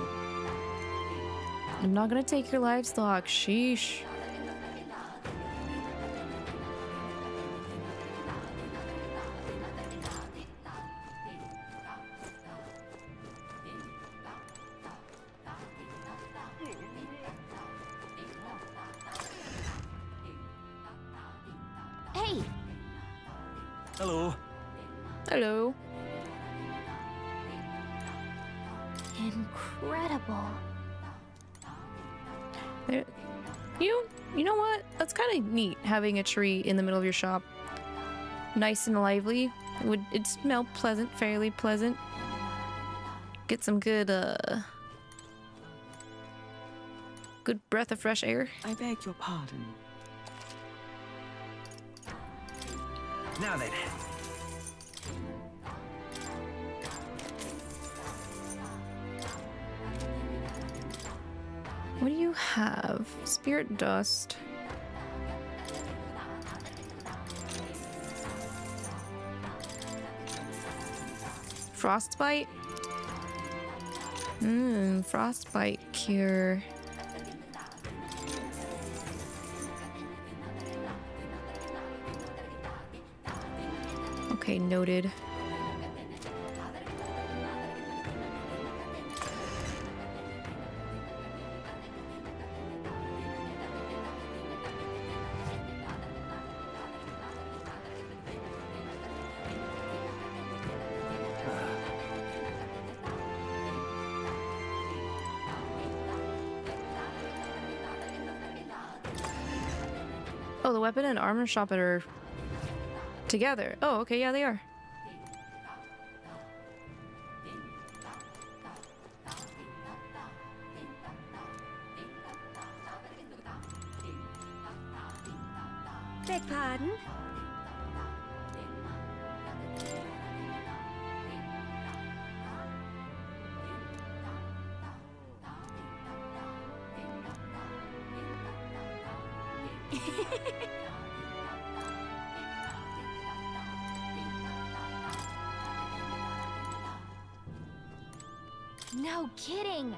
I'm not gonna take your livestock. Sheesh. Hey! Hello. Hello. Incredible. There, you know what? That's kind of neat, having a tree in the middle of your shop. Nice and lively. It'd smell pleasant, fairly pleasant. Get some good breath of fresh air. I beg your pardon. Now then. What do you have? Spirit dust. Frostbite? Frostbite cure. Okay, noted. Oh, the weapon and armor shop at her Together. Oh, okay, yeah, they are. Beg pardon? No kidding!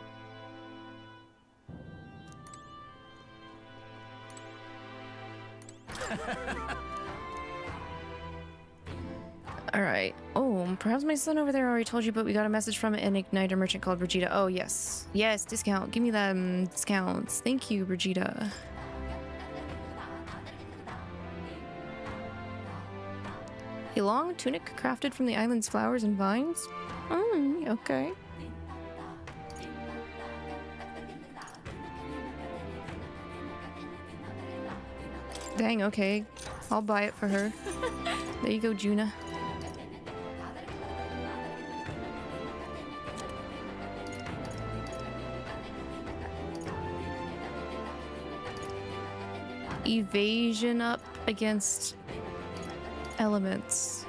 Alright. Oh, perhaps my son over there already told you, but we got a message from an Igniter merchant called Brigida. Oh, yes. Yes, discount. Give me them discounts. Thank you, Brigida. A long tunic crafted from the island's flowers and vines? Okay. Dang, okay. I'll buy it for her. There you go, Juna. Evasion up against elements.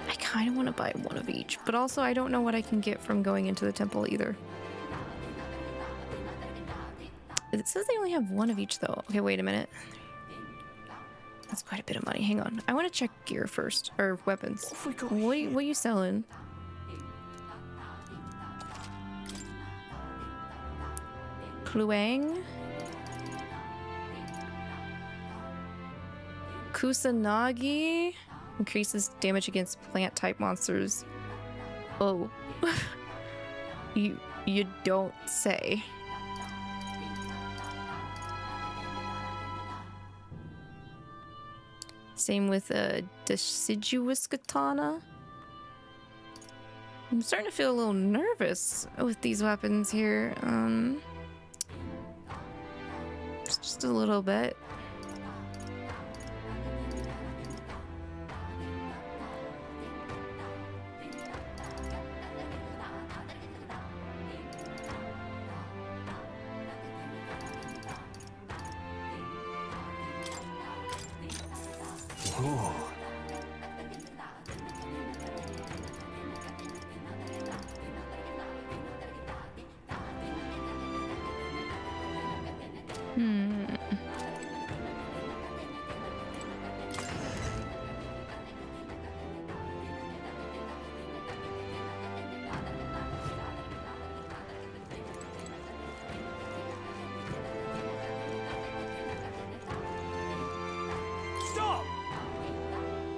I kind of want to buy one of each, but also I don't know what I can get from going into the temple either. It says they only have one of each though. Okay, wait a minute. That's quite a bit of money. Hang on. I want to check gear first. Or weapons. What are you selling? Kluang. Kusanagi. Increases damage against plant type monsters. Oh. You don't say. Same with a deciduous katana. I'm starting to feel a little nervous with these weapons here. Just a little bit. Oh.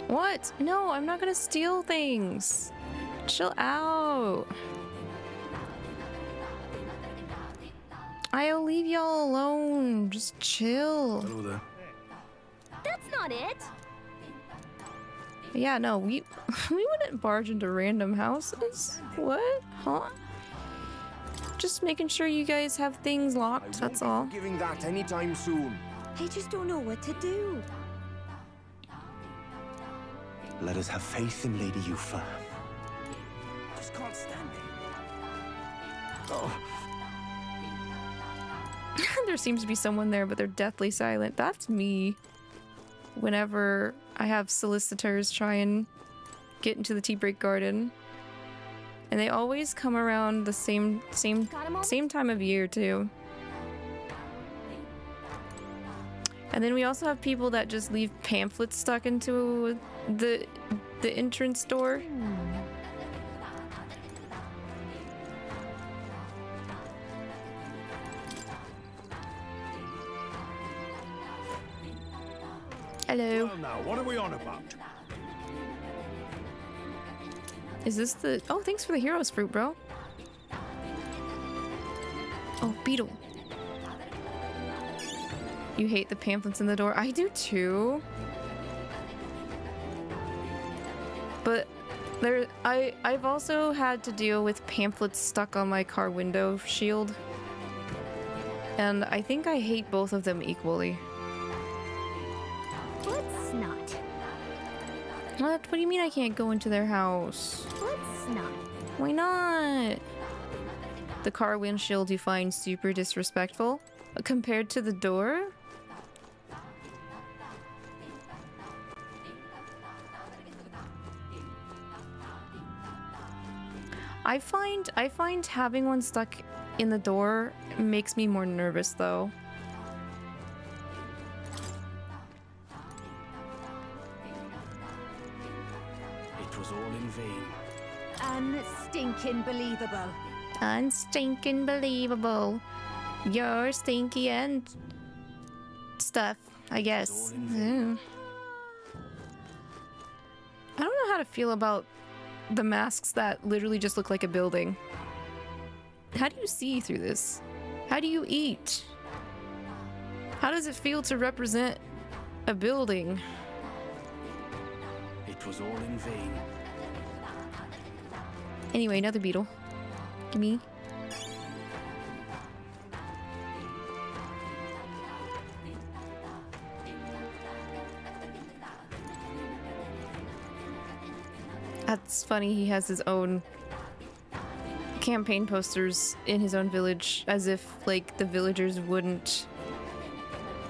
What? No, I'm not gonna steal things. Chill out. I'll leave y'all alone. Just chill. Hello there. That's not it! Yeah, no, we wouldn't barge into random houses. What? Huh? Just making sure you guys have things locked, that's all. Giving that anytime soon. I just don't know what to do. Let us have faith in Lady Yufa. Just can't stand it. Oh. There seems to be someone there, but they're deathly silent. That's me. Whenever I have solicitors try and get into the tea break garden. And they always come around the same time of year too. And then we also have people that just leave pamphlets stuck into the entrance door. Hello. Well now, what are we on about? Is this the... Oh, thanks for the hero's fruit, bro. Oh, beetle. You hate the pamphlets in the door? I do too. But I've also had to deal with pamphlets stuck on my car window shield. And I think I hate both of them equally. Let's not. What do you mean I can't go into their house? Let's not. Why not? The car windshield you find super disrespectful compared to the door? I find having one stuck in the door makes me more nervous though. It was all in vain. Unstinking believable. Unstinking believable. You're stinky and stuff, I guess. Yeah. I don't know how to feel about the masks that literally just look like a building. How do you see through this? How do you eat? How does it feel to represent a building? It was all in vain. Anyway, another beetle. Gimme. That's funny, he has his own campaign posters in his own village, as if, like, the villagers wouldn't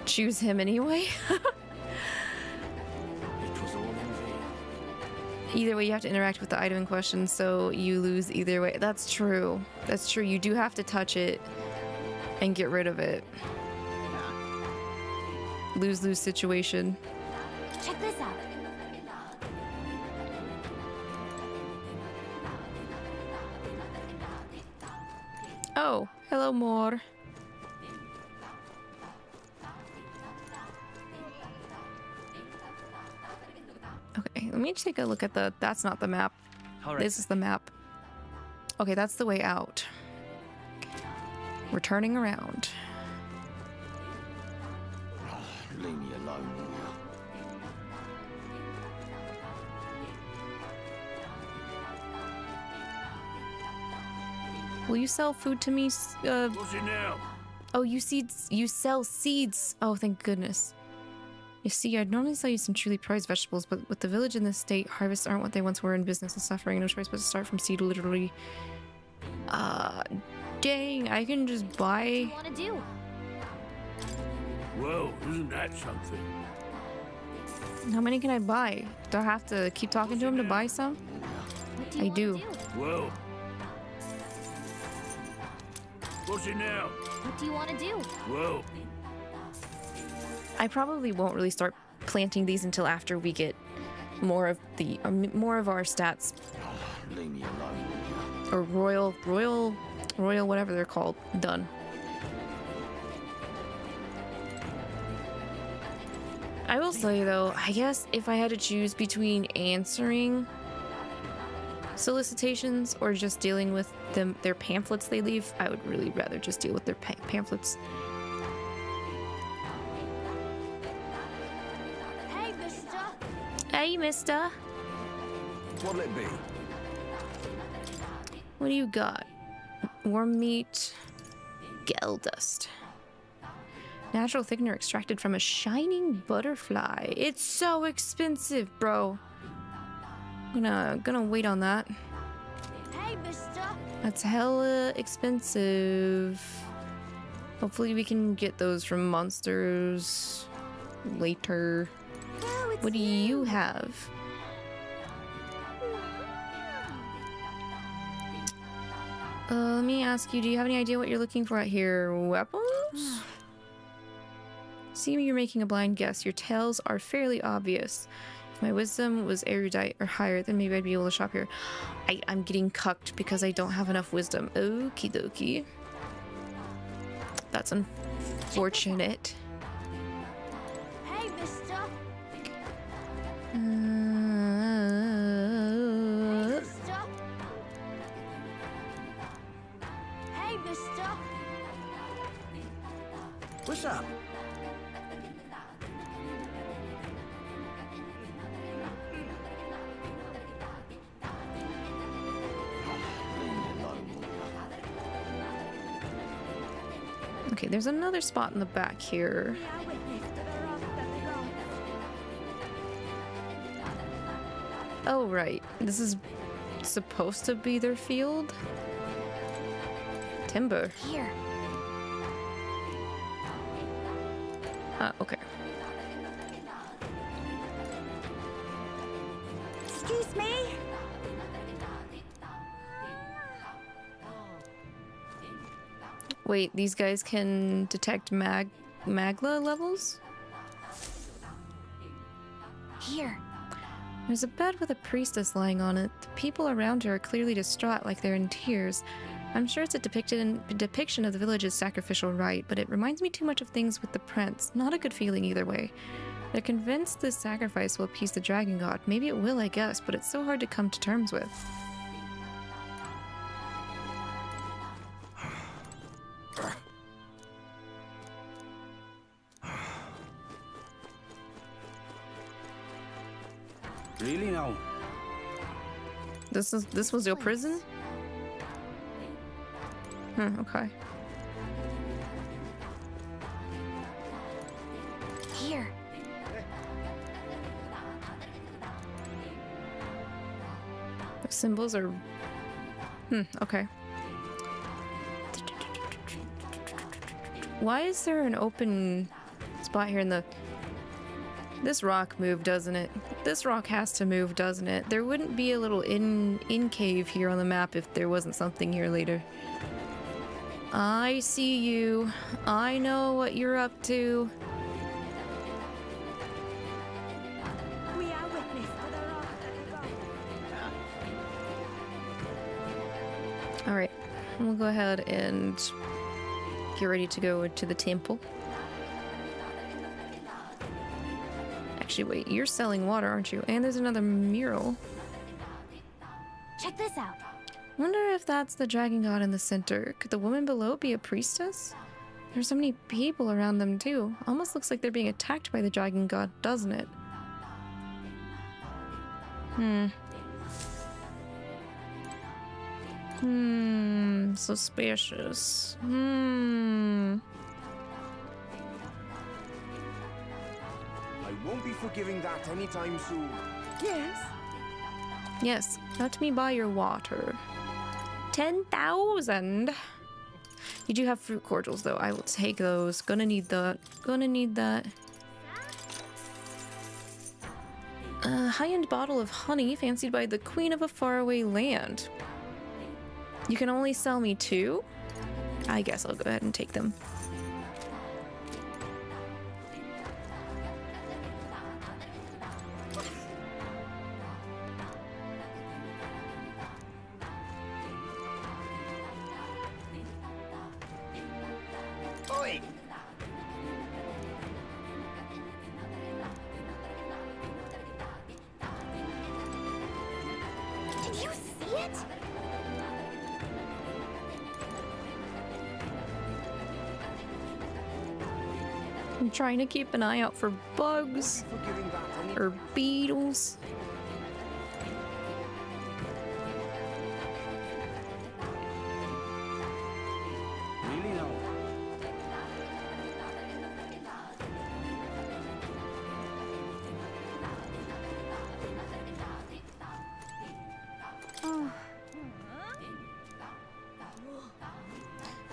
choose him anyway. Either way, you have to interact with the item in question, so you lose either way. That's true. That's true. You do have to touch it and get rid of it. Lose-lose situation. Check this out. Oh, hello, more. Okay, let me take a look at the... That's not the map. All right. This is the map. Okay, that's the way out. We're turning around. Leave me alone. Will you sell food to me? What's it now? Oh, you sell seeds. Oh, thank goodness. You see, I'd normally sell you some truly prized vegetables, but with the village in this state, harvests aren't what they once were, and business is suffering. No choice but to start from seed, literally. Dang, I can just buy... What do you want to do? Well, isn't that something? How many can I buy? Do I have to keep talking to him to buy some? I do. Well. What's it now? What do you want to do? Well. I probably won't really start planting these until after we get more of the more of our stats. Leave me alone. Or royal, whatever they're called, done. I will say though, I guess if I had to choose between answering solicitations or just dealing with their pamphlets they leave, I would really rather just deal with their pamphlets. Hey, mister. Hey, mister. What'll it be? What do you got? Worm meat, gel dust. Natural thickener extracted from a shining butterfly. It's so expensive, bro. I'm gonna wait on that. Hey, mister. That's hella expensive. Hopefully we can get those from monsters later. Oh, what do you have? Let me ask you, do you have any idea what you're looking for out here? Weapons? See, you're making a blind guess. Your tales are fairly obvious. If my wisdom was erudite or higher, then maybe I'd be able to shop here. I'm getting cucked because I don't have enough wisdom. Okie dokie. That's unfortunate. Hey, mister. Hey, mister. What's up? Okay, there's another spot in the back here. Oh, right. This is supposed to be their field? Timber. Here. Okay. Excuse me? Wait, these guys can detect magla levels? Here. There's a bed with a priestess lying on it. The people around her are clearly distraught, like they're in tears. I'm sure it's a depiction of the village's sacrificial rite, but it reminds me too much of things with the prince. Not a good feeling either way. They're convinced this sacrifice will appease the dragon god. Maybe it will, I guess, but it's so hard to come to terms with. Really now? This was your prison? Okay. Here. The symbols are... okay. Why is there an open spot here in the... This rock moved, doesn't it? This rock has to move, doesn't it? There wouldn't be a little in cave here on the map if there wasn't something here later. I see you. I know what you're up to. We are witness to the rock that Alright, we'll go ahead and get ready to go to the temple. Actually, wait, you're selling water, aren't you? And there's another mural. Check this out. Wonder if that's the dragon god in the center. Could the woman below be a priestess? There's so many people around them too. Almost looks like they're being attacked by the dragon god, doesn't it? Suspicious. I won't be forgiving that anytime soon. Yes. Yes, let me buy your water. 10,000. You do have fruit cordials though. I will take those. Gonna need that. Gonna need that. A high-end bottle of honey fancied by the queen of a faraway land. You can only sell me 2? I guess I'll go ahead and take them. Oi! Can you see it? I'm trying to keep an eye out for bugs or beetles. Really now?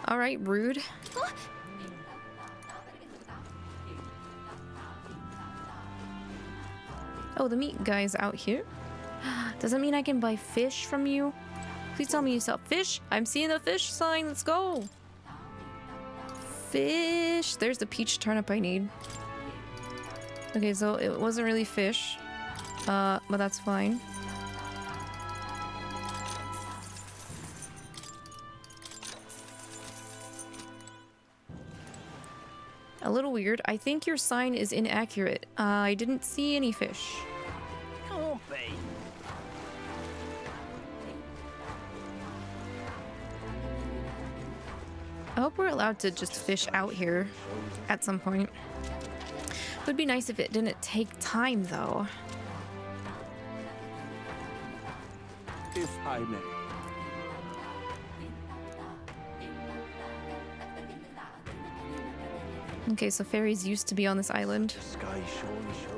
All right, rude. Oh, the meat guy's out here. Does that mean I can buy fish from you? Please tell me you sell fish. I'm seeing the fish sign. Let's go. Fish. There's the peach turnip I need. Okay, so it wasn't really fish. But that's fine. A little weird. I think your sign is inaccurate. I didn't see any fish. Can't be. I hope we're allowed to just fish out here at some point. Would be nice if it didn't take time, though. If I may. Okay, so fairies used to be on this island.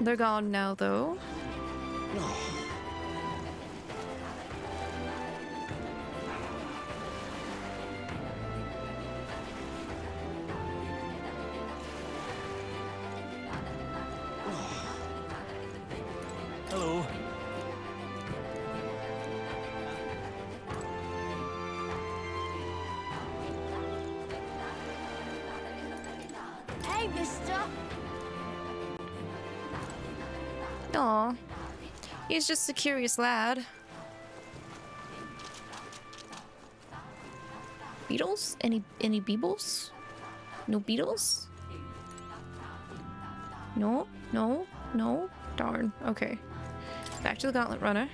They're gone now, though. Hello. Hey, mister! Aw. He's just a curious lad. Beetles? Any beebles? No beetles? No? No? No? Darn. Okay. Back to the Gauntlet Runner.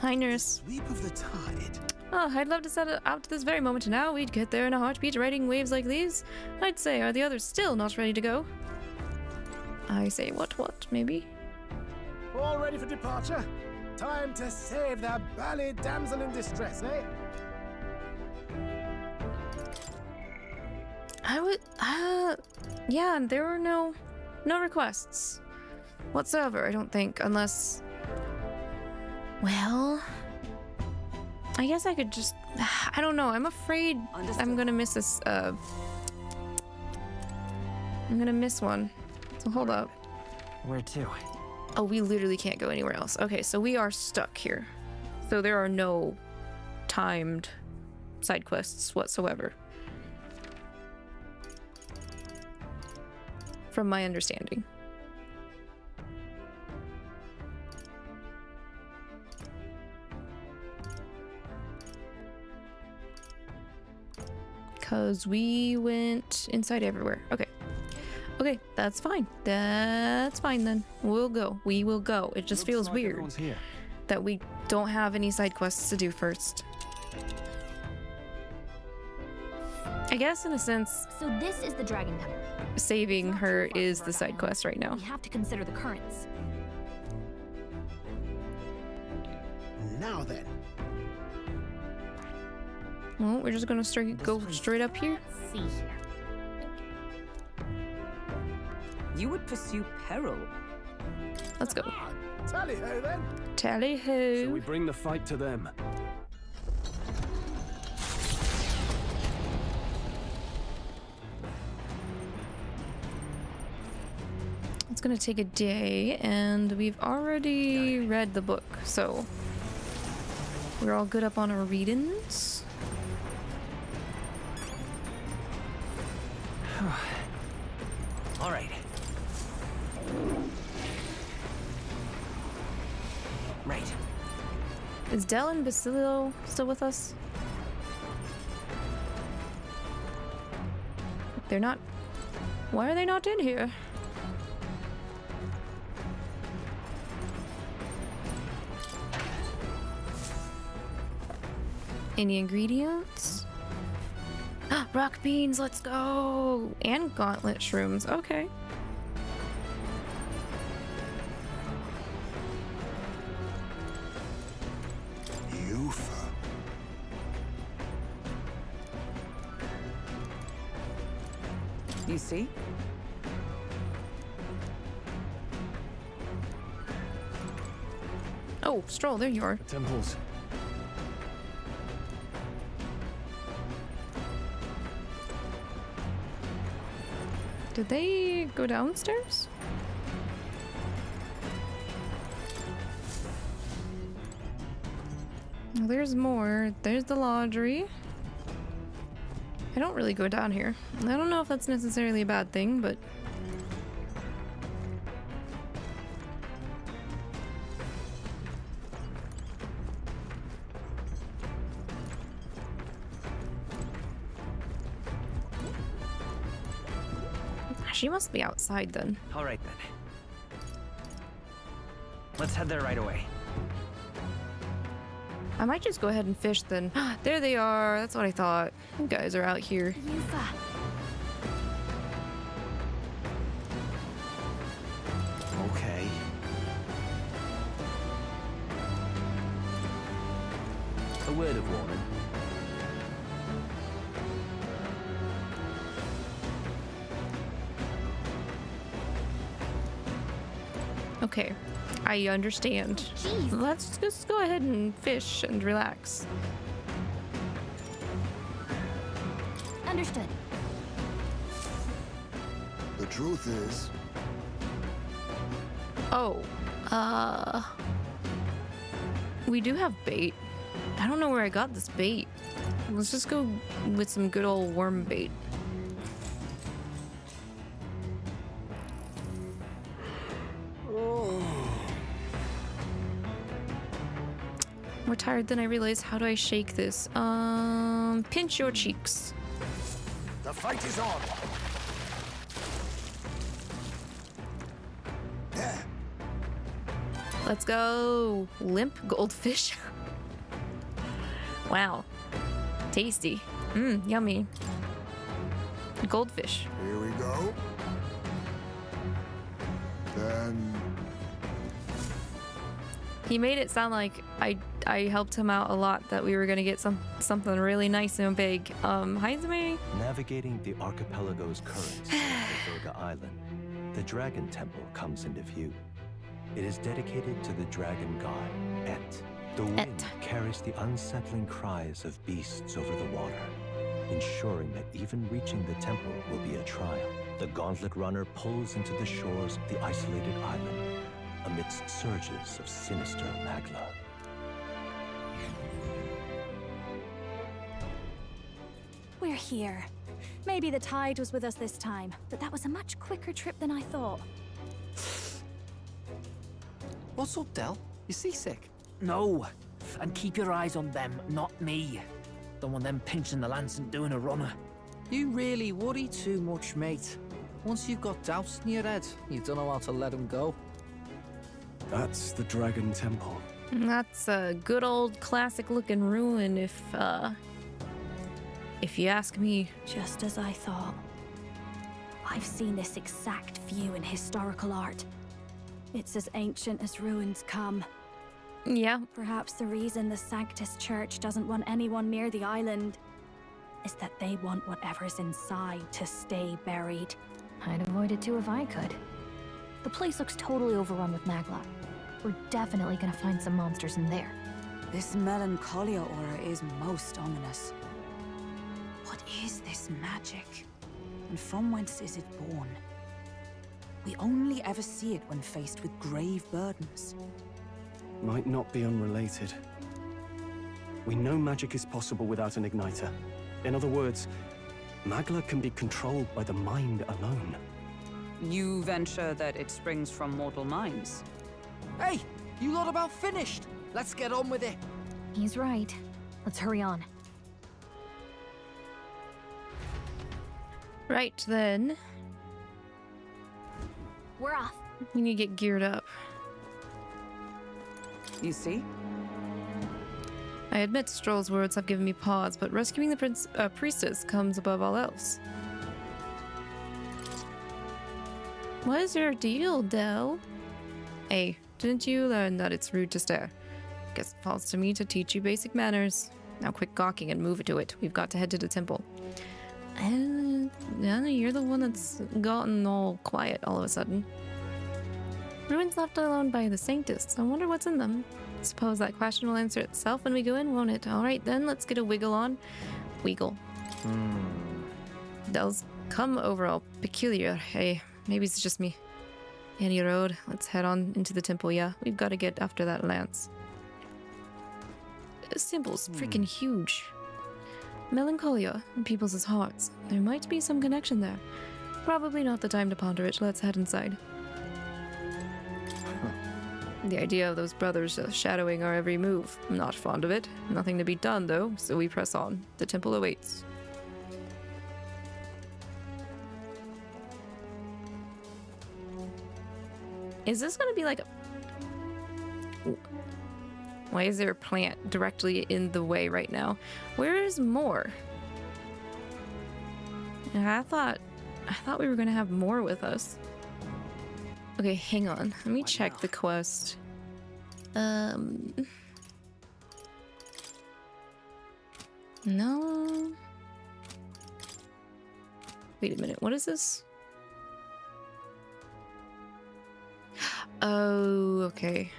Hi, nurse. Sweep of the tide. Oh, I'd love to set it out to this very moment now. We'd get there in a heartbeat riding waves like these. I'd say, are the others still not ready to go? I say, what, maybe? All ready for departure? Time to save that bally damsel in distress, eh? I would, yeah, there were no requests whatsoever, I don't think, unless, well, I guess I could just, I don't know, I'm afraid I'm gonna miss this, I'm gonna miss one, so hold up. Where to? Oh, we literally can't go anywhere else. Okay, so we are stuck here. So there are no timed side quests whatsoever. From my understanding. Because we went inside everywhere. Okay. Okay, that's fine. That's fine then. We'll go. We will go. It just feels weird that we don't have any side quests to do first. I guess in a sense, So this is the Dragon Temple. saving her is the side quest right now. We have to consider the currents. Now then. Well, we're just gonna go straight up here. Let's see here. You would pursue peril. Let's go. Tally-ho then. Tally-ho. So we bring the fight to them. It's gonna take a day, and we've already read the book, so we're all good up on our readings. All right. Right. Is Del and Basilio still with us? They're not. Why are they not in here? Any ingredients? Rock beans, let's go! And gauntlet shrooms, okay. You see? Oh, Stroll, there you are. The temples. Did they go downstairs? Well, there's more. There's the laundry. I don't really go down here. I don't know if that's necessarily a bad thing, but... She must be outside then. All right then. Let's head there right away. I might just go ahead and fish then. There they are. That's what I thought. You guys are out here. Okay. A word of warning. Okay, I understand. Let's just go ahead and fish and relax. Understood. The truth is... Oh, we do have bait. I don't know where I got this bait. Let's just go with some good old worm bait. More tired than I realized. How do I shake this? Pinch your cheeks. The fight is on. There. Let's go. Limp goldfish. Wow. Tasty. Yummy. Goldfish. Here we go. Then... He made it sound like I helped him out a lot, that we were gonna get something really nice and big. Hi, Otome. Navigating the archipelago's currents on the Virga Island, the Dragon Temple comes into view. It is dedicated to the dragon god, 𝐻𝐸t. The wind carries the unsettling cries of beasts over the water, ensuring that even reaching the temple will be a trial. The gauntlet runner pulls into the shores of the isolated island, amidst surges of sinister magla. We're here. Maybe the tide was with us this time, but that was a much quicker trip than I thought. What's up, Del? You seasick? No, and keep your eyes on them, not me. Don't want them pinching the lance and doing a runner. You really worry too much, mate. Once you've got doubts in your head, you don't know how to let them go. That's the Dragon Temple. That's a good old classic looking ruin if you ask me. Just as I thought. I've seen this exact view in historical art. It's as ancient as ruins come. Yeah. Perhaps the reason the Sanctus Church doesn't want anyone near the island is that they want whatever's inside to stay buried. I'd avoid it too if I could. The place looks totally overrun with magla. We're definitely gonna find some monsters in there. This melancholia aura is most ominous. What is this magic? And from whence is it born? We only ever see it when faced with grave burdens. Might not be unrelated. We know magic is possible without an igniter. In other words, magla can be controlled by the mind alone. You venture that it springs from mortal minds? Hey, you lot about finished. Let's get on with it. He's right. Let's hurry on. Right then. We're off. We need to get geared up. You see? I admit Stroll's words have given me pause, but rescuing the priestess comes above all else. What is your deal, Del? Hey, didn't you learn that it's rude to stare? Guess it falls to me to teach you basic manners. Now quit gawking and move to it. We've got to head to the temple. And you're the one that's gotten all quiet all of a sudden. Ruins left alone by the Sanctus. I wonder what's in them. Suppose that question will answer itself when we go in, won't it? Alright then, let's get a wiggle on. Wiggle. Del's come over all peculiar. Hey, maybe it's just me. Any road. Let's head on into the temple, yeah. We've got to get after that lance. This symbol's freaking huge. Melancholia in people's hearts. There might be some connection there. Probably not the time to ponder it. Let's head inside. The idea of those brothers shadowing our every move. I'm not fond of it. Nothing to be done, though, so we press on. The temple awaits. Is this gonna be like a... Why is there a plant directly in the way right now? Where is more? I thought we were gonna have more with us. Okay, hang on. Let me check the quest. No. Wait a minute. What is this? Oh, okay.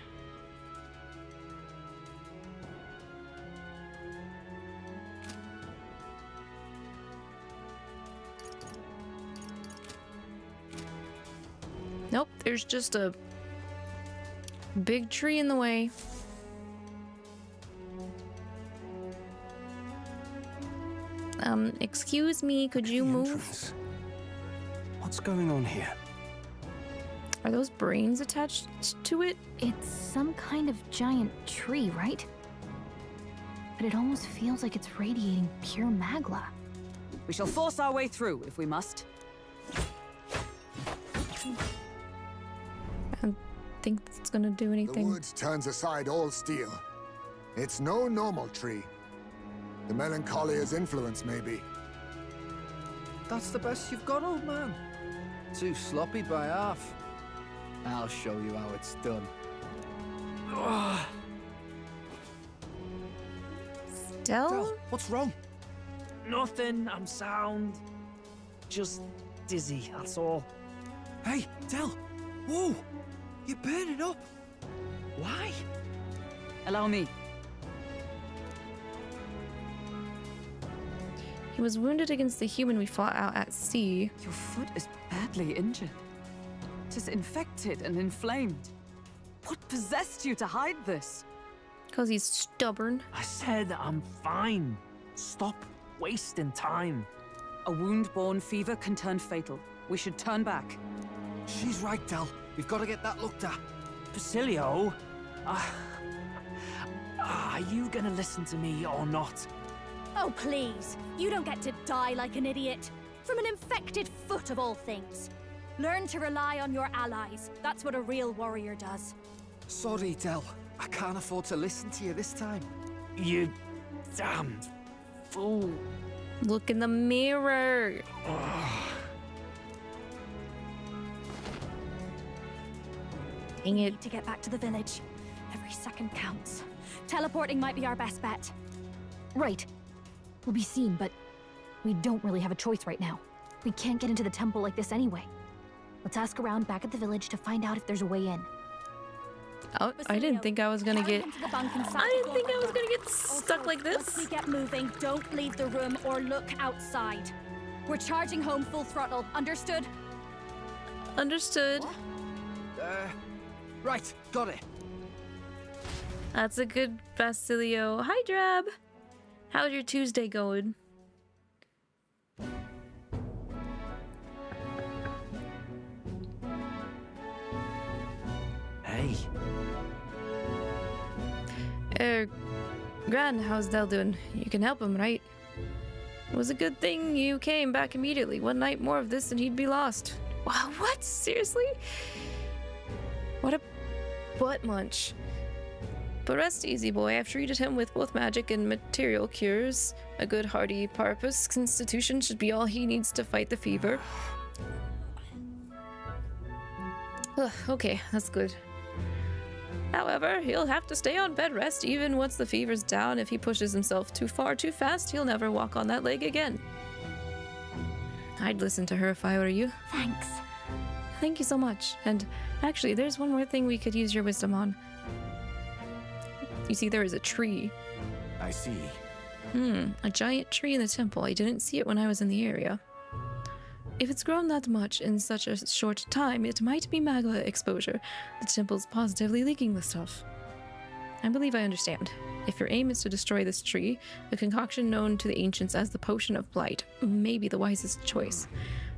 Nope, there's just a big tree in the way. Excuse me, could you move? What's going on here? Are those brains attached to it? It's some kind of giant tree, right? But it almost feels like it's radiating pure magla. We shall force our way through if we must. I don't think it's gonna do anything. The wood turns aside all steel. It's no normal tree. The Melancholia's influence, maybe. That's the best you've got, old man. Too sloppy by half. I'll show you how it's done. Del? What's wrong? Nothing, I'm sound. Just dizzy, that's all. Hey, Del! Whoa! You're burning up! Why? Allow me. He was wounded against the human we fought out at sea. Your foot is badly injured. It is infected and inflamed. What possessed you to hide this? Because he's stubborn. I said I'm fine. Stop wasting time. A wound-borne fever can turn fatal. We should turn back. She's right, Del. We've got to get that looked at. Basilio? Are you gonna listen to me or not? Oh, please. You don't get to die like an idiot. From an infected foot of all things. Learn to rely on your allies. That's what a real warrior does. Sorry, Del. I can't afford to listen to you this time. You damned fool. Look in the mirror. Dang it. We need to get back to the village. Every second counts. Teleporting might be our best bet. Right. We'll be seen, but we don't really have a choice right now. We can't get into the temple like this anyway. Let's ask around back at the village to find out if there's a way in. Oh, I didn't think I was gonna get... I didn't think I was gonna get stuck like this. Once we get moving, don't leave the room or look outside. We're charging home full throttle. Understood? Understood. Right, got it. That's a good Basilio. Hi, Drab. How's your Tuesday going? Hey. Gran, how's Del doing? You can help him, right? It was a good thing you came back immediately. One night more of this and he'd be lost. Wow, what? Seriously? What a butt munch. But rest easy, boy. I've treated him with both magic and material cures. A good hearty Parpus constitution should be all he needs to fight the fever. Ugh, okay, that's good. However, he'll have to stay on bed rest even once the fever's down. If he pushes himself too far too fast, he'll never walk on that leg again. I'd listen to her if I were you. Thanks. Thank you so much. And actually, there's one more thing we could use your wisdom on. You see, there is a tree. I see. A giant tree in the temple. I didn't see it when I was in the area. If it's grown that much in such a short time, it might be magma exposure. The temple's positively leaking the stuff. I believe I understand. If your aim is to destroy this tree, a concoction known to the ancients as the Potion of Blight may be the wisest choice.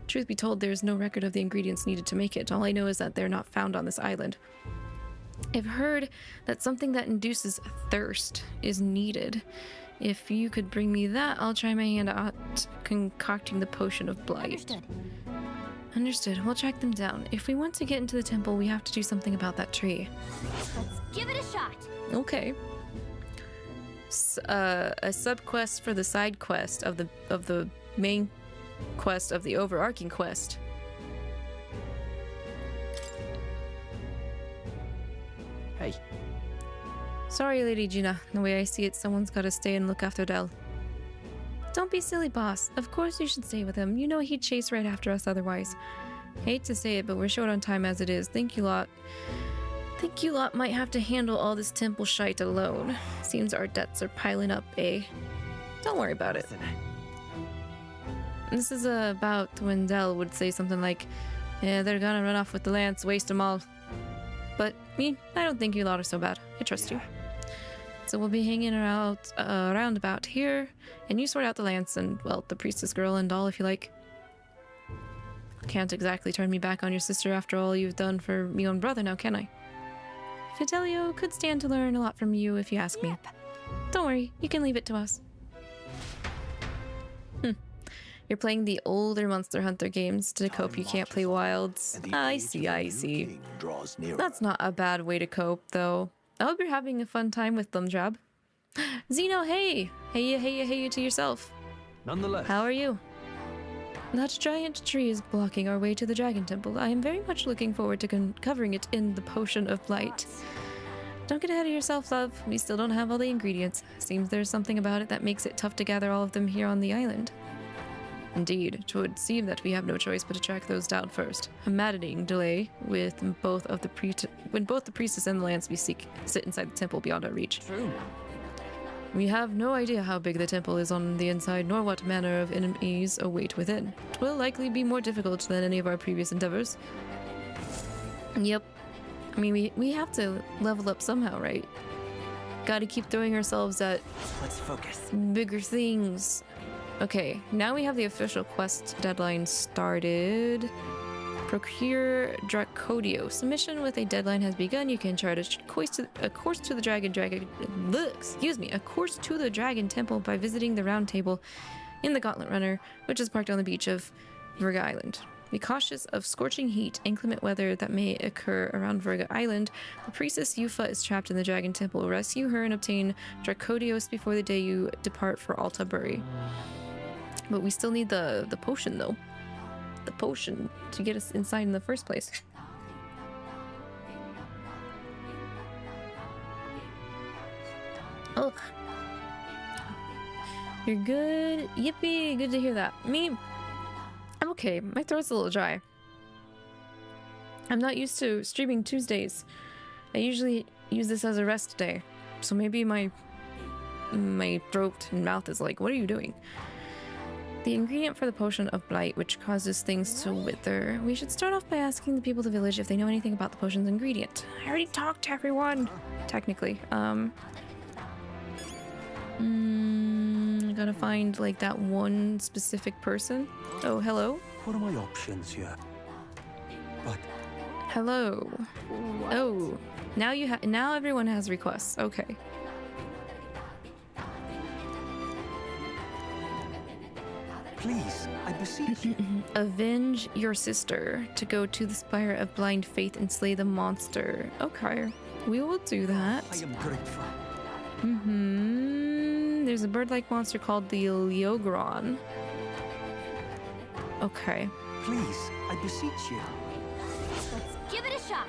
Truth be told, there is no record of the ingredients needed to make it. All I know is that they're not found on this island. I've heard that something that induces thirst is needed. If you could bring me that, I'll try my hand at concocting the Potion of Blight. Understood. Understood. We'll track them down. If we want to get into the temple, we have to do something about that tree. Let's give it a shot. Okay. A sub-quest for the side quest of the main quest of the overarching quest. Hey. Sorry, Lady Gina. The way I see it, someone's got to stay and look after Del. Don't be silly, boss. Of course you should stay with him. You know he'd chase right after us otherwise. Hate to say it, but we're short on time as it is. Think you lot might have to handle all this temple shite alone. Seems our debts are piling up, eh? Don't worry about it. This is about when Dell would say something like, yeah, they're gonna run off with the lance, waste them all. But me, I don't think you lot are so bad. I trust you. So we'll be hanging around about here, and you sort out the lance and, well, the priestess girl and all if you like. Can't exactly turn me back on your sister after all you've done for me own brother now, can I? Fidelio could stand to learn a lot from you if you ask me. Don't worry, you can leave it to us. You're playing the older Monster Hunter games to cope you can't play wilds. I see. That's not a bad way to cope, though. I hope you're having a fun time with them, Jab. Zeno, hey! Hey to yourself. Nonetheless. How are you? That giant tree is blocking our way to the Dragon Temple. I am very much looking forward to covering it in the Potion of Blight. Don't get ahead of yourself, love. We still don't have all the ingredients. Seems there's something about it that makes it tough to gather all of them here on the island. Indeed, it would seem that we have no choice but to track those down first. A maddening delay with when both the priestess and the lance we seek sit inside the temple beyond our reach. True. We have no idea how big the temple is on the inside, nor what manner of enemies await within. It will likely be more difficult than any of our previous endeavors. Yep. I mean, we have to level up somehow, right? Gotta keep throwing ourselves at Let's focus. bigger things. Okay, now we have the official quest deadline started. Procure Dracodio. Submission with a deadline has begun. You can chart a course to the Dragon Temple by visiting the round table in the Gauntlet Runner, which is parked on the beach of Virga Island. Be cautious of scorching heat, inclement weather that may occur around Virga Island. The priestess 𝐓𝐿e is trapped in the Dragon Temple. Rescue her and obtain Dracodios before the day you depart for Alta Buri. But we still need the potion, though. The potion to get us inside in the first place. Oh. You're good? Yippee! Good to hear that. Me, I'm okay. My throat's a little dry. I'm not used to streaming Tuesdays. I usually use this as a rest day. So maybe my throat and mouth is like, what are you doing? The ingredient for the Potion of Blight, which causes things to wither. We should start off by asking the people of the village if they know anything about the potion's ingredient. I already talked to everyone, technically. I gotta find, like, that one specific person. Oh, hello? What are my options here? But hello. What? Oh, now everyone has requests. Okay. please, I beseech you. Avenge your sister to go to the Spire of Blind Faith and slay the monster. Okay, we will do that. I am grateful. There's a bird-like monster called the Leogron. Okay. Please, I beseech you. Let's give it a shot.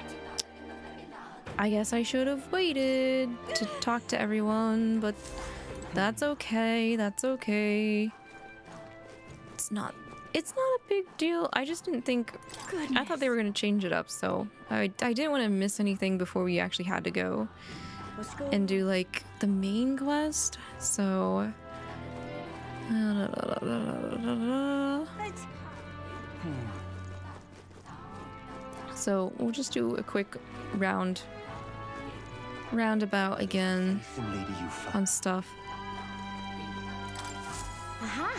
I guess I should have waited to talk to everyone, but that's okay. That's okay. It's not a big deal. I just didn't think. Goodness. I thought they were gonna change it up, so I didn't want to miss anything before we actually had to go and do like the main quest. So. So we'll just do a quick roundabout again on stuff. Aha!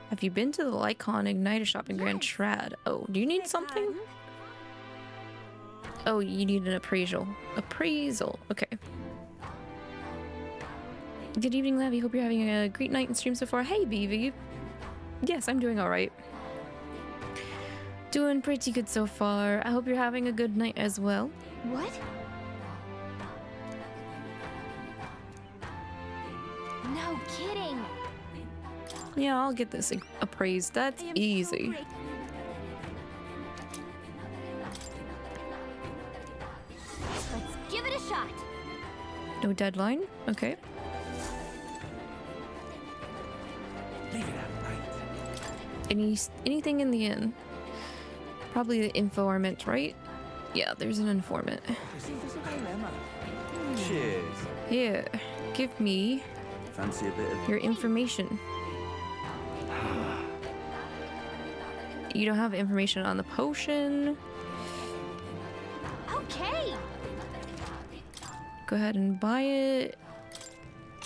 Have you been to the Lycon Igniter shop in Grand Trad? Oh, do you need something? Oh, you need an appraisal. Okay. Good evening, Levy. Hope you're having a great night and stream so far. Hey, BV. Yes, I'm doing all right. Doing pretty good so far. I hope you're having a good night as well. What? No kidding. Yeah, I'll get this appraised. That's easy. Let's give it a shot. No deadline? Okay. Leave it at night. anything in the inn? Probably the informant, right? Yeah, there's an informant. Cheers. Here, give me Fancy a bit of your information. You don't have information on the potion. Okay. Go ahead and buy it.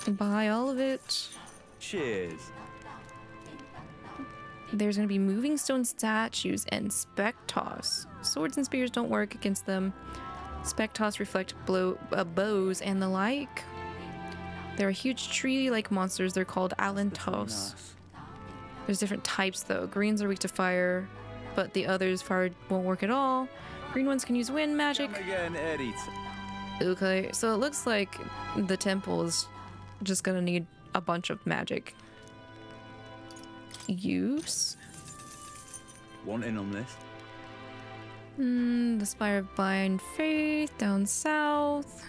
Buy all of it. cheers. There's going to be moving stone statues and spectos. Swords and spears don't work against them. Spectos reflect bows and the like. They're a huge tree-like monsters. They're called alentos. There's different types though. Greens are weak to fire, but the others fire won't work at all. Green ones can use wind magic. Okay, so it looks like the temple is just gonna need a bunch of magic use. Want in on this? The Spire of Blind Faith down south.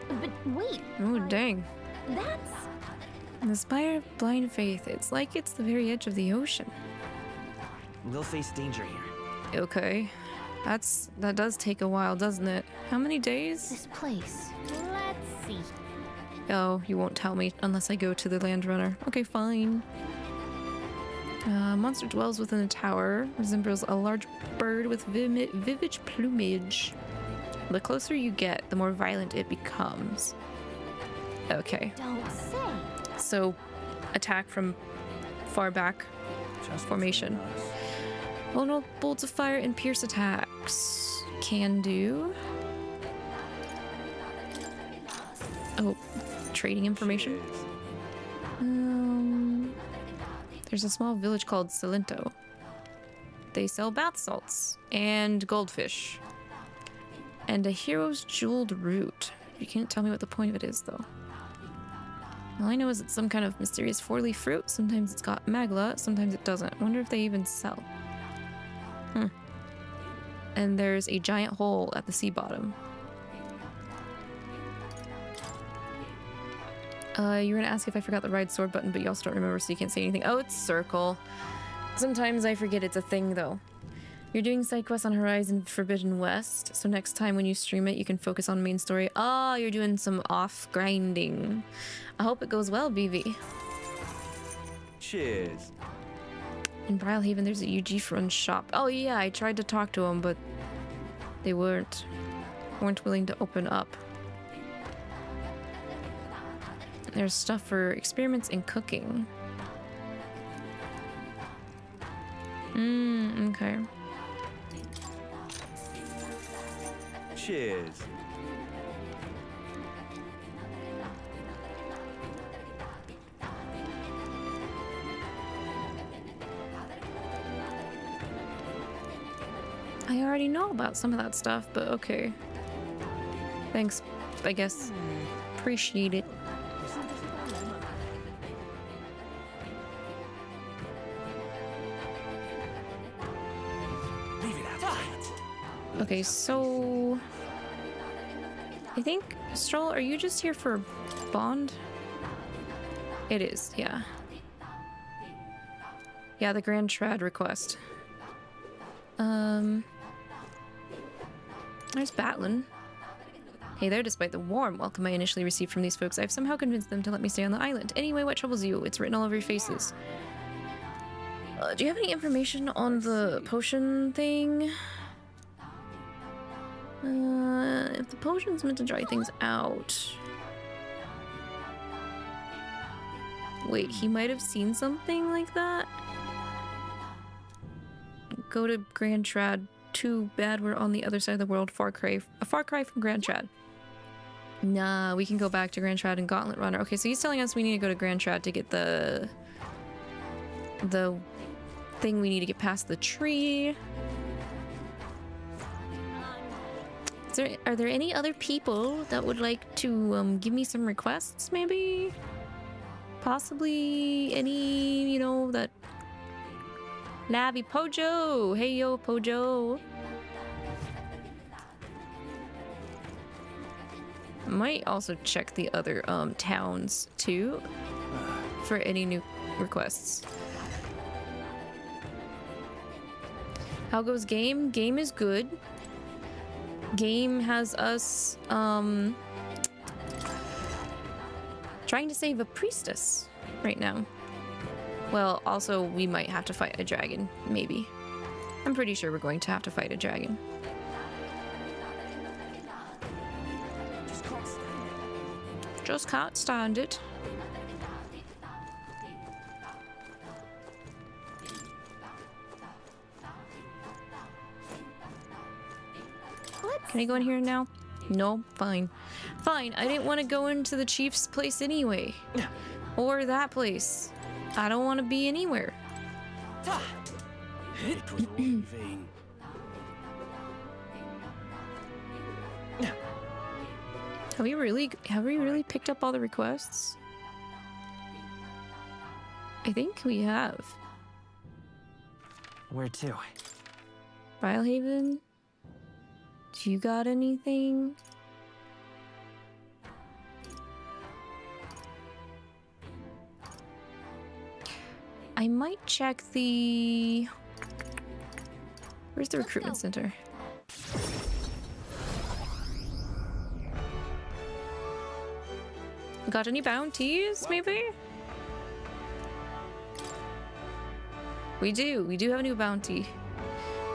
But wait. Oh, dang. That's... The Spire of Blind Faith. It's like it's the very edge of the ocean. We'll face danger here. Okay. That does take a while, doesn't it? How many days? This place. Let's see. Oh, you won't tell me unless I go to the Landrunner. Okay, fine. Monster dwells within a tower. Resembles a large bird with vivid plumage. The closer you get, the more violent it becomes. Okay. Don't say. So, attack from far back formation. Vulnerable bolts of fire and pierce attacks. Can do. Oh, trading information. There's a small village called Salento. They sell bath salts and goldfish. And a hero's jeweled root. You can't tell me what the point of it is, though. All I know is it's some kind of mysterious four-leaf fruit. Sometimes it's got magla, sometimes it doesn't. Wonder if they even sell. And there's a giant hole at the sea bottom. You were gonna ask if I forgot the ride sword button, but you also don't remember, so you can't say anything. Oh, it's circle. Sometimes I forget it's a thing, though. You're doing side quests on Horizon Forbidden West, so next time when you stream it, you can focus on main story. Oh, you're doing some off-grinding. I hope it goes well, BV. Cheers. In Brylehaven, there's a UG-run shop. Oh yeah, I tried to talk to them, but they weren't willing to open up. There's stuff for experiments in cooking. Okay. Cheers. I already know about some of that stuff, but okay. Thanks, I guess. Appreciate it. Okay, so I think, Stroll, are you just here for Bond? It is, yeah. Yeah, the Grand Trad request. There's Batlin. Hey there, despite the warm welcome I initially received from these folks, I've somehow convinced them to let me stay on the island. Anyway, what troubles you? It's written all over your faces. Do you have any information on the potion thing? If the potion's meant to dry things out... Wait, he might have seen something like that? Go to Grand Trad. Too bad we're on the other side of the world. A far cry from Grand Trad. Nah, we can go back to Grand Trad and Gauntlet Runner. Okay, so he's telling us we need to go to Grand Trad to get the thing we need to get past the tree. Are there any other people that would like to give me some requests, maybe? Possibly any, you know, that... Lavi Pojo! Hey yo, Pojo! Might also check the other towns too for any new requests. How goes game? Game is good. Game has us trying to save a priestess right now. Well, also we might have to fight a dragon, maybe. I'm pretty sure we're going to have to fight a dragon. Just can't stand it. Can I go in here now? No? Fine. Fine, I didn't want to go into the chief's place anyway. Or that place. I don't want to be anywhere. It was all in vain. Have we really picked up all the requests? I think we have. Where to? Vilehaven? Do you got anything? I might check the... Where's the recruitment center? Got any bounties, maybe? We do have a new bounty.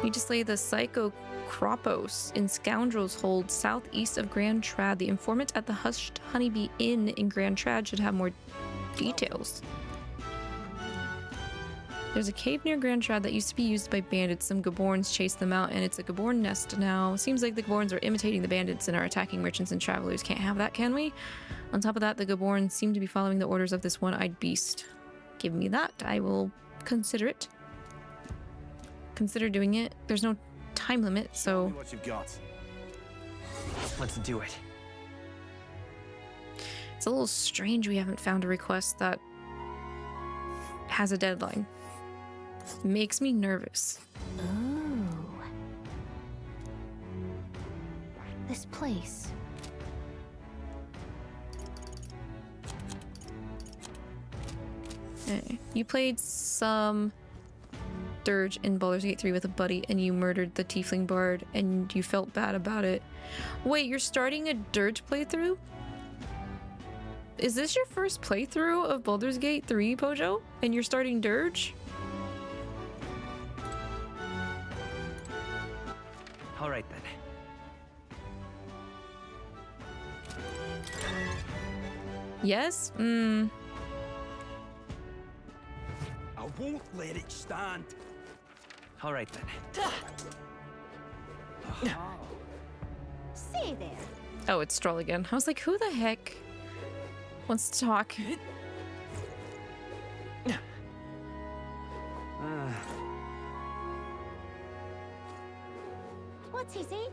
Need to slay the 𝐒𝐏𝐿𝐴 in Scoundrel's Hold, southeast of Grand Trad. The informant at the Hushed Honeybee Inn in Grand Trad should have more details. There's a cave near Grand Trad that used to be used by bandits. Some Gaborns chased them out, and it's a Gaborn nest now. Seems like the Gaborns are imitating the bandits and are attacking merchants and travelers. Can't have that, can we? On top of that, the Gaborns seem to be following the orders of this one-eyed beast. Give me that. I will consider it. Consider doing it. There's no time limit, so... What you've got. Let's do it. It's a little strange we haven't found a request that has a deadline. Makes me nervous. Ooh. This place. Okay. You played some dirge in Baldur's Gate 3 with a buddy and you murdered the tiefling bard and you felt bad about it. Wait, you're starting a dirge playthrough? Is this your first playthrough of Baldur's Gate 3, Pojo? And you're starting dirge? All right then. Yes? I won't let it stand. All right then. Say there. Oh, it's Stroll again. I was like, who the heck wants to talk? What's his it?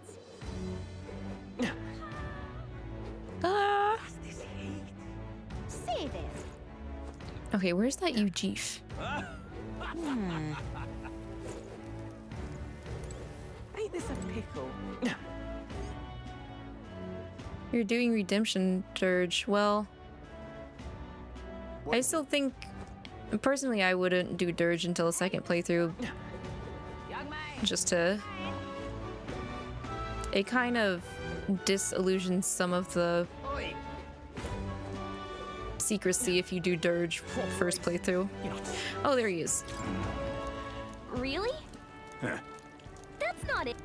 Say there. Okay, where's that 𝐿𝐿𝐿𝐿𝐿𝐿𝐿𝐿? Ain't this a pickle? You're doing redemption dirge. Well, I still think, personally, I wouldn't do dirge until a second playthrough. Just to... It kind of disillusions some of the secrecy if you do dirge first playthrough. Oh, there he is. Really? That's not it.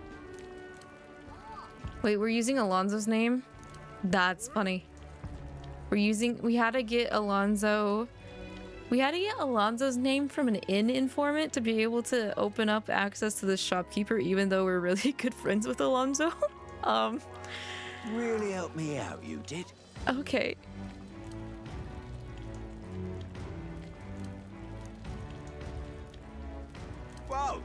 Wait, we're using Alonso's name? That's funny. We had to get Alonso's name from an inn informant to be able to open up access to the shopkeeper, even though we're really good friends with Alonso. Really helped me out, you did. Okay. Whoa!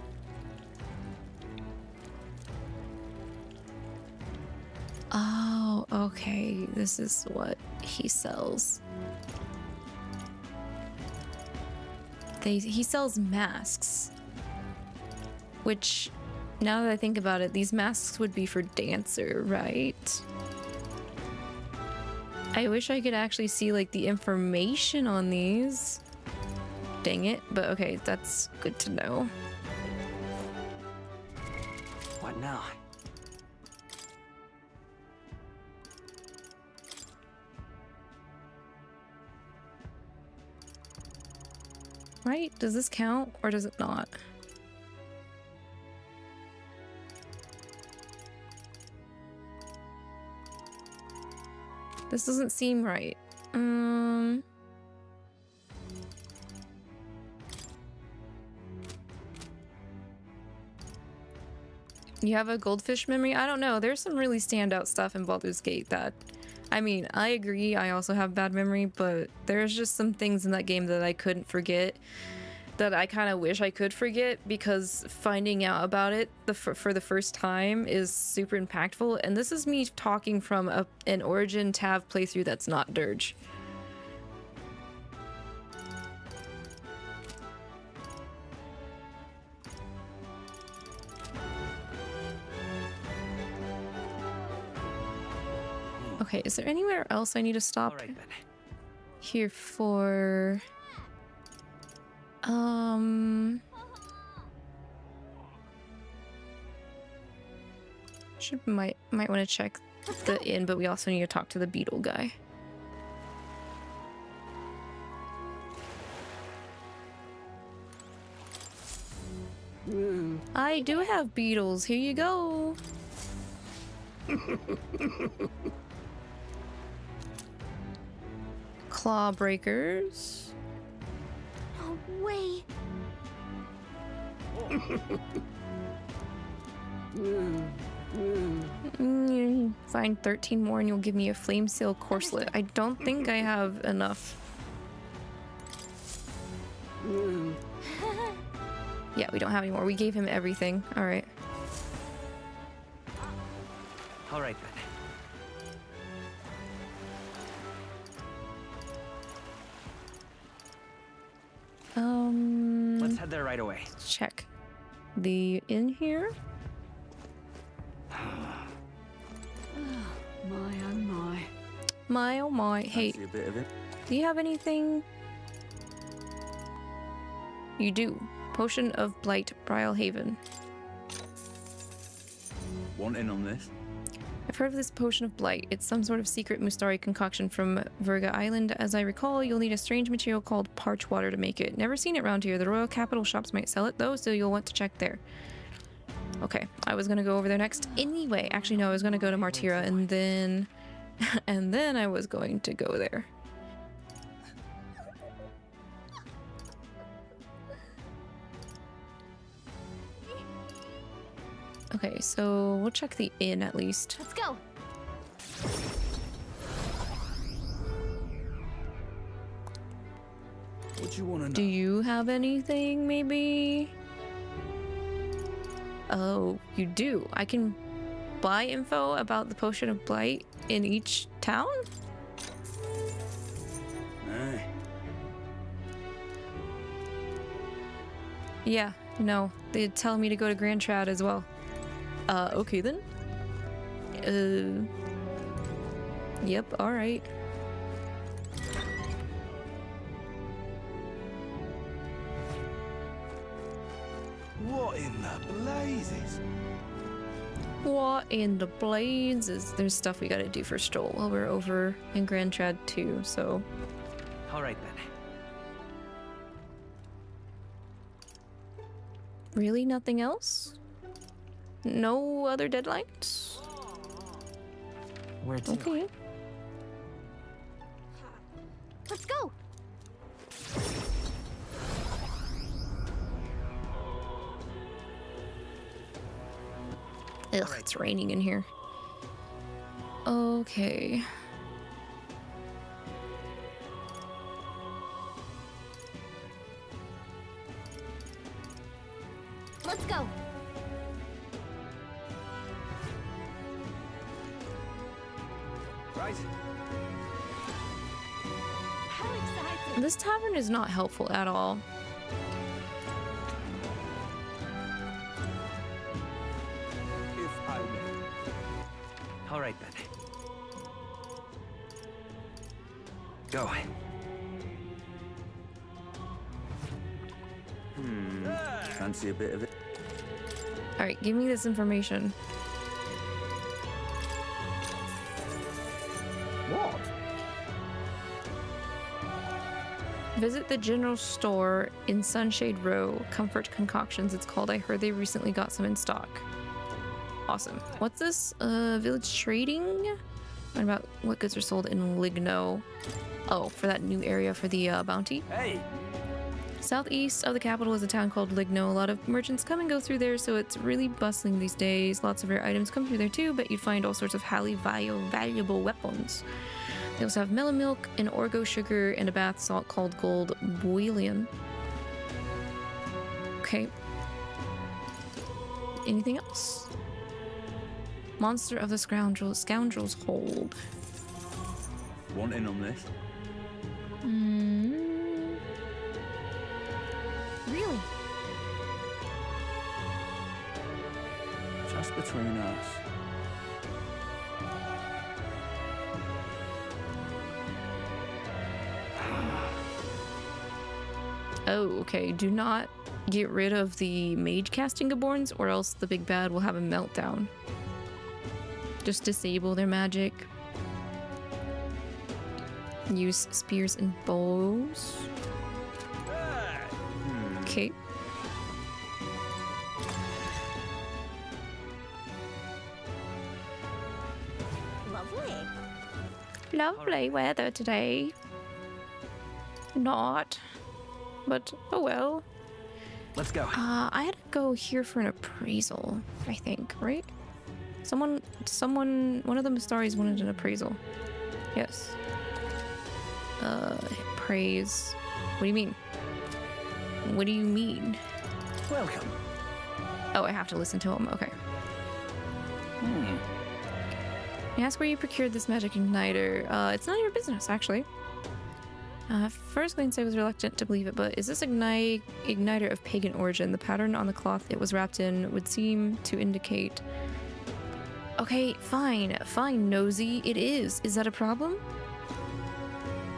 Oh, okay. This is what he sells. He sells masks. Which, now that I think about it, these masks would be for Dancer, right? I wish I could actually see like the information on these. Dang it, but okay, that's good to know. What now? Right? Does this count or does it not? This doesn't seem right. You have a goldfish memory? I don't know. There's some really standout stuff in Baldur's Gate that... I mean, I agree, I also have bad memory, but there's just some things in that game that I couldn't forget, that I kind of wish I could forget, because finding out about it for the first time is super impactful, and this is me talking from an Origin Tav playthrough that's not Dirge. Okay, is there anywhere else I need to stop here for... Might want to check the inn, but we also need to talk to the beetle guy. I do have beetles. Here you go. Claw breakers. No way. Find 13 more and you'll give me a flame sail corselet. I don't think I have enough. Yeah, we don't have any more. We gave him everything. All right. All right, then. Let's head there right away. Check the inn here. My oh my. My oh my. Hey, See a bit of it. do you have anything? You do. Potion of Blight, Brylehaven. Want in on this? I've heard of this Potion of Blight. It's some sort of secret Mustari concoction from Virga Island. As I recall, you'll need a strange material called parch water to make it. Never seen it around here. The royal capital shops might sell it though, so you'll want to check there. Okay, I was gonna go over there next anyway. Actually, no, I was gonna go to Martira and then... and then I was going to go there. Okay, so we'll check the inn at least. Let's go. What you want to know? Do you have anything, maybe? Oh, you do. I can buy info about the Potion of Blight in each town? Aye. Yeah, no. They tell me to go to Grand Trad as well. Okay then. Yep, alright. What in the blazes? What in the blazes? There's stuff we gotta do for Stoll while we're over in Grand Trad too, so... All right, then. Really? Nothing else? No other deadlines? Where to? Okay. Let's go. Ugh, it's raining in here. Okay. Let's go. Right. How exciting. This tavern is not helpful at all. If I may. All right, then. Go. Fancy a bit of it? Alright, give me this information. What? Visit the general store in Sunshade Row. Comfort Concoctions, it's called. I heard they recently got some in stock. Awesome. What's this? Village trading? What about what goods are sold in Ligno? Oh, for that new area for the bounty? Hey! Southeast of the capital is a town called Ligno. A lot of merchants come and go through there, so it's really bustling these days. Lots of rare items come through there too, but you'd find all sorts of highly valuable weapons. They also have melon milk, and orgo sugar, and a bath salt called gold bullion. Okay. Anything else? Monster of the Scoundrels hold. Want in on this? Really? Just between us. Oh, okay. Do not get rid of the mage casting Gaborns, or else the big bad will have a meltdown. Just disable their magic. Use spears and bows. Okay. Lovely. Lovely weather today. Not. But, oh well. Let's go. I had to go here for an appraisal, I think, right? One of the Mustaris wanted an appraisal. Yes. Praise. What do you mean? What do you mean? Welcome. Oh, I have to listen to him. Okay. Ask where you procured this magic igniter. It's none of your business, actually. First glance, I was reluctant to believe it, but is this igniter of pagan origin? The pattern on the cloth it was wrapped in would seem to indicate. Okay, fine, nosy. It is. Is that a problem?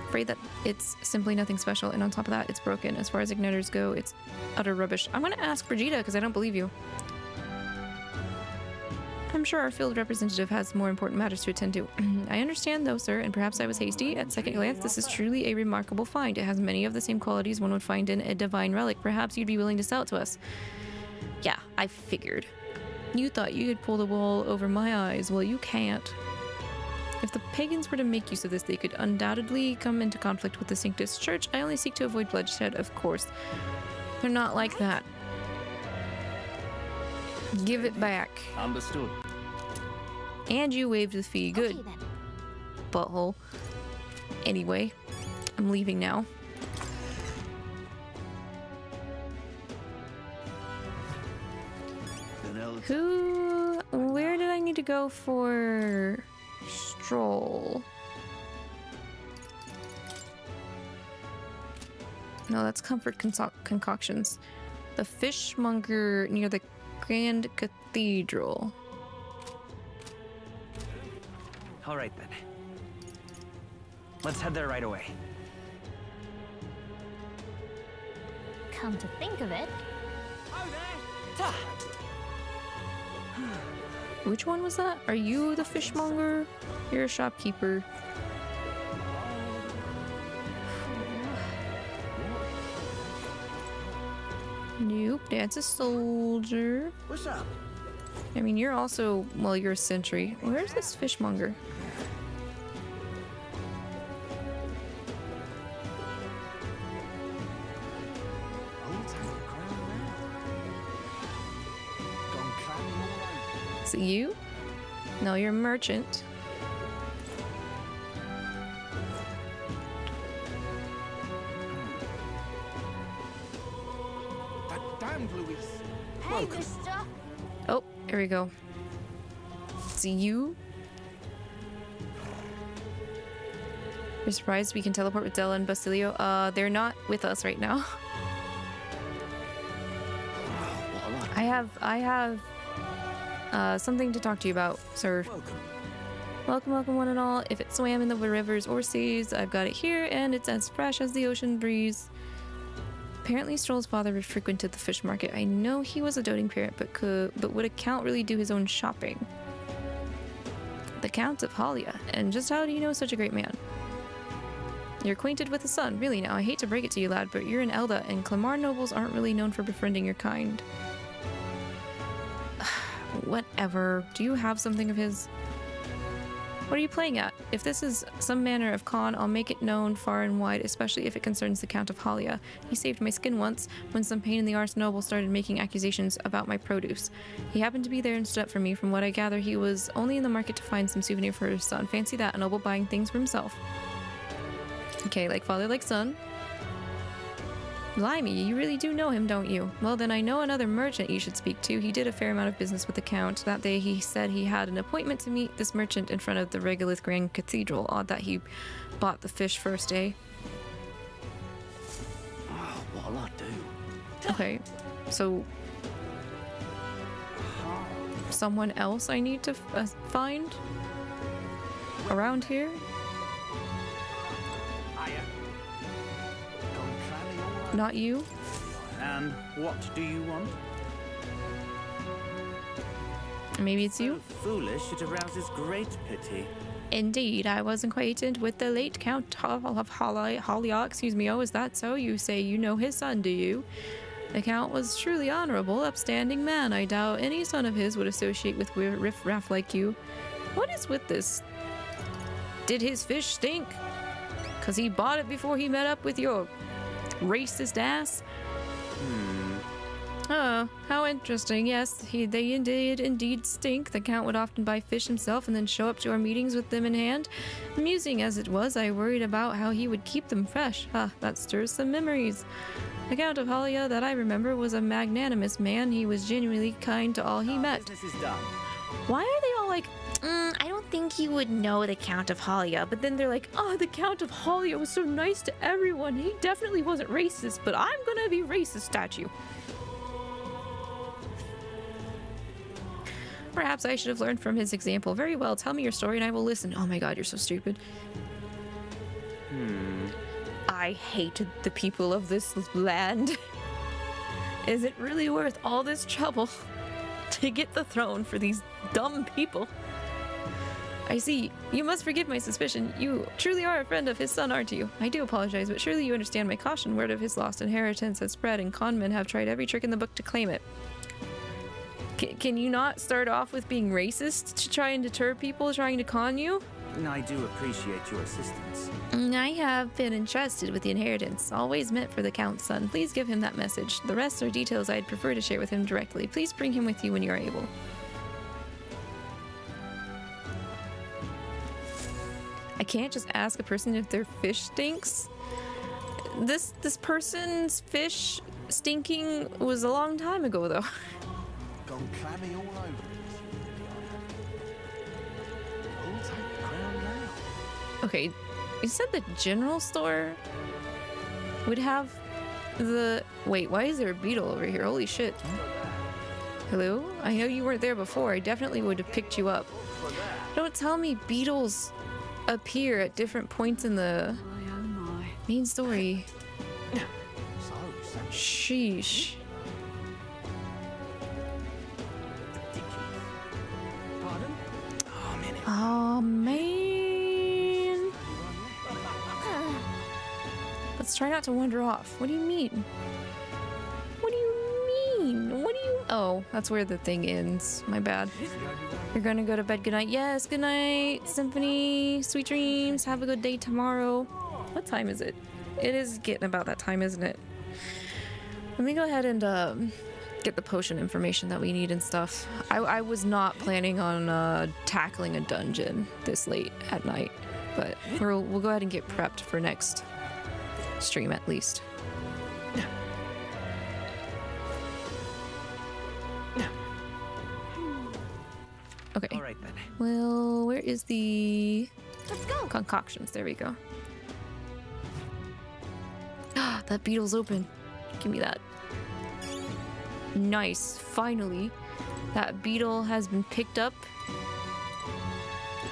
Afraid that it's simply nothing special, and on top of that, it's broken. As far as igniters go, it's utter rubbish. I'm gonna ask Brigida because I don't believe you. I'm sure our field representative has more important matters to attend to. I understand though, sir, and perhaps I was hasty. At second glance, this is truly a remarkable find. It has many of the same qualities one would find in a divine relic. Perhaps you'd be willing to sell it to us. Yeah, I figured. You thought you could pull the wool over my eyes. Well, you can't. If the pagans were to make use of this, they could undoubtedly come into conflict with the Sanctus Church. I only seek to avoid bloodshed, of course. They're not like that. Give it back. Understood. And you waived the fee. Good. Okay, then. Butthole. Anyway, I'm leaving now. Where did I need to go for stroll? No, that's comfort concoctions. The fishmonger near the Grand Cathedral. All right then. Let's head there right away. Come to think of it, Which one was that? Are you the fishmonger? You're a shopkeeper. Nope, that's a soldier. What's up? I mean, you're also, well, you're a sentry. Where's this fishmonger? Is it you? No, you're a merchant. Hey, mister. Oh, here we go. It's you. You're surprised we can teleport with Della and Basilio? They're not with us right now. I have something to talk to you about, sir. Welcome, welcome one and all. If it swam in the rivers or seas, I've got it here, and it's as fresh as the ocean breeze. Apparently Stroll's father frequented the fish market. I know he was a doting parent, but would a count really do his own shopping? The Count of 𝐒𝐒𝐈𝐒. And just how do you know such a great man? You're acquainted with his son. Really now, I hate to break it to you, lad, but you're an 𝐿𝐷𝐻, and 𝐶lamar nobles aren't really known for befriending your kind. Whatever. Do you have something of his? What are you playing at? If this is some manner of con, I'll make it known far and wide, especially if it concerns the Count of 𝐒𝐒𝐈𝐒. He saved my skin once, when some pain in the arse noble started making accusations about my produce. He happened to be there and stood up for me. From what I gather, he was only in the market to find some souvenir for his son. Fancy that, a noble buying things for himself. Okay, like father, like son. Blimey, you really do know him, don't you? Well, then I know another merchant you should speak to. He did a fair amount of business with the Count. That day he said he had an appointment to meet this merchant in front of the Regolith Grand Cathedral. Odd that he bought the fish first, eh? Oh, what'll I do? Okay, so... someone else I need to find? Around here? Not you? And what do you want? Maybe it's you? So foolish, it arouses great pity. Indeed, I was acquainted with the late Count of 𝐒𝐒𝐈𝐒, excuse me. Oh, is that so? You say you know his son, do you? The Count was truly honorable, upstanding man. I doubt any son of his would associate with riff-raff like you. What is with this? Did his fish stink? 'Cause he bought it before he met up with your racist ass? Oh, how interesting. Yes, they did indeed stink. The Count would often buy fish himself and then show up to our meetings with them in hand. Amusing as it was, I worried about how he would keep them fresh. Ah, that stirs some memories. The Count of 𝐒𝐒𝐈𝐒 that I remember was a magnanimous man. He was genuinely kind to all he met. Business is done. Why are they all like, I don't think you would know the Count of 𝐒𝐒𝐈𝐒, but then they're like, oh, the Count of 𝐒𝐒𝐈𝐒 was so nice to everyone. He definitely wasn't racist, but I'm gonna be racist at you. Perhaps I should have learned from his example. Very well, tell me your story and I will listen. Oh my god, you're so stupid. I hate the people of this land. Is it really worth all this trouble to get the throne for these dumb people? I see. You must forgive my suspicion. You truly are a friend of his son, aren't you? I do apologize, but surely you understand my caution. Word of his lost inheritance has spread, and con men have tried every trick in the book to claim it. Can you not start off with being racist to try and deter people trying to con you? I do appreciate your assistance. I have been entrusted with the inheritance, always meant for the Count's son. Please give him that message. The rest are details I'd prefer to share with him directly. Please bring him with you when you are able. I can't just ask a person if their fish stinks. This person's fish stinking was a long time ago, though. Gone clammy all over. I'll take the crown now. Okay, you said the general store would have the... Wait, why is there a beetle over here? Holy shit. Hello? I know you weren't there before. I definitely would have picked you up. Don't tell me beetles appear at different points in the main story. Sheesh. Oh man. Let's try not to wander off. What do you mean? What do you mean? What do you... Oh, that's where the thing ends. My bad. You're gonna go to bed. Good night. Yes, good night, Symphony. Sweet dreams. Have a good day tomorrow. What time is it? It is getting about that time, isn't it? Let me go ahead and get the potion information that we need and stuff. I was not planning on tackling a dungeon this late at night, but we'll go ahead and get prepped for next stream at least. Okay. All right then. Well, where is the Let's go. concoctions? There we go. Ah, that beetle's open. Give me that. Nice. Finally, that beetle has been picked up.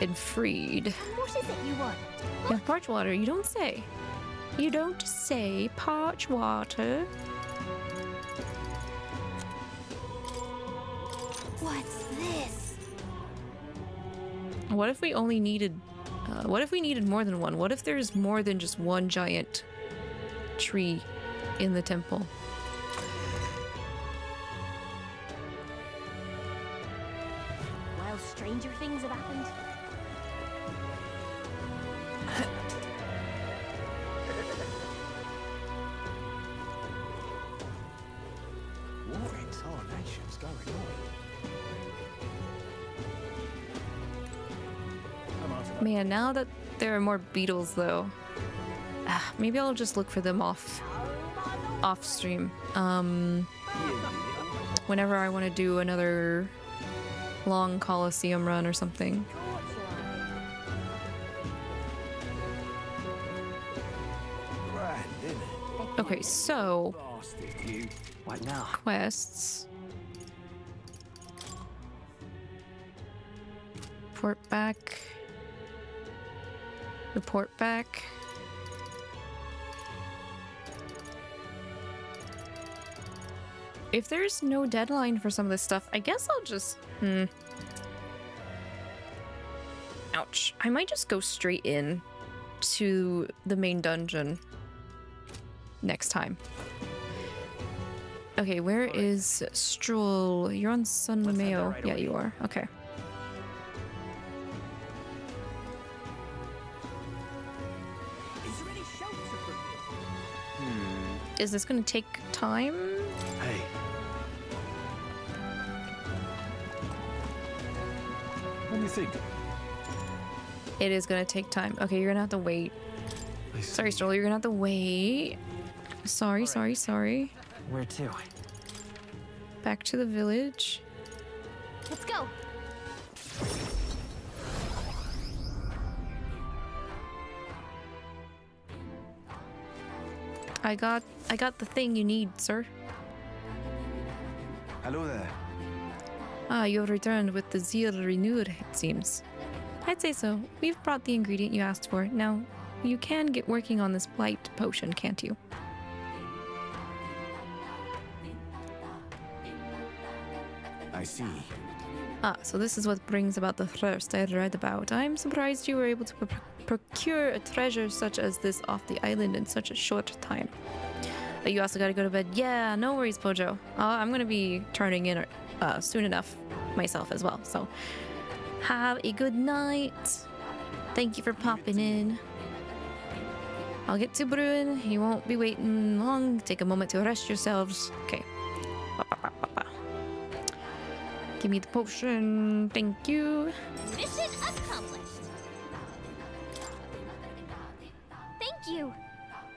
and freed. What is it you want? Yeah, parch water, you don't say. You don't say parch water. What's this? What if we only needed... what if we needed more than one? What if there's more than just one giant tree in the temple? Well, stranger things have happened. What in tarnation's going on? Man, now that there are more beetles, though, maybe I'll just look for them off stream. Whenever I want to do another long Colosseum run or something. Okay, so What now? quests. Report back. Report back. If there's no deadline for some of this stuff, I guess I'll just... Ouch. I might just go straight in to the main dungeon next time. Okay, where is Stroll? You're on Sun Mayo. Yeah, you are. Okay. Is this gonna take time? Hey. What do you think? It is gonna take time. Okay, you're gonna have to wait. Sorry, Stroll, you're gonna have to wait. Sorry. Where to? Back to the village. Let's go. I got the thing you need, sir. Hello there. Ah, you have returned with the zeal renewed, it seems. I'd say so. We've brought the ingredient you asked for. Now, you can get working on this blight potion, can't you? I see. Ah, so this is what brings about the thirst I read about. I'm surprised you were able to procure a treasure such as this off the island in such a short time. But you also gotta go to bed. Yeah, no worries, Pojo. I'm gonna be turning in soon enough myself as well. So have a good night. Thank you for popping in. I'll get to brewing. You won't be waiting long. Take a moment to rest yourselves. Okay. Give me the potion. Thank you. Mission accomplished. Thank you.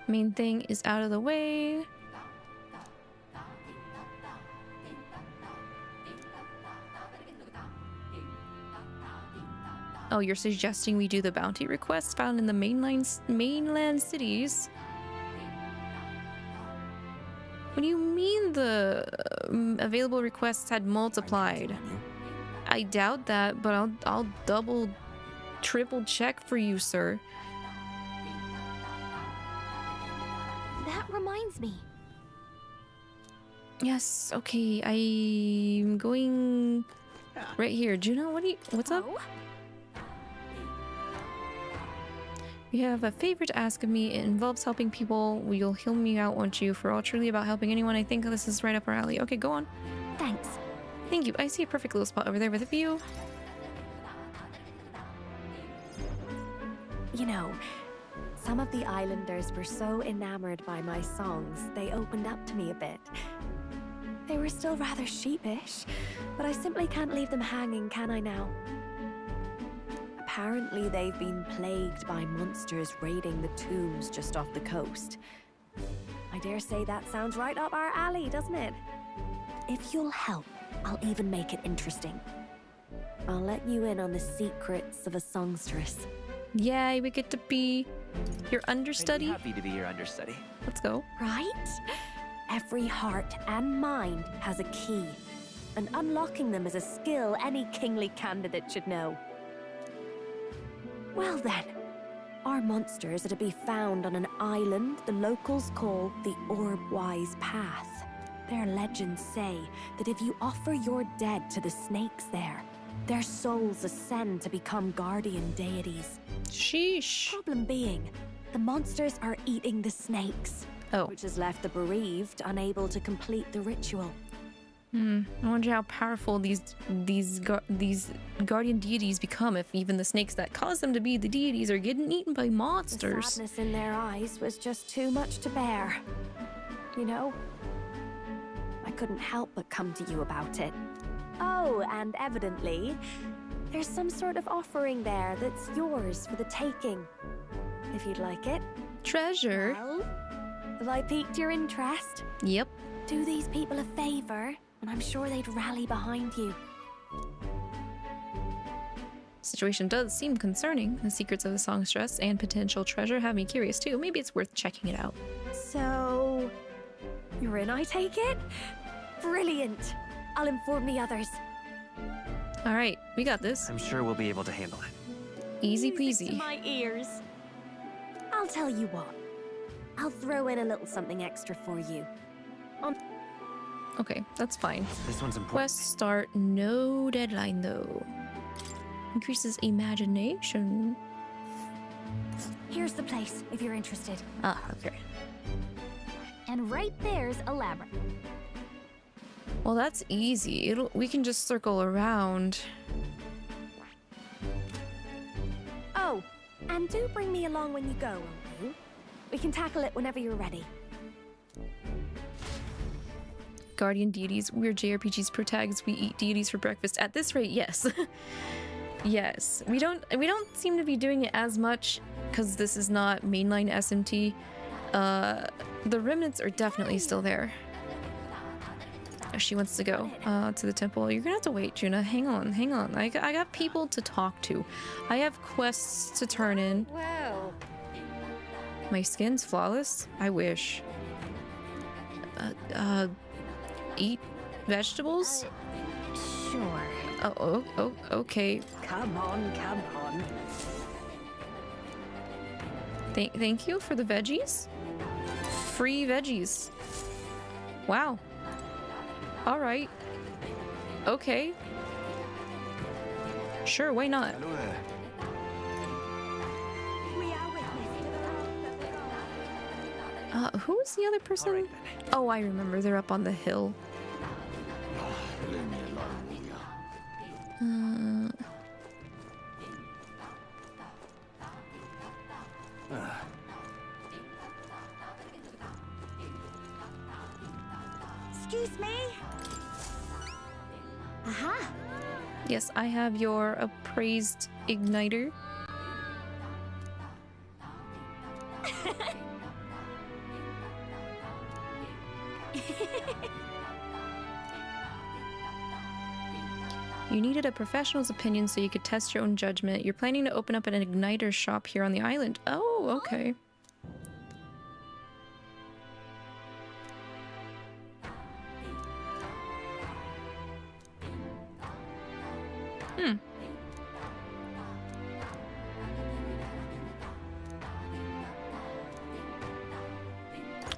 Main thing is out of the way. Oh, you're suggesting we do the bounty requests found in the mainland cities? What do you mean the available requests had multiplied? I doubt that, but I'll double, triple check for you, sir. That reminds me. Yes, okay, I'm going right here. Juno, what's up? You have a favor to ask of me. It involves helping people. You'll heal me out, won't you? For all truly about helping anyone, I think this is right up our alley. Okay, go on. Thanks. Thank you. I see a perfect little spot over there with a view. You know, some of the islanders were so enamored by my songs, they opened up to me a bit. They were still rather sheepish, but I simply can't leave them hanging, can I now? Apparently they've been plagued by monsters raiding the tombs just off the coast. I dare say that sounds right up our alley, doesn't it? If you'll help, I'll even make it interesting. I'll let you in on the secrets of a songstress. Yay, we get to be your understudy. I'd be happy to be your understudy. Let's go. Right? Every heart and mind has a key, and unlocking them is a skill any kingly candidate should know. Well then, our monsters are to be found on an island the locals call the Orb-Wise Path. Their legends say that if you offer your dead to the snakes there, their souls ascend to become guardian deities. Sheesh. Problem being, the monsters are eating the snakes, which has left the bereaved unable to complete the ritual. I wonder how powerful these guardian deities become if even the snakes that cause them to be the deities are getting eaten by monsters. The sadness in their eyes was just too much to bear. You know? I couldn't help but come to you about it. Oh, and evidently, there's some sort of offering there that's yours for the taking. If you'd like it. Treasure? Well, have I piqued your interest? Yep. Do these people a favor, and I'm sure they'd rally behind you. Situation does seem concerning. The secrets of the songstress and potential treasure have me curious too. Maybe it's worth checking it out. So, you're in, I take it? Brilliant. I'll inform the others. All right, we got this. I'm sure we'll be able to handle it. Easy Music to peasy. my ears. I'll tell you what. I'll throw in a little something extra for you. Okay, that's fine. This one's important. Quest start, no deadline though. Increases imagination. Here's the place, if you're interested. Ah, okay. And right there's a labyrinth. Well, that's easy. We can just circle around. Oh, and do bring me along when you go, won't you? We can tackle it whenever you're ready. Guardian deities, we're JRPGs pro tags. We eat deities for breakfast. At this rate, yes. Yes. We don't seem to be doing it as much because this is not mainline SMT. The remnants are definitely still there. She wants to go to the temple. You're gonna have to wait, Juna. Hang on. I got people to talk to. I have quests to turn in. Wow. My skin's flawless? I wish. Eat vegetables? Sure. Oh, okay. Come on. Thank you for the veggies. Free veggies. Wow. All right. Okay. Sure, why not? Hello there. Who's the other person? Oh, I remember. They're up on the hill. Excuse me? Aha! Yes, I have your appraised igniter. You needed a professional's opinion so you could test your own judgment. You're planning to open up an igniter shop here on the island. Oh, okay.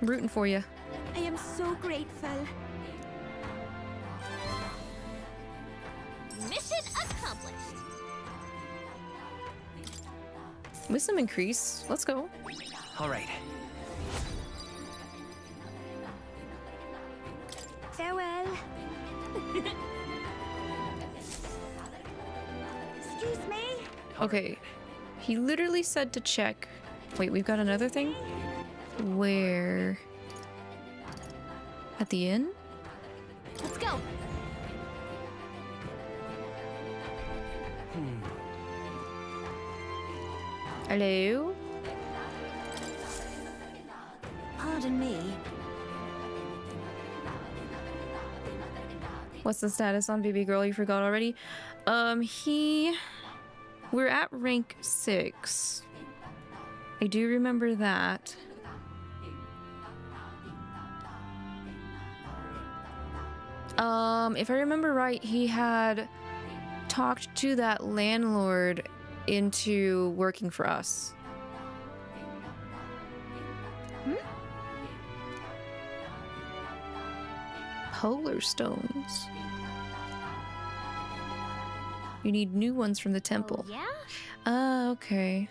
I'm rooting for you. I am so grateful. Mission accomplished. Wisdom increase. Let's go. All right. Farewell. Excuse me? Okay. He literally said to check. Wait, we've got another thing? Where? At the inn? Let's go. Hello? Pardon me. What's the status on baby girl? You forgot already? We're at rank 6. I do remember that. If I remember right, he had talked to that landlord into working for us. Polar stones. You need new ones from the temple. Yeah? Okay.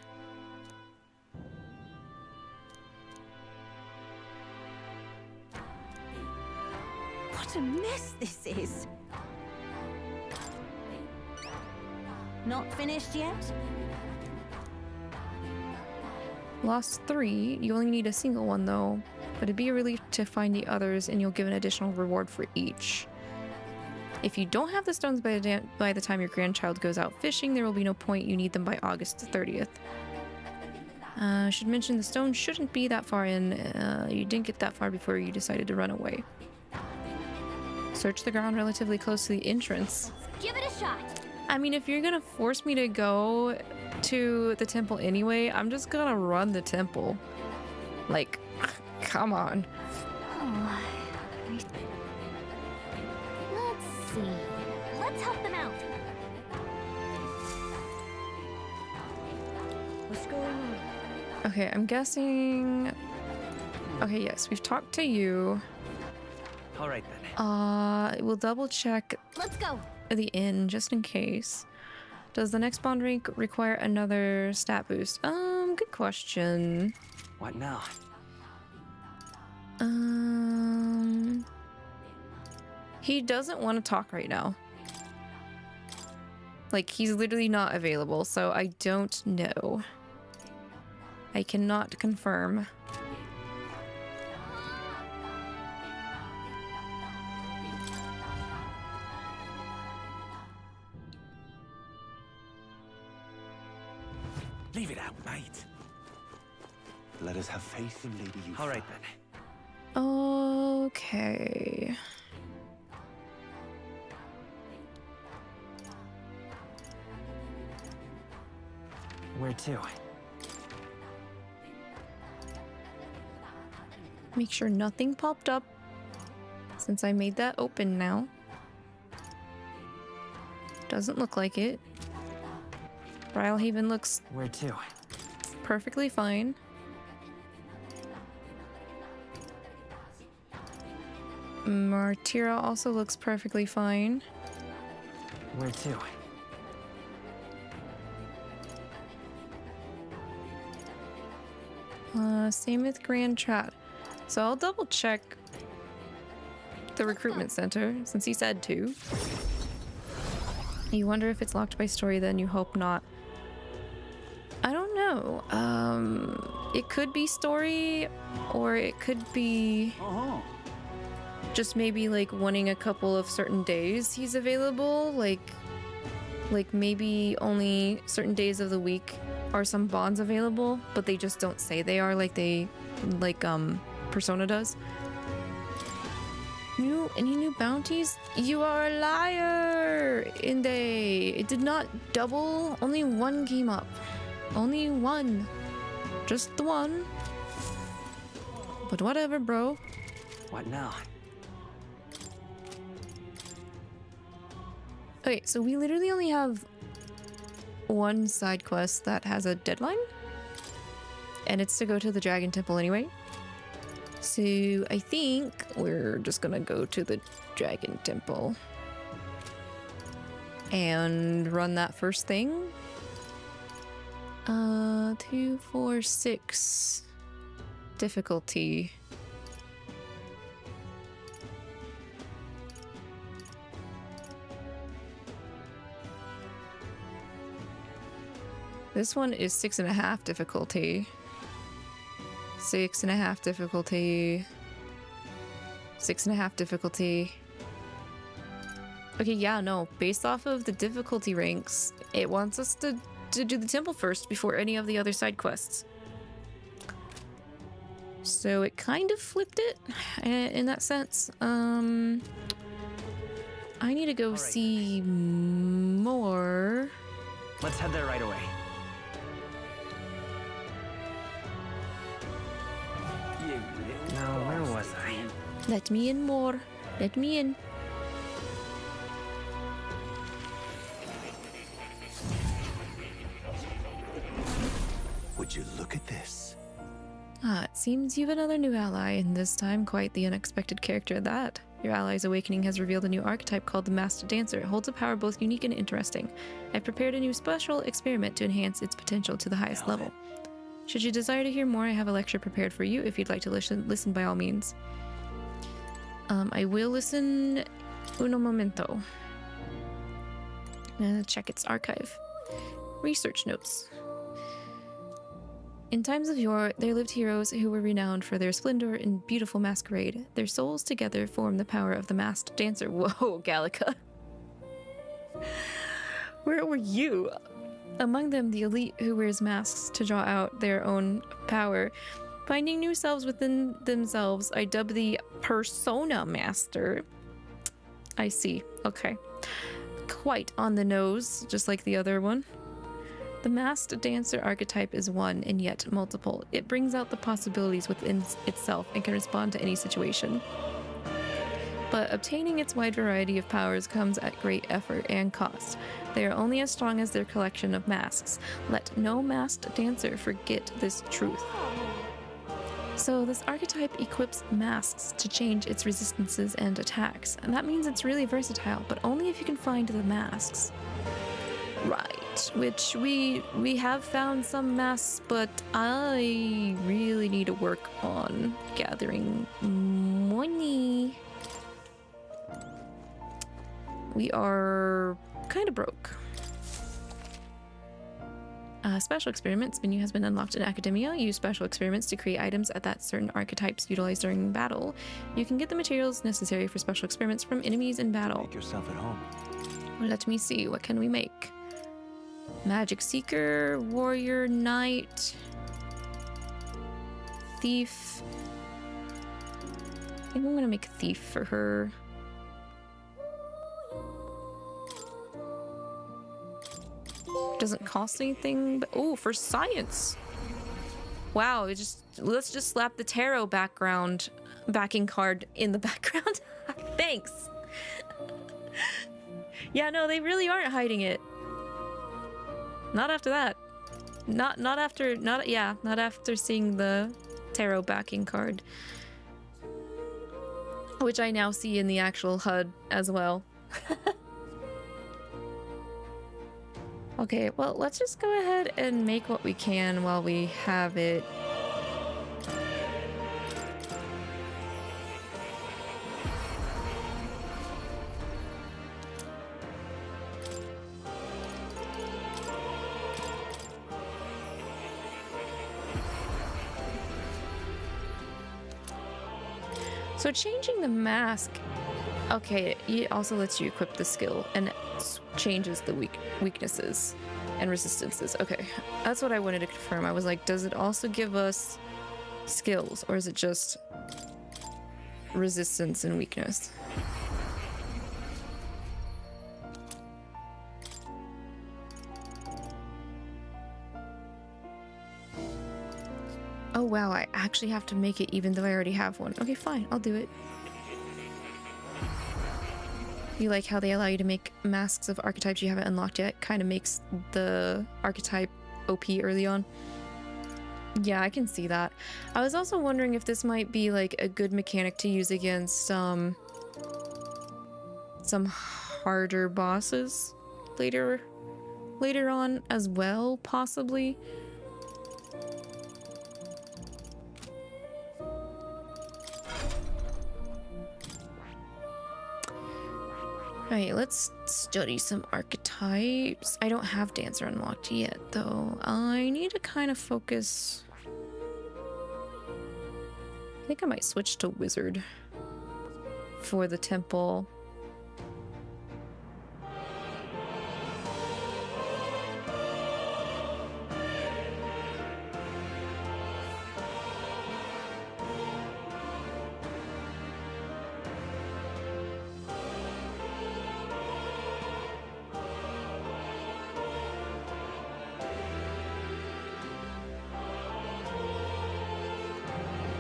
What a mess this is. Not finished yet? Lost 3. You only need a single one though. But it'd be a relief to find the others, and you'll give an additional reward for each. If you don't have the stones by the time your grandchild goes out fishing, there will be no point. You need them by August the 30th. I should mention the stones shouldn't be that far in. You didn't get that far before you decided to run away. Search the ground relatively close to the entrance. Give it a shot. I mean, if you're gonna force me to go to the temple anyway, I'm just gonna run the temple. Like, come on. Oh. Let's see. Let's help them out. What's going on? Okay, I'm guessing... Okay, yes, we've talked to you. All right then. We'll double check Let's go. the inn just in case. Does the next bond rank require another stat boost? Good question. What now? He doesn't want to talk right now. Like, he's literally not available, so I don't know. I cannot confirm. Leave it out, mate. Let us have faith in Lady Yuffie. All right then. Okay. Where to? Make sure nothing popped up since I made that open now. Doesn't look like it. Brylehaven looks Where to? perfectly fine. Martira also looks perfectly fine. Where to? Same with Grand Chat. So I'll double check the recruitment center since he said to. You wonder if it's locked by story, then you hope not. I don't know. It could be story, or it could be just maybe like wanting a couple of certain days he's available. Like maybe only certain days of the week are some bonds available, but they just don't say they are like Persona does. Any new bounties? You are a liar! Inde. It did not double. Only one came up. Only one. Just the one. But whatever, bro. What now? Okay, so we literally only have one side quest that has a deadline. And it's to go to the Dragon Temple anyway. So I think we're just gonna go to the Dragon Temple and run that first thing. 2, 4, 6 difficulty. This one is 6.5 difficulty. 6.5 difficulty. 6.5 difficulty. Okay, yeah, no. Based off of the difficulty ranks, it wants us to do the temple first before any of the other side quests. So it kind of flipped it in that sense. I need to go see more. Let's head there right away. Now, where was I? Let me in more. Let me in. Would you look at this? Ah, it seems you've another new ally, and this time quite the unexpected character at that. Your ally's awakening has revealed a new archetype called the Masked Dancer. It holds a power both unique and interesting. I've prepared a new special experiment to enhance its potential to the highest level. Should you desire to hear more, I have a lecture prepared for you. If you'd like to listen by all means. I will listen uno momento. Check its archive. Research notes. In times of yore, there lived heroes who were renowned for their splendor and beautiful masquerade. Their souls together form the power of the Masked Dancer. Whoa, Gallica. Where were you? Among them, the elite who wears masks to draw out their own power. Finding new selves within themselves, I dub the Persona Master. I see. Okay. Quite on the nose, just like the other one. The Masked Dancer archetype is one and yet multiple. It brings out the possibilities within itself and can respond to any situation. But obtaining its wide variety of powers comes at great effort and cost. They are only as strong as their collection of masks. Let no Masked Dancer forget this truth. So this archetype equips masks to change its resistances and attacks. And that means it's really versatile, but only if you can find the masks. Right, which we have found some masks, but I really need to work on gathering money. We are kind of broke. Special experiments menu has been unlocked in Academia. Use special experiments to create items that certain archetypes utilize during battle. You can get the materials necessary for special experiments from enemies in battle. Make yourself at home. Let me see, what can we make? Magic Seeker, Warrior, Knight, Thief. I think I'm gonna make a Thief for her. Doesn't cost anything, but oh, for science. Wow, let's just slap the tarot backing card in the background. Thanks. Yeah, no, they really aren't hiding it. Not after that. Not after seeing the tarot backing card. Which I now see in the actual HUD as well. Okay, well, let's just go ahead and make what we can while we have it. So changing the mask, okay, it also lets you equip the skill and it changes the weaknesses and resistances. Okay, that's what I wanted to confirm. I was like, does it also give us skills or is it just resistance and weakness? Oh wow, I actually have to make it even though I already have one. Okay, fine, I'll do it. You like how they allow you to make masks of archetypes you haven't unlocked yet? Kind of makes the archetype OP early on. Yeah, I can see that. I was also wondering if this might be like a good mechanic to use against some harder bosses later on as well, possibly. Alright, let's study some archetypes. I don't have Dancer unlocked yet, though. I need to kind of focus. I think I might switch to Wizard for the temple.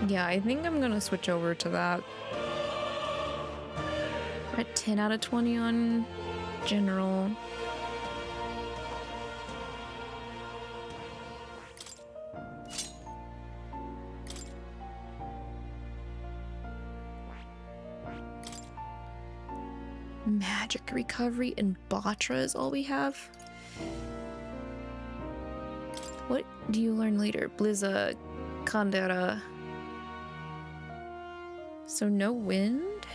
Yeah, I think I'm gonna switch over to that. We're at 10 out of 20 on general. Magic recovery and Batra is all we have. What do you learn later? Blizza, Kandera. So no wind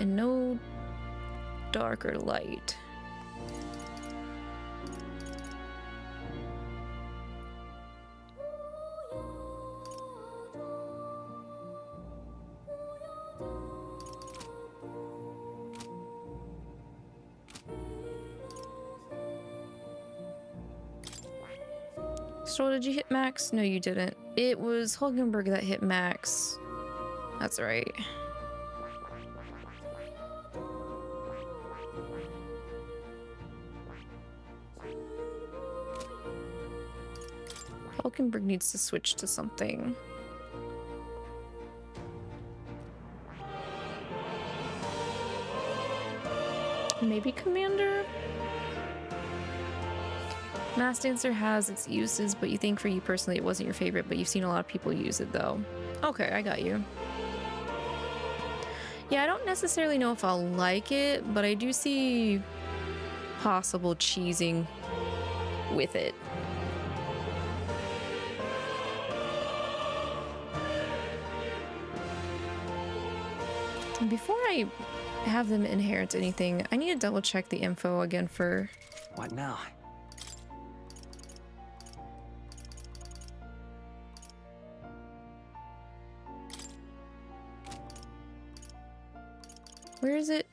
and no dark or light. So did you hit max? No, you didn't. It was Hulkenberg that hit max. That's right. Hulkenberg needs to switch to something. Maybe Commander? Mass Dancer has its uses, but you think for you personally it wasn't your favorite, but you've seen a lot of people use it though. Okay, I got you. Yeah, I don't necessarily know if I'll like it, but I do see possible cheesing with it. Before I have them inherit anything, I need to double check the info again for... What now? Where is it?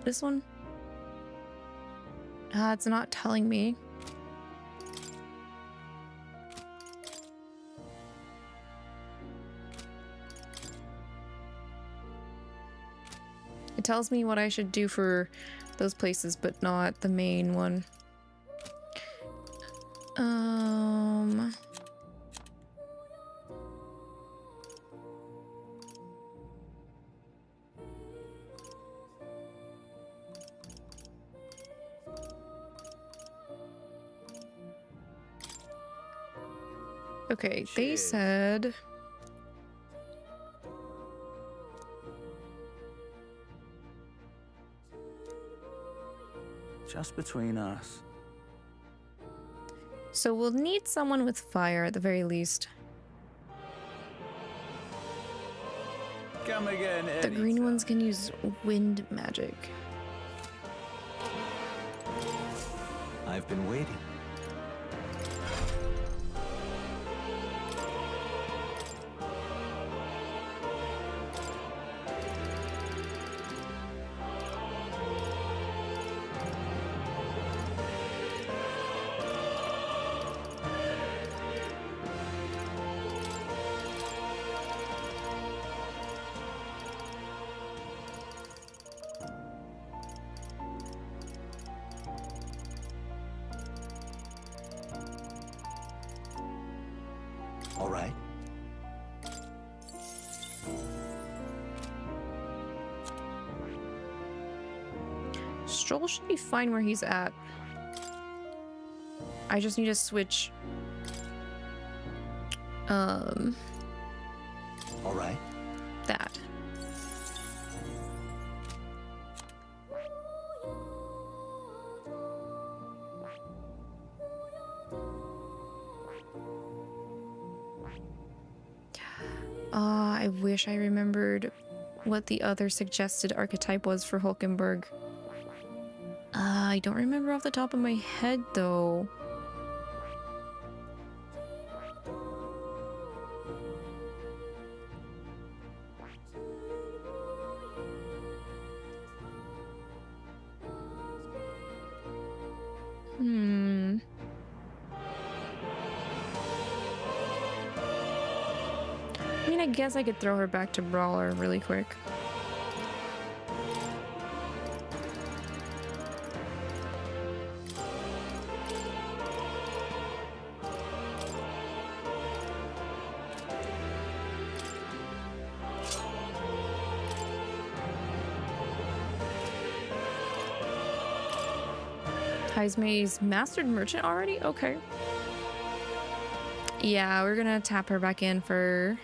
This one? It's not telling me. It tells me what I should do for those places, but not the main one. Okay, they said... Just between us. So we'll need someone with fire at the very least. Come again, The green ones can use wind magic. I've been waiting. All right. Stroll should be fine where he's at. I just need to switch. All right. That. I wish I remembered what the other suggested archetype was for Hulkenberg. I don't remember off the top of my head, though. I mean, I guess I could throw her back to Brawler really quick. Ħaizme's mastered merchant already? Okay. Yeah, we're gonna tap her back in for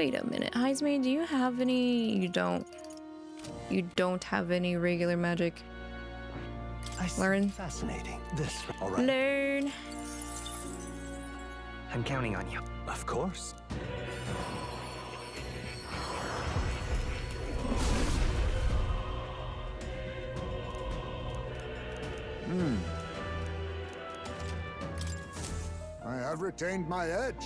Wait a minute, Heismay, do you have any? You don't. You don't have any regular magic. Learn. Fascinating. This, all right. Learn. I'm counting on you. Of course. I have retained my edge.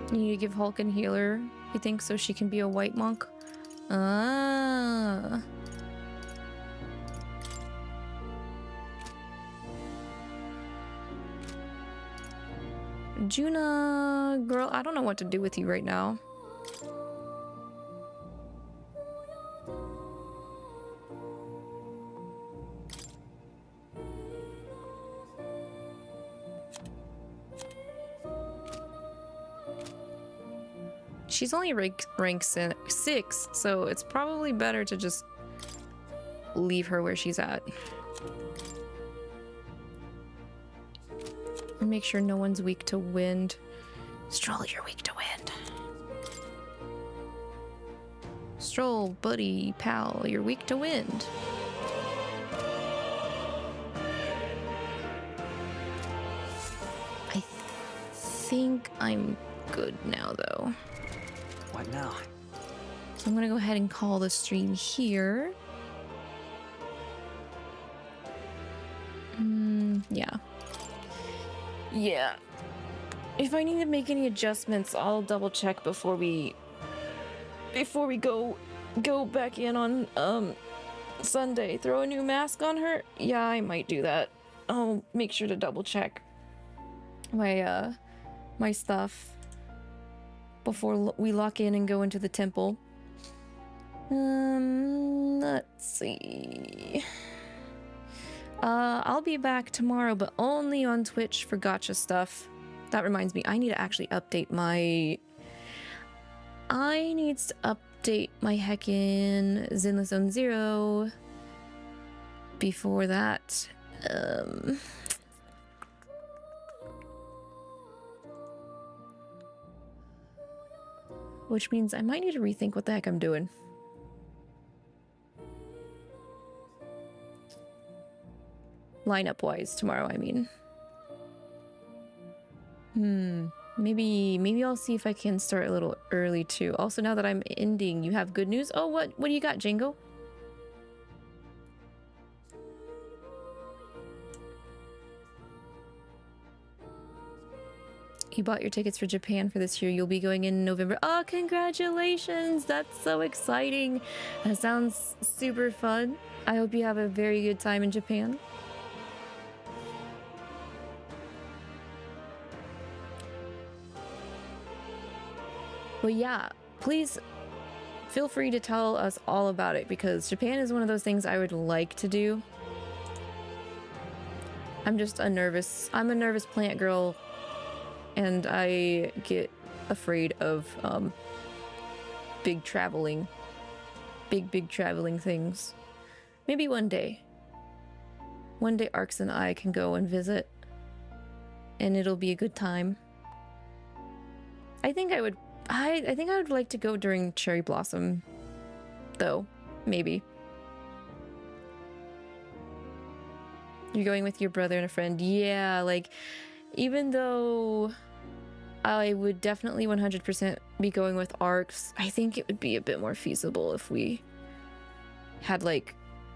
You need to give Hulk and healer, you think, so she can be a white monk? Ah. Juna, girl, I don't know what to do with you right now. She's only rank 6, so it's probably better to just leave her where she's at. And make sure no one's weak to wind. Stroll, you're weak to wind. Stroll, buddy, pal, you're weak to wind. I think I'm good now, though. What now? So I'm gonna go ahead and call the stream here. Yeah. Yeah. If I need to make any adjustments, I'll double check before we go back in on Sunday. Throw a new mask on her? Yeah, I might do that. I'll make sure to double check my my stuff before we lock in and go into the temple. Let's see. I'll be back tomorrow, but only on Twitch for gacha stuff. That reminds me, I need to actually update my... I need to update my heckin' Zenless Zone 0 before that. Which means I might need to rethink what the heck I'm doing. Lineup-wise tomorrow, I mean. Maybe I'll see if I can start a little early too. Also, now that I'm ending, you have good news. Oh, what do you got, Django? You bought your tickets for Japan for this year. You'll be going in November. Oh, congratulations! That's so exciting. That sounds super fun. I hope you have a very good time in Japan. But yeah, please feel free to tell us all about it, because Japan is one of those things I would like to do. I'm a nervous plant girl, and I get afraid of big traveling things. Maybe one day Arx and I can go and visit, and it'll be a good time. I think I would like to go during cherry blossom, though. Maybe. You're going with your brother and a friend. Yeah, like, even though I would definitely 100% be going with Arx, I think it would be a bit more feasible if we had, like,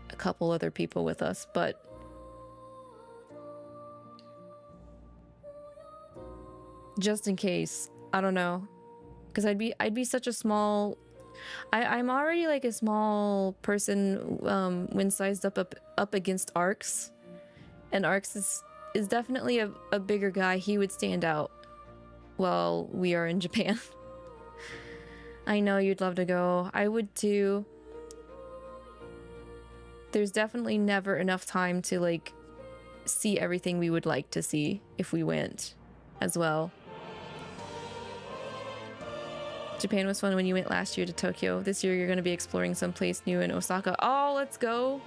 a couple other people with us, but... just in case. I don't know. Because I'd be such a small... I'm already like a small person when sized up against Arx. And Arx is definitely a bigger guy. He would stand out while we are in Japan. I know you'd love to go. I would too. There's definitely never enough time to like see everything we would like to see if we went as well. Japan was fun when you went last year to Tokyo. This year you're going to be exploring someplace new in Osaka. Oh, let's go.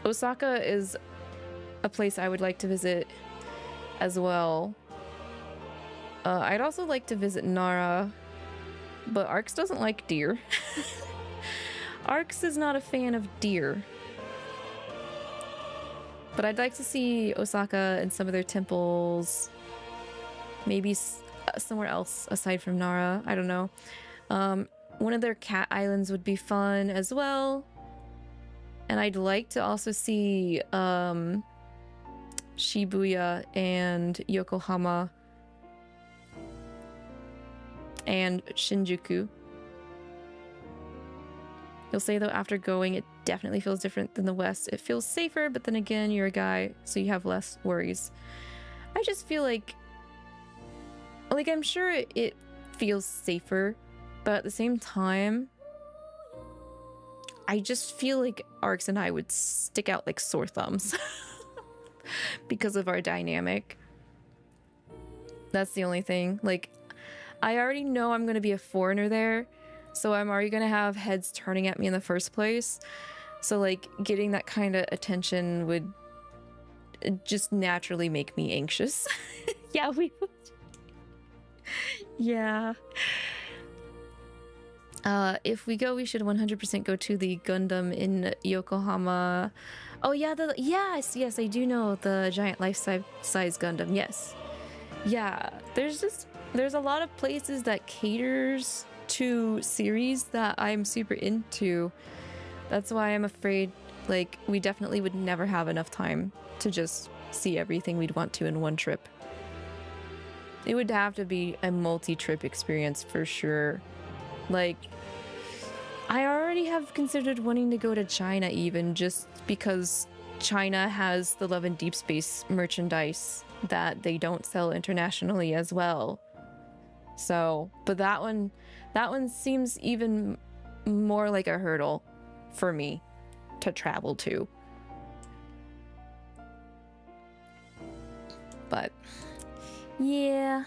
Osaka is a place I would like to visit as well. I'd also like to visit Nara, but Arx doesn't like deer. Arx is not a fan of deer. But I'd like to see Osaka and some of their temples. Maybe somewhere else aside from Nara. I don't know. One of their cat islands would be fun as well. And I'd like to also see Shibuya and Yokohama and Shinjuku. You'll say though, after going, it definitely feels different than the West. It feels safer, but then again, you're a guy, so you have less worries. I just feel like I'm sure it feels safer, but at the same time, I just feel like Arx and I would stick out like sore thumbs because of our dynamic. That's the only thing. Like, I already know I'm going to be a foreigner there, so I'm already going to have heads turning at me in the first place. So, like, getting that kind of attention would just naturally make me anxious. Yeah, we would. Yeah. If we go, we should 100% go to the Gundam in Yokohama. Oh yeah, yes, I do know the giant life-size Gundam. Yes. Yeah, there's a lot of places that caters to series that I'm super into. That's why I'm afraid, like, we definitely would never have enough time to just see everything we'd want to in one trip. It would have to be a multi-trip experience for sure. Like, I already have considered wanting to go to China even, just because China has the Love and Deep Space merchandise that they don't sell internationally as well. So, but that one seems even more like a hurdle for me to travel to. But yeah,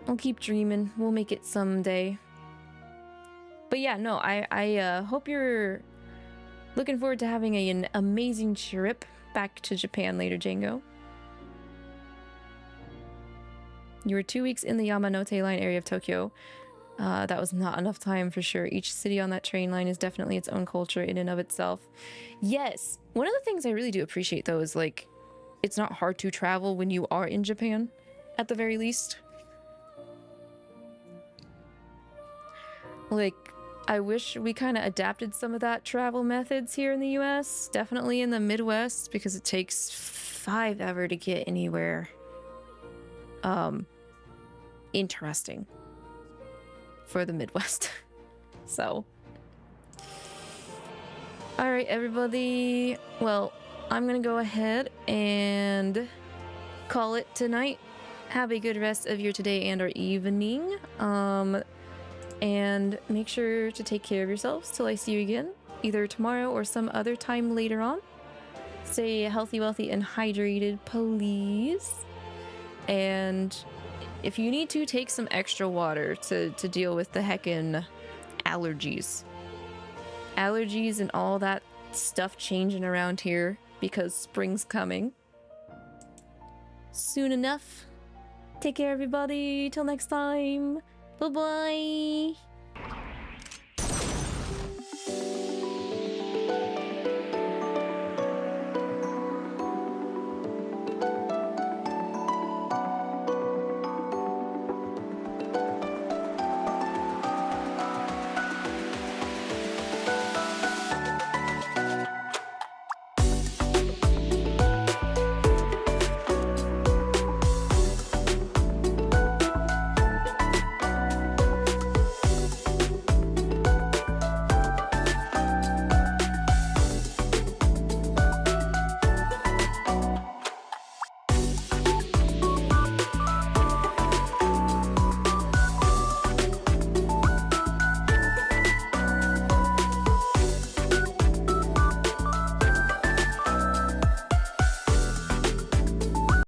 I'll keep dreaming. We'll make it someday. But yeah, no, I hope you're looking forward to having an amazing trip back to Japan later, Django. You were 2 weeks in the Yamanote line area of Tokyo. That was not enough time for sure. Each city on that train line is definitely its own culture in and of itself. Yes, one of the things I really do appreciate though is, like, it's not hard to travel when you are in Japan, at the very least. Like, I wish we kind of adapted some of that travel methods here in the US, definitely in the Midwest, because it takes forever to get anywhere interesting for the Midwest. So, all right, everybody. Well, I'm gonna go ahead and call it tonight. Have a good rest of your today and or evening. And make sure to take care of yourselves till I see you again, either tomorrow or some other time later on. Stay healthy, wealthy, and hydrated, please. And if you need to, take some extra water to deal with the heckin' allergies. Allergies and all that stuff changing around here because spring's coming soon enough. Take care, everybody. Till next time. Bye-bye.